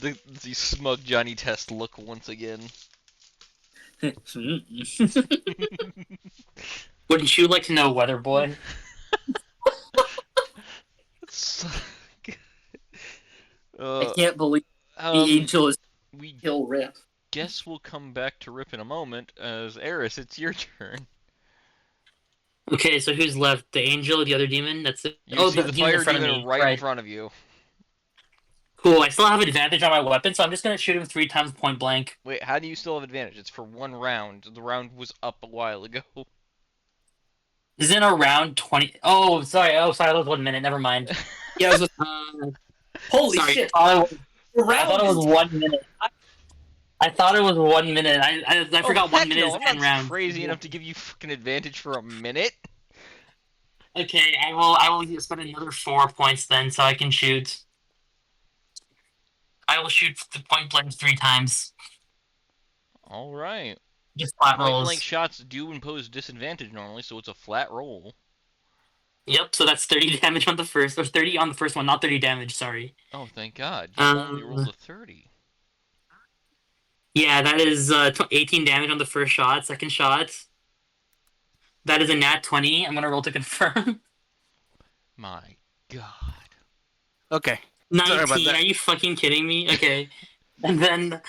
The smug Johnny Test look once again. Wouldn't you like to know, Weather Boy? I can't believe the angel is we kill Rip. guess we'll come back to Rip in a moment. As Eris, it's your turn. Okay, so who's left? The angel, the other demon? That's it. You see the demon fire in front of demon me. right in front of you. Cool, I still have advantage on my weapon, so I'm just gonna shoot him 3 times point blank. Wait, how do you still have advantage? It's for 1 round. The round was up a while ago. Is in around 20. Oh, sorry, that was 1 minute. Never mind. Yeah, it was holy Sorry, shit. I Round thought it was is 1 minute. I thought it was 1 minute. I forgot 1 heck minute no, is I'm 10 not rounds. crazy enough to give you fucking advantage for a minute. Okay, I will spend another 4 points then, so I can shoot. I will shoot the point blank 3 times. All right. Just flat Point rolls. blank shots do impose disadvantage normally, so it's a flat roll. Yep, so that's 30 damage on the first, or 30 on the first one, not 30 damage, sorry. Oh, thank God. You only rolled a 30. Yeah, that is 18 damage on the first shot, second shot. That is a nat 20. I'm gonna roll to confirm. My God. Okay. Sorry about 19, that. are you fucking kidding me? Okay. And then...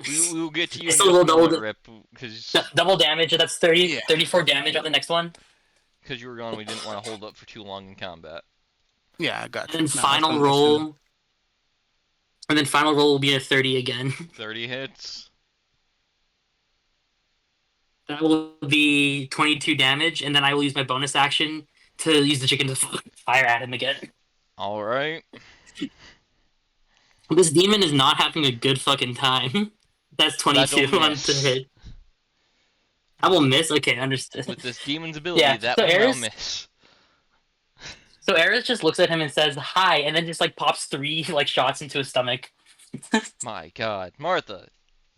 We will get to you I in still just a rolled moment, double, Rip, because double damage, that's 30, Yeah. 34 damage on the next one. you were gone, we didn't want to hold up for too long in combat. Yeah, I got you. And then No, final that's roll... And then final roll will be a 30 again. 30 hits. That will be 22 damage, and then I will use my bonus action to use the chicken to fire at him again. All right. This demon is not having a good fucking time. That's 22 That'll on miss. to hit. I will miss? Okay, understood. With this demon's ability, Yeah, that so will now Eris- miss. So Eris just looks at him and says, hi, and then just like pops 3 like shots into his stomach. My God. Martha,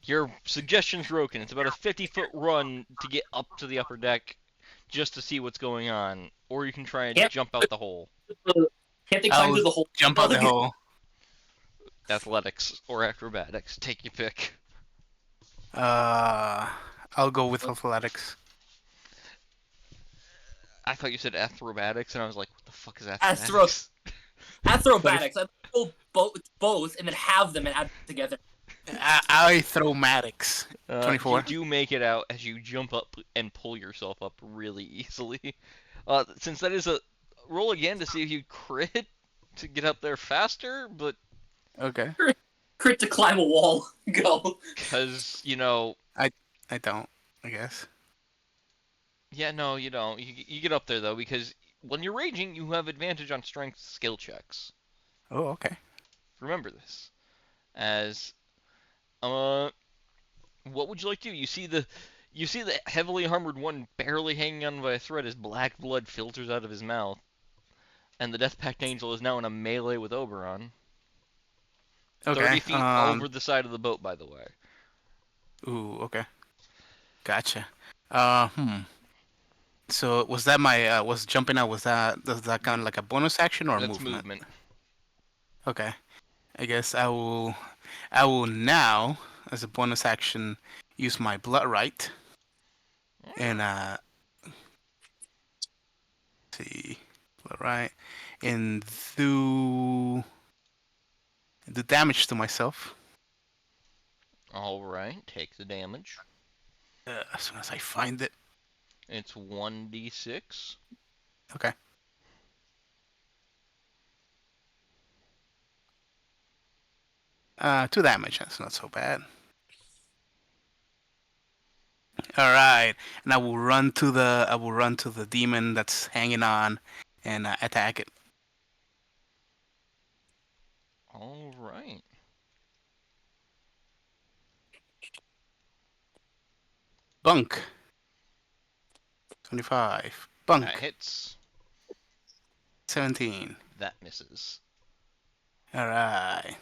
your suggestion's broken. It's about a 50-foot run to get up to the upper deck just to see what's going on. Or you can try and Yep. jump out the hole. Can't they climb I'll through the hole? Jump out the hole. Athletics or acrobatics. Take your pick. I'll go with athletics. I thought you said acrobatics, and I was like, what the fuck is Astro- acrobatics? Acrobatics. I go both and then have them and add them together. I throw Maddox. You 24. do make it out as you jump up and pull yourself up really easily. Since that is a roll again to see if you crit to get up there faster, but Okay. Crit to climb a wall. Go. because I don't. I guess. yeah, no, you don't. You get up there though because when you're raging, you have advantage on strength skill checks. Oh, okay. Remember this. As what would you like to do? You see the heavily armored one barely hanging on by a thread as black blood filters out of his mouth, and the Death Pact Angel is now in a melee with Oberon. Okay. 30 feet over the side of the boat, by the way. Ooh. Okay. Gotcha. Hmm. So was that my was jumping out? Was that does that count like a bonus action or That's movement? movement. Okay. I guess I will now as a bonus action use my blood right and see blood right and do damage to myself Alright, take the damage. as soon as I find it. It's 1d6. Okay. 2 damage. That's not so bad. All right, and I will run to the demon that's hanging on, and attack it. Alright. Bunk. 25. That Bunk. hits. 17. That misses. All right.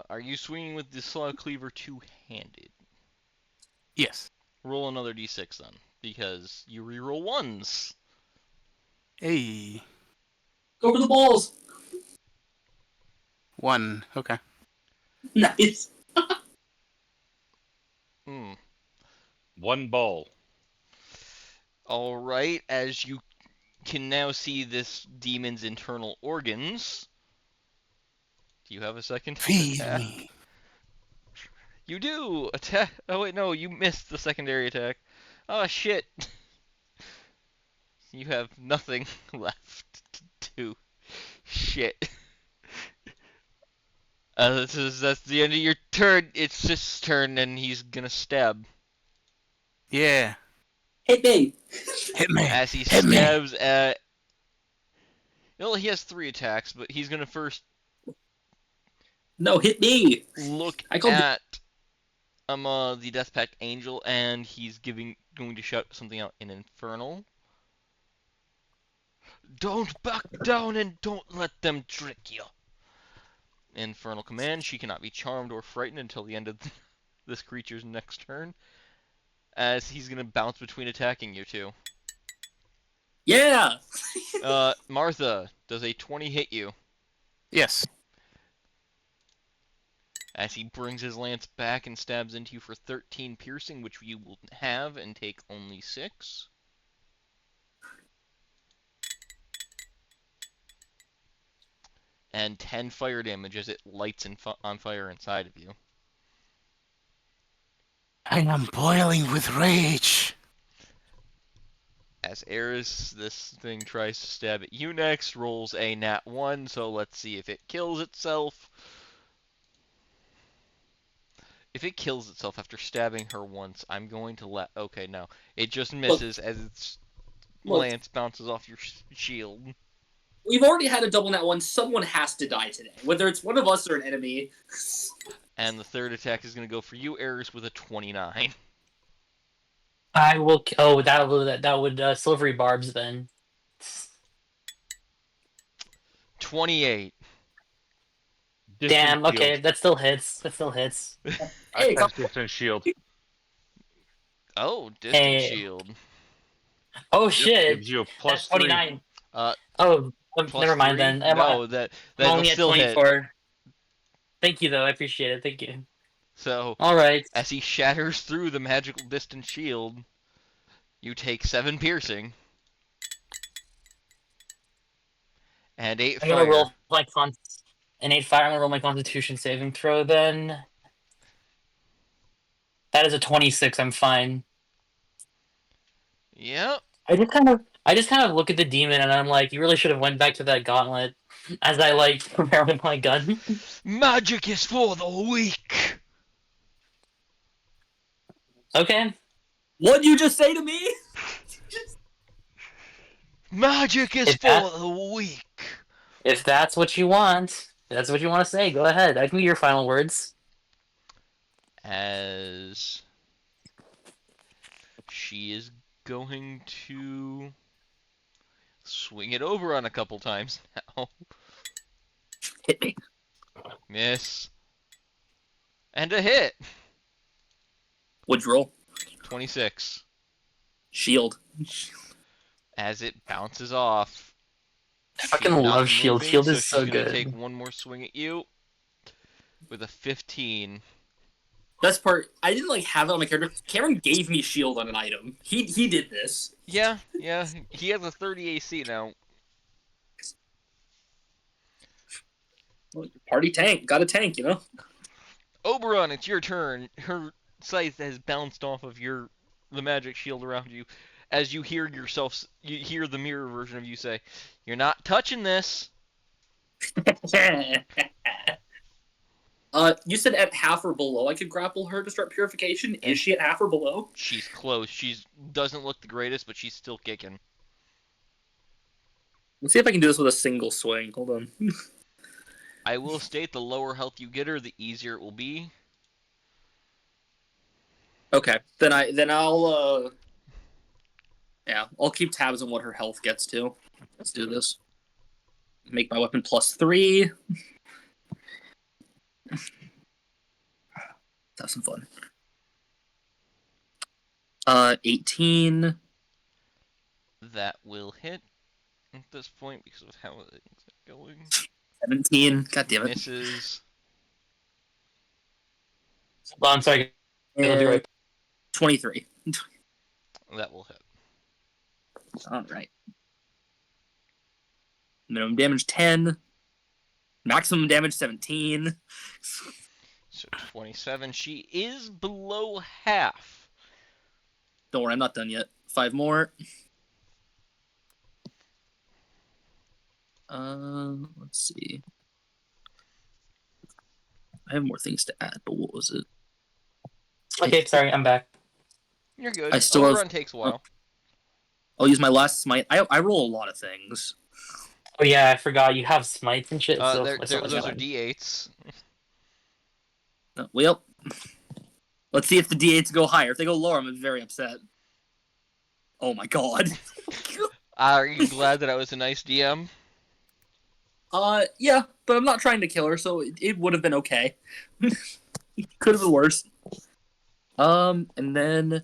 Are you swinging with the Slaw Cleaver two-handed? Yes. Roll another d6 then, because you reroll ones. Hey. Go for the balls. 1. Okay. Nice. Hmm. One ball. Alright, as you can now see this demon's internal organs. Do you have a second Feed attack? me. You do! Attack! Oh wait, no, you missed the secondary attack. Oh shit! You have nothing left to do. Shit. That's the end of your turn. It's his turn, and he's gonna stab. Yeah. Hit me. Hit me. As he Hit me. stabs at. Well, he has 3 attacks, but he's gonna first No, hit me. look I called. at the Death Pact Angel, and he's going to shout something out in Infernal. Don't back down and don't let them trick you. Infernal command. She cannot be charmed or frightened until the end of this creature's next turn, as he's gonna bounce between attacking you two. Yeah. Martha, does a 20 hit you? Yes. As he brings his lance back and stabs into you for 13 piercing, which you will have and take only 6. And 10 fire damage as it lights on fire inside of you. I am boiling with rage. As Eris, this thing tries to stab at you next, rolls a nat 1, so let's see if it kills itself. If it kills itself after stabbing her once, I'm going to let... Okay, no. It just misses as its Look. lance bounces off your shield. We've already had a double nat one. Someone has to die today, whether it's one of us or an enemy. And the third attack is going to go for you, Eris, with a 29. I will. Oh, that would silvery barbs then. 28. Distant Damn. Okay, shield. that still hits. That still hits. I Hey, cast distant shield. Oh, distant Hey. shield. Oh Yep, shit! gives you a That's plus 3. 29. Uh, Oh, plus never mind 3? then. No, I'm that'll only at still hit. 24. Thank you though. I appreciate it. Thank you. So, All right. as he shatters through the magical distant shield, you take 7 piercing and 8 I'm gonna fire. roll my an 8 fire. I'm gonna roll my Constitution saving throw then. That is a 26. I'm fine. Yep. I just kind of look at the demon and I'm like, you really should have went back to that gauntlet as I like prepare with my gun. Magic is for the weak. Okay, What'd you just say to me? Magic is if that for the weak. if that's what you want, that's what you want to say. Go ahead. I can be your final words. As she is going to swing it over on a couple times now. Hit me. Miss. And a hit. What'd you roll? 26. Shield. As it bounces off. I fucking She's not love Shield. moving, Shield so is she's so gonna take good. one more swing at you with a 15. Best part, I didn't like have it on my character. Cameron gave me shield on an item. He did this. Yeah. He has a 30 AC now. Well, party tank, got a tank, you know. Oberon, it's your turn. Her scythe has bounced off of the magic shield around you. As you hear you hear the mirror version of you say, "You're not touching this." You said at half or below I could grapple her to start purification. And Is she at half or below? She's close. She's doesn't look the greatest, but she's still kicking. Let's see if I can do this with a single swing. Hold on. I will state the lower health you get her, the easier it will be. Okay, then I'll I'll keep tabs on what her health gets to. Let's do this. Make my weapon +3. Let's have some fun. 18. That will hit at this point because of how things are going. 17. God damn it. Misses. Oh, I'm sorry. It'll be And right. 23. That will hit. All right. Minimum damage 10. Maximum damage 17. So 27. She is below half. Don't worry, I'm not done yet. 5 more. Let's see. I have more things to add, but what was it? Okay, sorry, I'm back. You're good. I still have- Overrun takes a while. I'll use my last smite. I roll a lot of things. Oh yeah, I forgot you have smites and shit. So Those are D8s. Well, let's see if the D8s go higher. If they go lower, I'm very upset. Oh my god. Are you glad that I was a nice DM? Yeah, but I'm not trying to kill her, so it would have been okay. Could have been worse. And then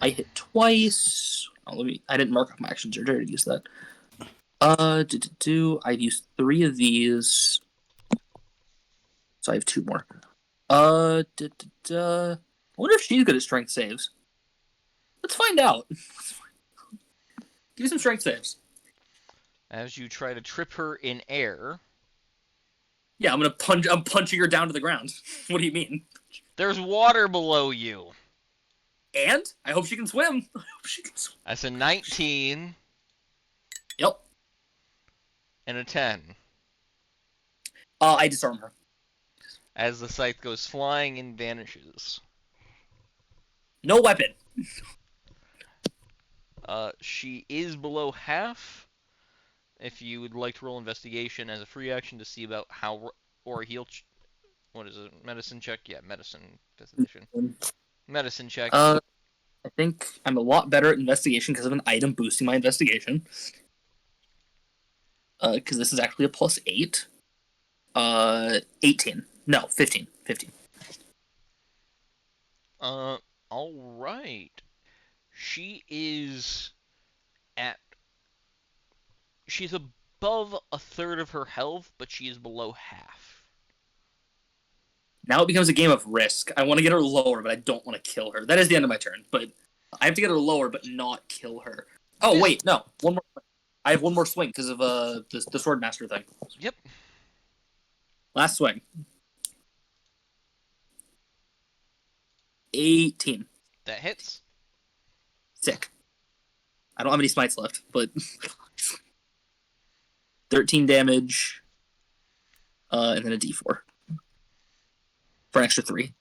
I hit twice. Oh, I didn't mark off my actions or did I use that? I'd use 3 of these. So I have 2 more. I wonder if she's good at strength saves. Let's find out. Give me some strength saves. As you try to trip her in air. Yeah, I'm punching her down to the ground. What do you mean? There's water below you. And I hope she can swim. I hope she can swim. That's a 19 Yep. and a 10. I disarm her. As the scythe goes flying and vanishes. No weapon. She is below half. If you would like to roll investigation as a free action to see about how, or a heal, what is it? Medicine check? Yeah, medicine. 5th edition. Medicine check. I think I'm a lot better at investigation because of an item boosting my investigation. Because this is actually a +8. 18. No, 15. 15. All right. She is at. She's above a third of her health, but she is below half. Now it becomes a game of risk. I want to get her lower, but I don't want to kill her. That is the end of my turn, but I have to get her lower, but not kill her. Oh, wait, no. One more. I have one more swing because of the Swordmaster thing. Yep. Last swing. 18. That hits. Sick. I don't have any smites left, but 13 damage, and then a D4 for an extra 3.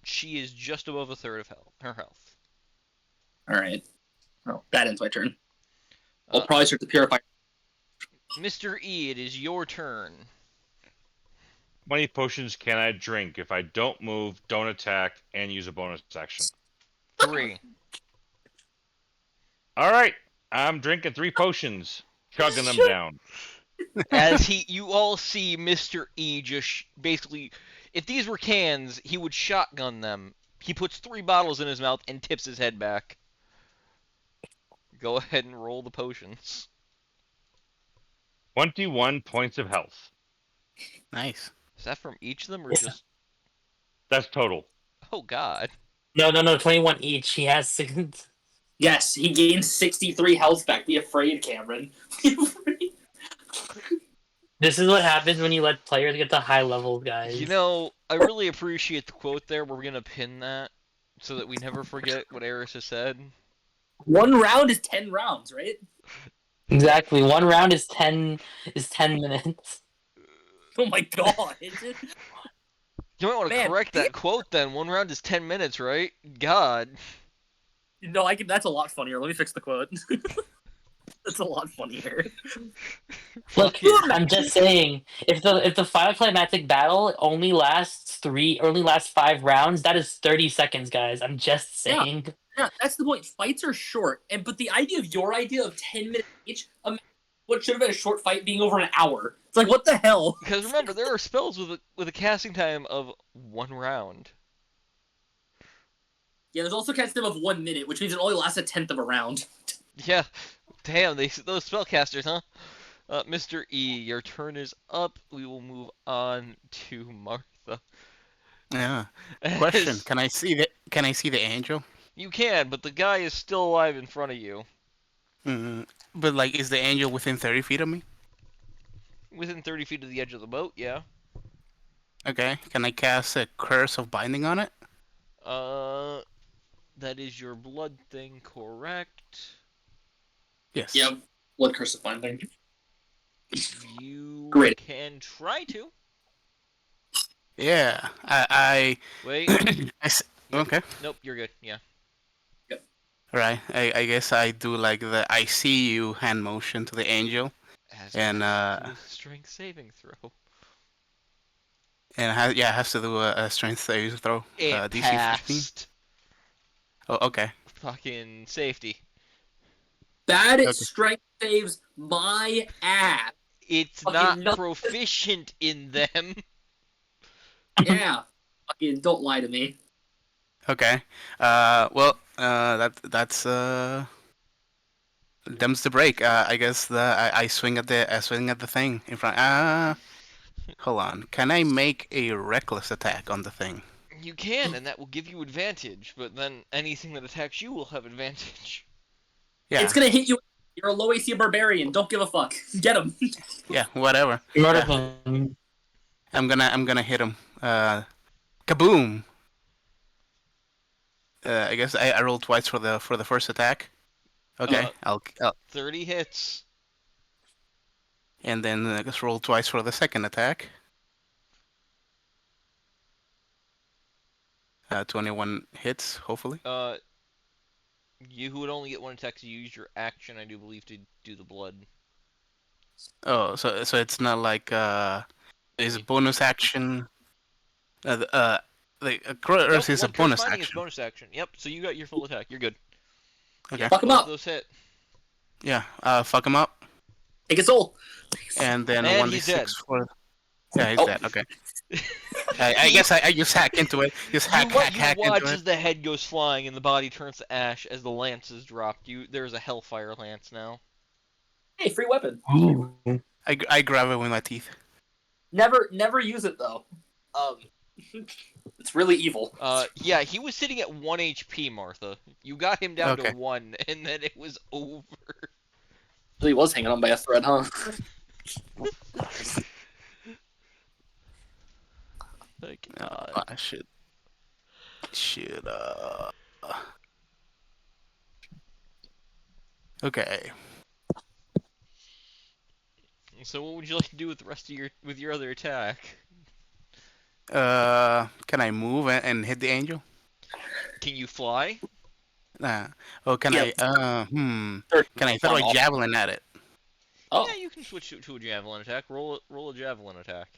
She is just above a third of her health. All right. Oh, that ends my turn. I'll Uh, probably start to purify. Mr. E, it is your turn. How many potions can I drink if I don't move, don't attack, and use a bonus action? 3. All right, I'm drinking 3 potions, chugging them down. As you all see Mr. E just basically, if these were cans, he would shotgun them. He puts 3 bottles in his mouth and tips his head back. Go ahead and roll the potions. 21 points of health. Nice. Is that from each of them or Yes. just? That's total. Oh God. No, 21 each. He has 6. Yes, he gains 63 health back. Be afraid, Cameron. Be afraid. This is what happens when you let players get to high levels, guys. You know, I really appreciate the quote there. We're gonna pin that so that we never forget what Eris has said. 1 round is 10 rounds, right? Exactly. 1 round is 10 minutes. Oh my god. You might want to Man, correct that quote then. 1 round is 10 minutes, right? God. No, I can. That's a lot funnier. Let me fix the quote. That's a lot funnier. Look, Fuck it. I'm just saying, if the final climatic battle only lasts 5 rounds, that is 30 seconds, guys. I'm just saying. Yeah, that's the point. Fights are short, but the idea of your idea of 10 minutes each, what should have been a short fight being over an hour. It's like, what the hell? Because remember, there are spells with a casting time of 1 round. Yeah, there's also casting time of 1 minute, which means it only lasts a tenth of a round. Yeah. Damn, those spellcasters, huh? Mr. E, your turn is up. We will move on to Martha. Yeah. Question: Can I see the angel? You can, but the guy is still alive in front of you. But like, is the angel within 30 feet of me? Within 30 feet of the edge of the boat, yeah. Okay. Can I cast a curse of binding on it? That is your blood thing, correct? Yes. Yeah, blood curse of binding. You Great. can try to. Yeah. I Wait. Okay. Nope, you're good. Yeah. Right. I guess I do like the I see you hand motion to the angel, As and do uh, a strength saving throw. it has to do a strength saving throw. It DC 15. passed. Oh, okay. Fucking safety. Bad Okay. strength saves my ass. It's Fucking not no- proficient in them. Yeah. Fucking don't lie to me. Okay. Well, that's them's the break. I guess I swing at the thing in front. Hold on. Can I make a reckless attack on the thing? You can, and that will give you advantage, but then anything that attacks you will have advantage. Yeah. It's gonna hit you. You're a low AC barbarian. Don't give a fuck. Get him. Yeah. Whatever. Murder Yeah. him. I'm gonna hit him. Kaboom! I guess I rolled twice for the first attack. Okay. I'll 30 hits. and then I guess roll twice for the second attack. 21 hits, hopefully. You would only get 1 attack to use your action, I do believe, to do the blood. Oh, so it's not like is a bonus action. Curse is a bonus Corresponding is action. bonus action. Yep, so you got your full attack. You're good. Okay. Yeah, Fuck him both up. those hit. Yeah. Fuck him up, Take his soul. and then And 1d6 he's dead. for. Yeah, he's Oh. dead. Okay. I guess I just hack into it. Just hack you watch into as it. the head goes flying and the body turns to ash as the lance is dropped. There's a Hellfire lance now. Hey, free weapon. Ooh. I grab it with my teeth. Never use it though. It's really evil. Yeah, he was sitting at 1 HP, Martha. You got him down Okay. to 1, and then it was over. Really was hanging on by a thread, huh? Like, God. I should. Okay. So what would you like to do with the rest of your other attack? Can I move and hit the angel? Can you fly? Oh, can Yep. Sure. can I throw Flying a off. javelin at it? Yeah, Oh, you can switch to a javelin attack. Roll a javelin attack.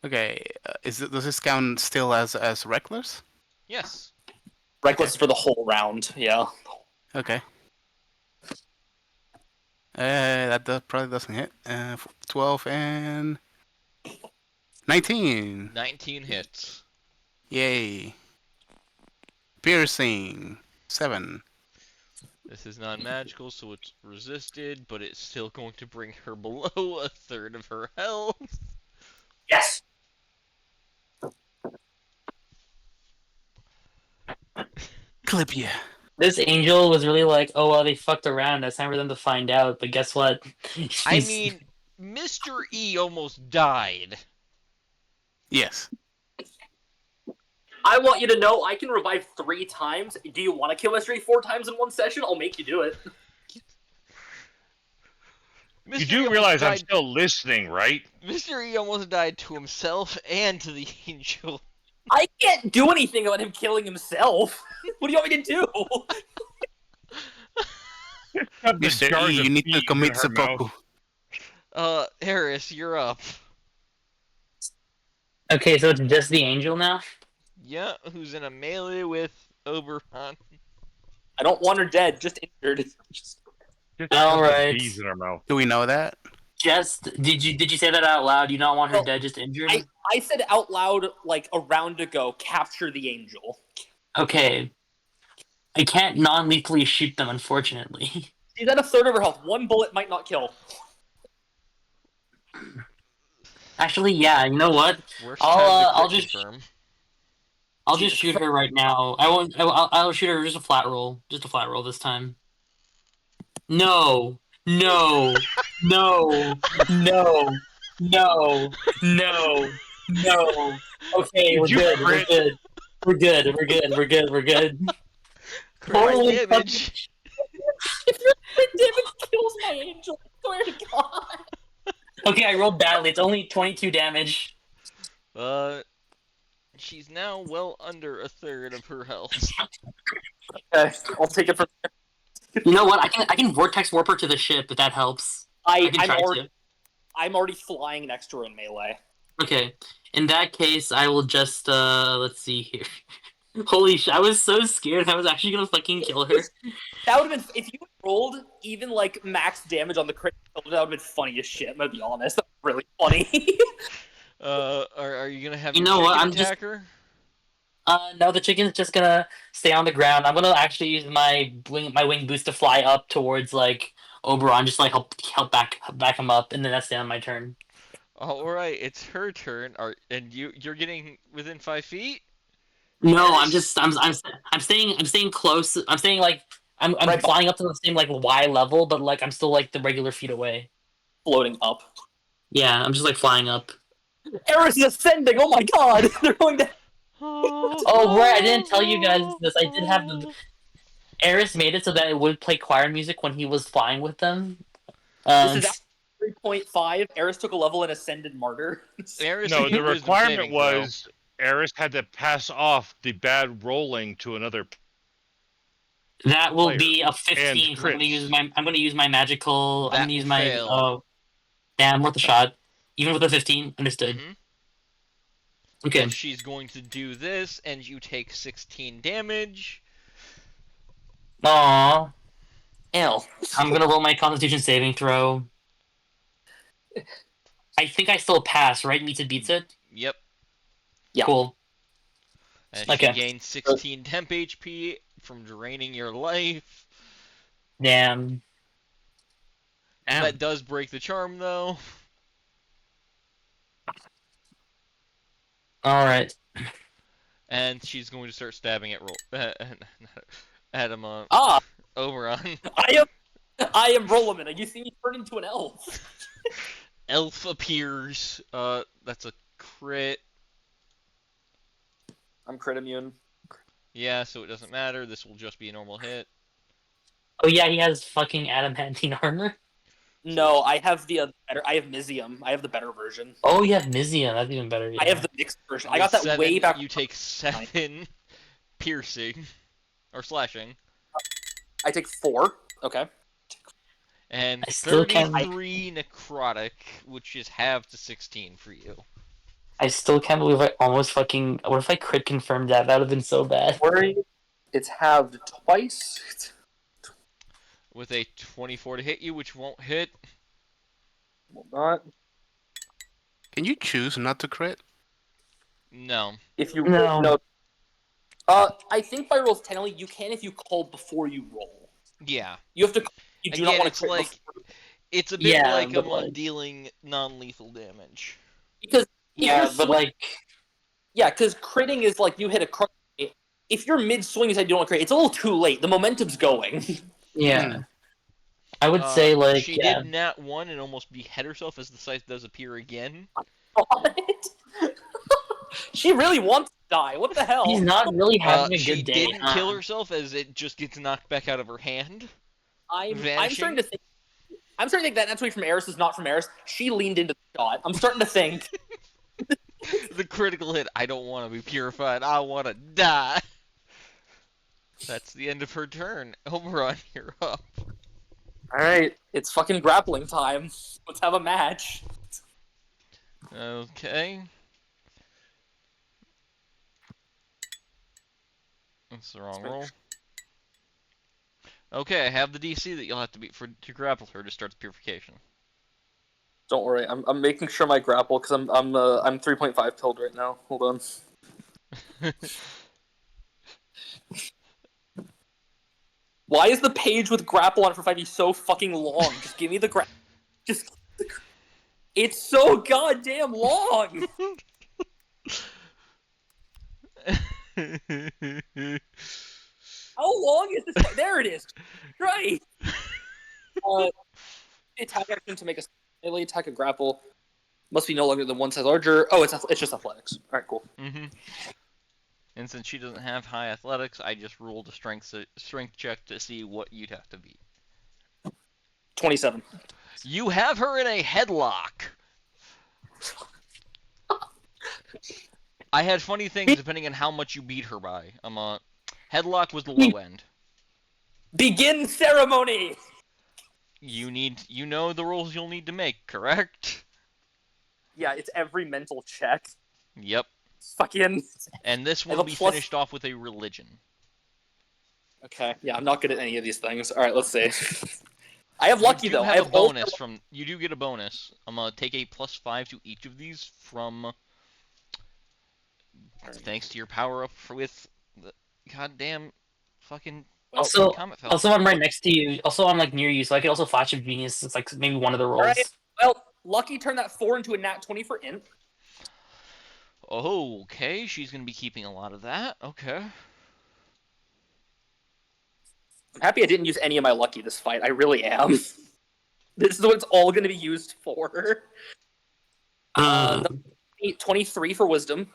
Okay. Does this count still as reckless? Yes. Okay. reckless for the whole round. Yeah. Okay. Probably doesn't hit. 12 and 19. 19 hits. Yay. Piercing. 7. This is non-magical, so it's resisted, but it's still going to bring her below a third of her health. Yes. Clip ya. This angel was really like, oh well, they fucked around. It's time for them to find out. But guess what? I mean, Mr. E almost died. Yes. I want you to know I can revive 3 times. Do you want to kill Mystery 4 times in one session? I'll make you do it. Mr. You E do almost realize I'm died. still listening, right? Mr. E almost died to himself and to the angel. I can't do anything about him killing himself. What do you want me to do? Have the Mr. jars E, of you need to peas in commit her mouth. seppuku. Harris, you're up. Okay, so it's just the angel now. Yeah, who's in a melee with Oberon. I don't want her dead, just injured. Just All shove the right. peas in her mouth. Do we know that? Just did you say that out loud? You don't want her Well, dead, just injured? I said out loud like a round ago, capture the angel. Okay. I can't non-lethally shoot them, unfortunately. She's at a third of her health. 1 bullet might not kill. Actually, yeah. You know what? Worst time to I'll crit just confirm. I'll just shoot her right now. I won't. I'll shoot her just a flat roll. Just a flat roll this time. No. No. No. No. No. No. No. Okay, we're Did you good. We're crit? good. We're good. We're good. We're good. We're good. Crit Holy damage. If your crit damage kills my angel, I swear to God. Okay, I rolled badly. It's only 22 damage. She's now well under a third of her health. Okay, I'll take it from. You know what? I can vortex warp her to the ship if that helps. I can try to. I'm already flying next to her in melee. Okay. In that case, I will just let's see here. Holy shit, I was so scared I was actually gonna fucking kill her. That would have been if you had rolled even like max damage on the crit. That would have been funny as shit. I'm gonna be honest. That was really funny. Are you gonna have You your know what, chicken I'm just- attack her? No, the chicken's just gonna stay on the ground. I'm gonna actually use my wing boost to fly up towards like Oberon, just like help back him up, and then that's the end of my turn. All right, it's her turn. And you're getting within 5 feet? No, Yes. I'm staying close. I'm staying like I'm Right. flying up to the same like Y level, but like I'm still like the regular feet away. Floating up. Yeah, I'm just like flying up. Eris is ascending. Oh my God! They're going to. Oh right, I didn't tell you guys this. I did have the Eris made it so that it would play choir music when he was flying with them. This is 3.5. Eris took a level and ascended martyr. Eris, No, make the a wisdom requirement saving throw. was Eris had to pass off the bad rolling to another. That will player be a and 15. So crits. I'm gonna use my magical. I'm That gonna will use my. fail. Oh, damn, worth a shot. Even with a 15, understood. Mhm. Okay. And she's going to do this, and you take 16 damage. Aww. L. I'm gonna roll my Constitution saving throw. I think I still pass, right? Meets it, beats it. Yep. Yeah. Cool. And Okay. she gains 16 temp HP from draining your life. Damn. That does break the charm, though. All right. And she's going to start stabbing at him, Ah, Oberon. I am Rolaman. You see me turn into an elf. Elf appears. That's a crit. I'm crit immune. Yeah, so it doesn't matter. This will just be a normal hit. Oh yeah, he has fucking adamantine armor. No, I have the better. I have Mizium. I have the better version. Oh, you have Mizium. That's even better. I Yeah. have the mixed version. I With got that way 7, back. you take 7 piercing or slashing, I take 4. Okay. and I still can't. 33 necrotic, which is halved to 16 for you. I still can't believe I almost fucking. What if I crit confirmed that? That would have been so bad. Worry. It's halved twice. With a 24 to hit you, which won't hit. Will not. Can you choose not to crit? No. If you No. no. I think by rules technically you can if you call before you roll. Yeah. You have to. You do not Again, want it's to crit like before, it's a bit Yeah, like but I'm dealing non-lethal damage. because if Yeah, you're but like, yeah, because critting is like you hit a crit. If you're mid swing and you don't want to crit, it's a little too late. The momentum's going. yeah, I would say like, She yeah, did nat 1 and almost behead herself as the scythe does appear again. What? She really wants to die. What the hell? he's not really having a She good day. didn't kill herself as it just gets knocked back out of her hand, I'm vanishing. starting to think. I'm starting to think that that's way from Eris is not from Eris. She leaned into the shot. I'm starting to think. The critical hit. I don't want to be purified. I want to die. That's the end of her turn. Oberon, you're up. All right, it's fucking grappling time. Let's have a match. Okay. That's the wrong roll. Okay, I have the DC that you'll have to beat to grapple her to start the purification. Don't worry, I'm making sure my grapple because I'm 3.5 pilled right now. Hold on. Why is the page with grapple on it for 5e so fucking long? Just give me the grapple. Just. It's so goddamn long. How long is this? There it is. Right. Attack action to make a melee attack a grapple must be no longer than one size larger. Oh, it's just athletics. All right, cool. And since she doesn't have high athletics, I just rolled a strength check to see what you'd have to beat. 27. You have her in a headlock. I had funny things depending on how much you beat her by. Headlock was the low end. Begin ceremony. You know the rolls you'll need to make, correct? Yeah, it's every mental check. Yep. Fucking. And this I have will a be plus- finished off with a religion. Okay, yeah, I'm not good at any of these things. All right, let's see. I have lucky You do though. have I have a bonus from. You do get a bonus. I'm gonna take a +5 to each of these from. Thanks to your power up with the goddamn fucking Also, comet fell. also I'm right next to you. Also, I'm like near you, so I could also flash of genius. It's like maybe one of the rolls. All right. Well, lucky turned that 4 into a nat 20 for int. Oh, okay. She's gonna be keeping a lot of that. Okay. I'm happy I didn't use any of my lucky this fight. I really am. This is what it's all going to be used for. 23 for wisdom.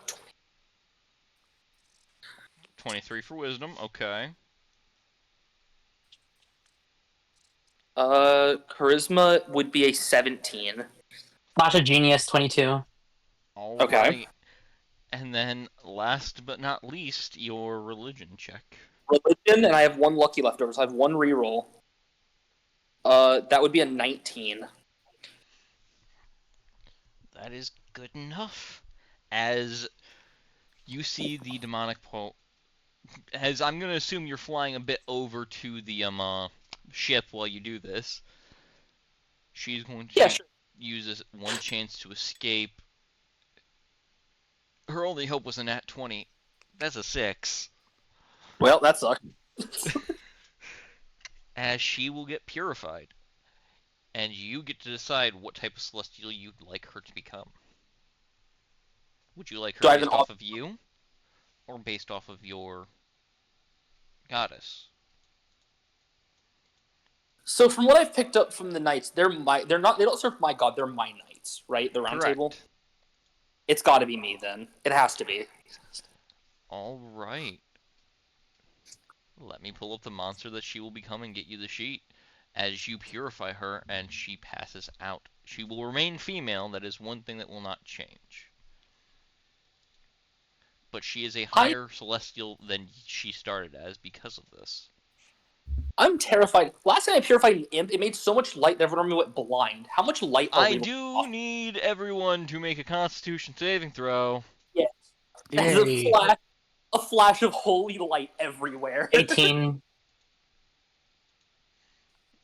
23 for wisdom. Okay. Charisma would be a 17. Flash of genius 22. All Okay. right. And then, last but not least, your religion check. Religion, and I have one lucky left over, so I have one reroll. That would be a 19. That is good enough. As you see the demonic as I'm gonna assume you're flying a bit over to the ship while you do this. She's going to use this one chance to escape. Her only hope was a nat 20. That's a 6. Well, that sucks. As she will get purified. And you get to decide what type of celestial you'd like her to become. Would you like her based off of you? Or based off of your goddess? So from what I've picked up from the knights, they don't serve my god, they're my knights, right? The round table. It's got to be me then. It has to be. All right. Let me pull up the monster that she will become and get you the sheet. As you purify her and she passes out, she will remain female. That is one thing that will not change. But she is a higher celestial than she started as because of this. I'm terrified. Last time I purified an imp, it made so much light that everyone went blind. How much light are we? I do need everyone to make a Constitution saving throw. Yes. There's a flash of holy light everywhere. 18.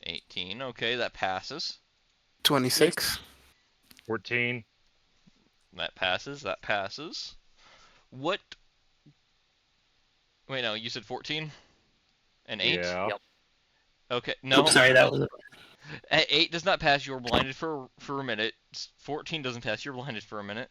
18. Okay, that passes. 26. 14. That passes. That passes. What? Wait, no, you said 14? And 8? Yeah. Yep. Okay, no. Oops, sorry, that was. 8 does not pass. You're blinded for a minute. 14 doesn't pass. You're blinded for a minute.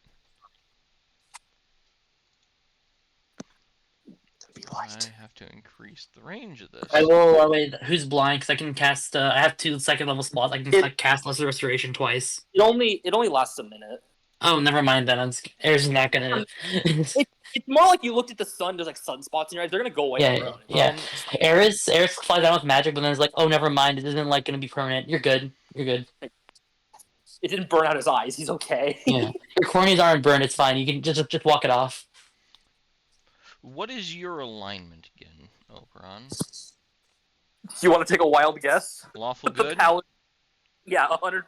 I have to increase the range of this. I will. Wait, who's blind? Because I can cast. I have 2 second-level spots. I can cast Lesser Restoration twice. It only lasts a minute. Oh, never mind then. Air's not gonna. It's more like you looked at the sun. There's like sunspots in your eyes. They're gonna go away. Yeah, yeah. Eris flies down with magic, but then it's like, oh, never mind. It isn't like gonna be permanent. You're good. You're good. It didn't burn out his eyes. He's okay. Yeah, your corneas aren't burned. It's fine. You can just walk it off. What is your alignment again, Oberon? You want to take a wild guess? Lawful good? Yeah, 100%.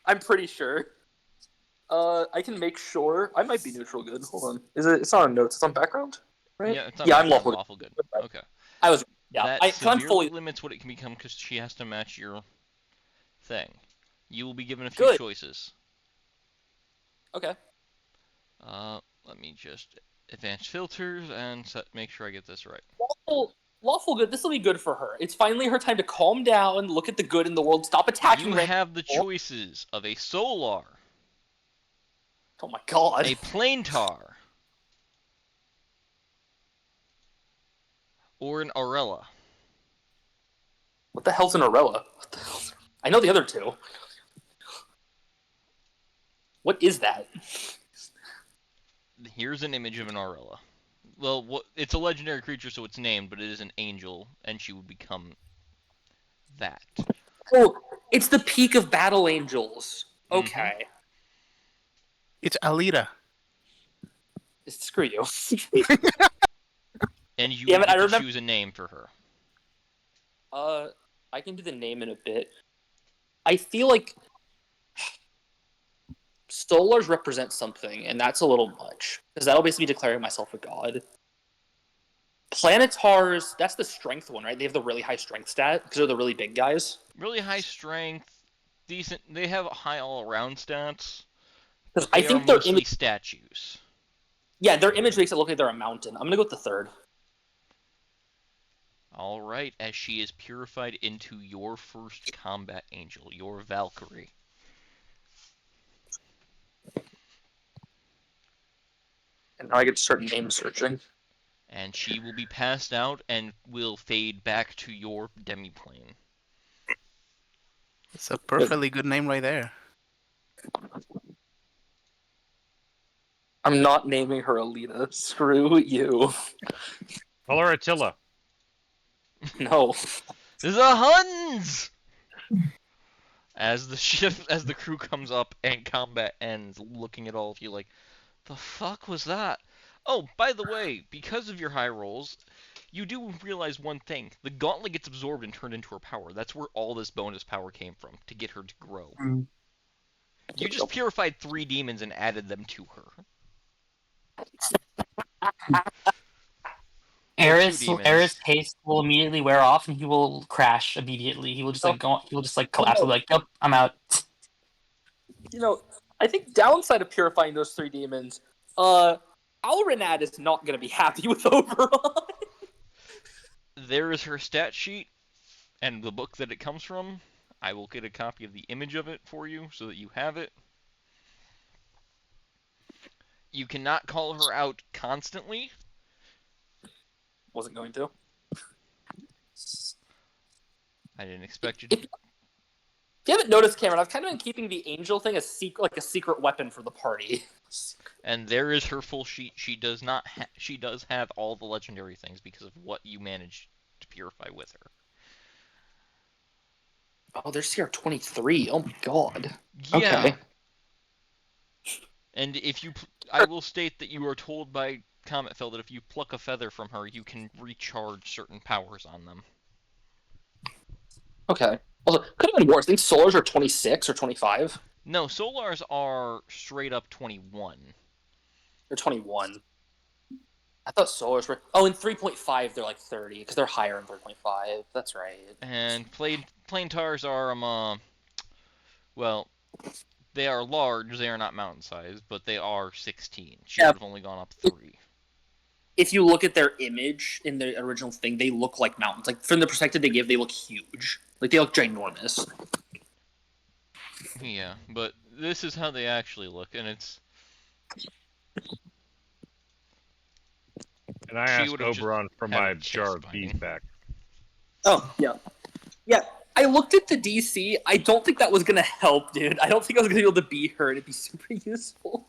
I'm pretty sure. I can make sure. I might be neutral good. Hold on. It's not on notes. It's on background, right? Yeah, it's on I'm lawful good. Okay. I was. Yeah, that I'm fully limits what it can become because she has to match your thing. You will be given a few Good. choices. Okay. Let me just advance filters and make sure I get this right. Lawful good. This will be good for her. It's finally her time to calm down, look at the good in the world, stop attacking. You have the choices of a Solar. Oh my god. A Planetar. Or an Aurella. What the hell's an Aurella? What the hell? I know the other two. What is that? Here's an image of an Aurella. Well, it's a legendary creature, so it's named, but it is an angel, and she would become that. Oh, it's the peak of battle angels. Okay. Mm-hmm. It's Alita. Screw you. And you get to choose a name for her. I can do the name in a bit. I feel like Solars represent something, and that's a little much. Because that'll basically be declaring myself a god. Planetars, that's the strength one, right? They have the really high strength stat, because they're the really big guys. Really high strength, decent. They have high all-around stats. Because I think they're mostly statues. Yeah, their image makes it look like they're a mountain. I'm gonna go with the third. Alright, as she is purified into your first combat angel, your Valkyrie. And now I get to start name searching. And she will be passed out and will fade back to your demiplane. It's a perfectly good name right there. I'm not naming her Alita. Screw you. Call her Attila. No. The Huns! As the crew comes up and combat ends, looking at all of you like, the fuck was that? Oh, by the way, because of your high rolls, you do realize one thing. The gauntlet gets absorbed and turned into her power. That's where all this bonus power came from, to get her to grow. Mm. You just purified 3 demons and added them to her. Eris' haste will immediately wear off, and he will crash immediately. He will just collapse. He'll be like, "Yep, I'm out." I think downside of purifying those 3 demons, Alrenad is not going to be happy with Oberon. There is her stat sheet and the book that it comes from. I will get a copy of the image of it for you so that you have it. You cannot call her out constantly. Wasn't going to. I didn't expect you to. If you haven't noticed, Cameron, I've kind of been keeping the angel thing as like a secret weapon for the party. And there is her full sheet. She does not. She does have all the legendary things because of what you managed purify with her. Oh, there's CR23. Oh my god. Yeah. Okay. And if you, I will state that you are told by Cometfell that if you pluck a feather from her, you can recharge certain powers on them. Okay. Also, could have been worse. I think Solars are 26 or 25. No, Solars are straight up 21. They're 21. I thought Solars were. Oh, in 3.5 they're like 30 because they're higher in 3.5. That's right. And plain tars are well, they are large. They are not mountain sized, but they are 16. She Yeah. would have only gone up 3. If you look at their image in the original thing, they look like mountains. Like from the perspective they give, they look huge. Like they look ginormous. Yeah, but this is how they actually look, and it's. And I She asked would have just Oberon for had her my jar chest of bees binding. back. Oh yeah, yeah. I looked at the DC. I don't think that was gonna help, dude. I don't think I was gonna be able to beat her. It'd be super useful.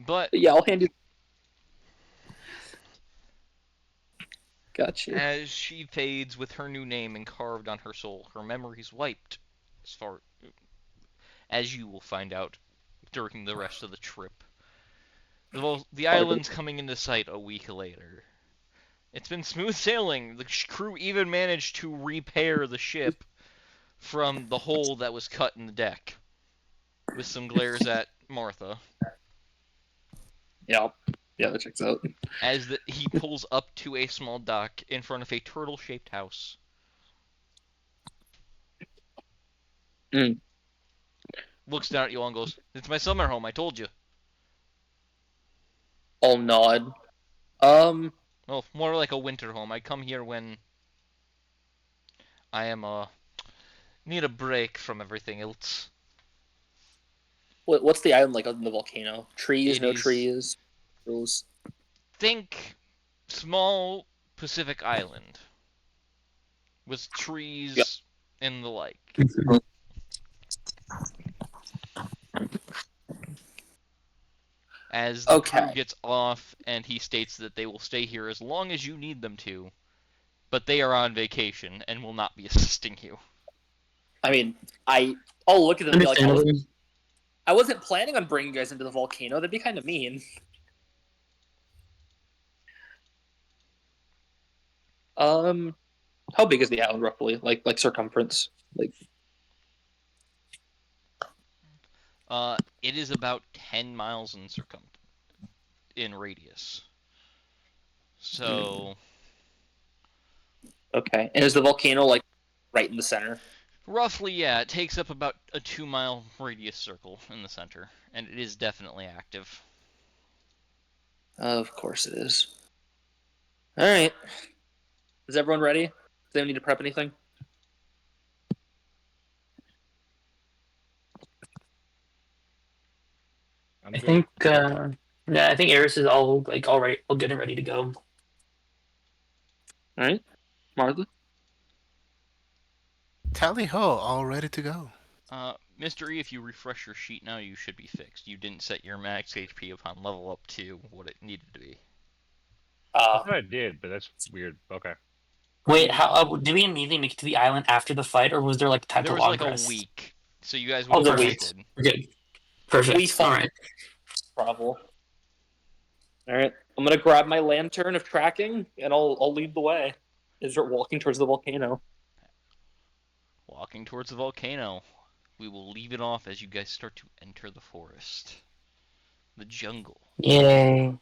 But yeah, I'll hand you. Gotcha. as she fades with her new name carved on her soul, her memories wiped, as far as you will find out during the rest of the trip. The island's coming into sight a week later. It's been smooth sailing. The crew even managed to repair the ship from the hole that was cut in the deck, with some glares at Martha. Yeah, yeah, that checks out. As he pulls up to a small dock in front of a turtle-shaped house. Mm. Looks down at you all and goes, "It's my summer home, I told you." I'll nod. Well, more like a winter home. I come here when I am, need a break from everything else. What's the island like on the volcano? Trees, It no is, trees, rules. think, small Pacific island. With Yep. trees and the like. As the crew Okay. gets off, and he states that they will stay here as long as you need them to, but they are on vacation and will not be assisting you. I mean, I'll look at them and be like, Understandable. I wasn't planning on bringing you guys into the volcano. That'd be kind of mean. How big is the island roughly? Like circumference? Like It is about 10 miles in radius. So, okay. And is the volcano like right in the center? roughly, yeah, it takes up about a 2-mile radius circle in the center, and it is definitely active. Of course it is. All right. Is everyone ready? Does anyone need to prep anything? I'm I good. think, yeah, I think Eris is all right, all good and ready to go. All right, Martha. Tally ho, all ready to go. Mr. E, if you refresh your sheet now, you should be fixed. You didn't set your max HP upon level up to what it needed to be. I thought I did, but that's weird. Okay. Wait, how did we immediately make it to the island after the fight, or was there like time There to was long like a rest? week, so you guys would Oh, have the week. rested. We're good. Perfect. We All right. travel. All right. I'm gonna grab my lantern of tracking, and I'll lead the way. And start walking towards the volcano. Walking towards the volcano. We will leave it off as you guys start to enter the forest. The jungle. Yay.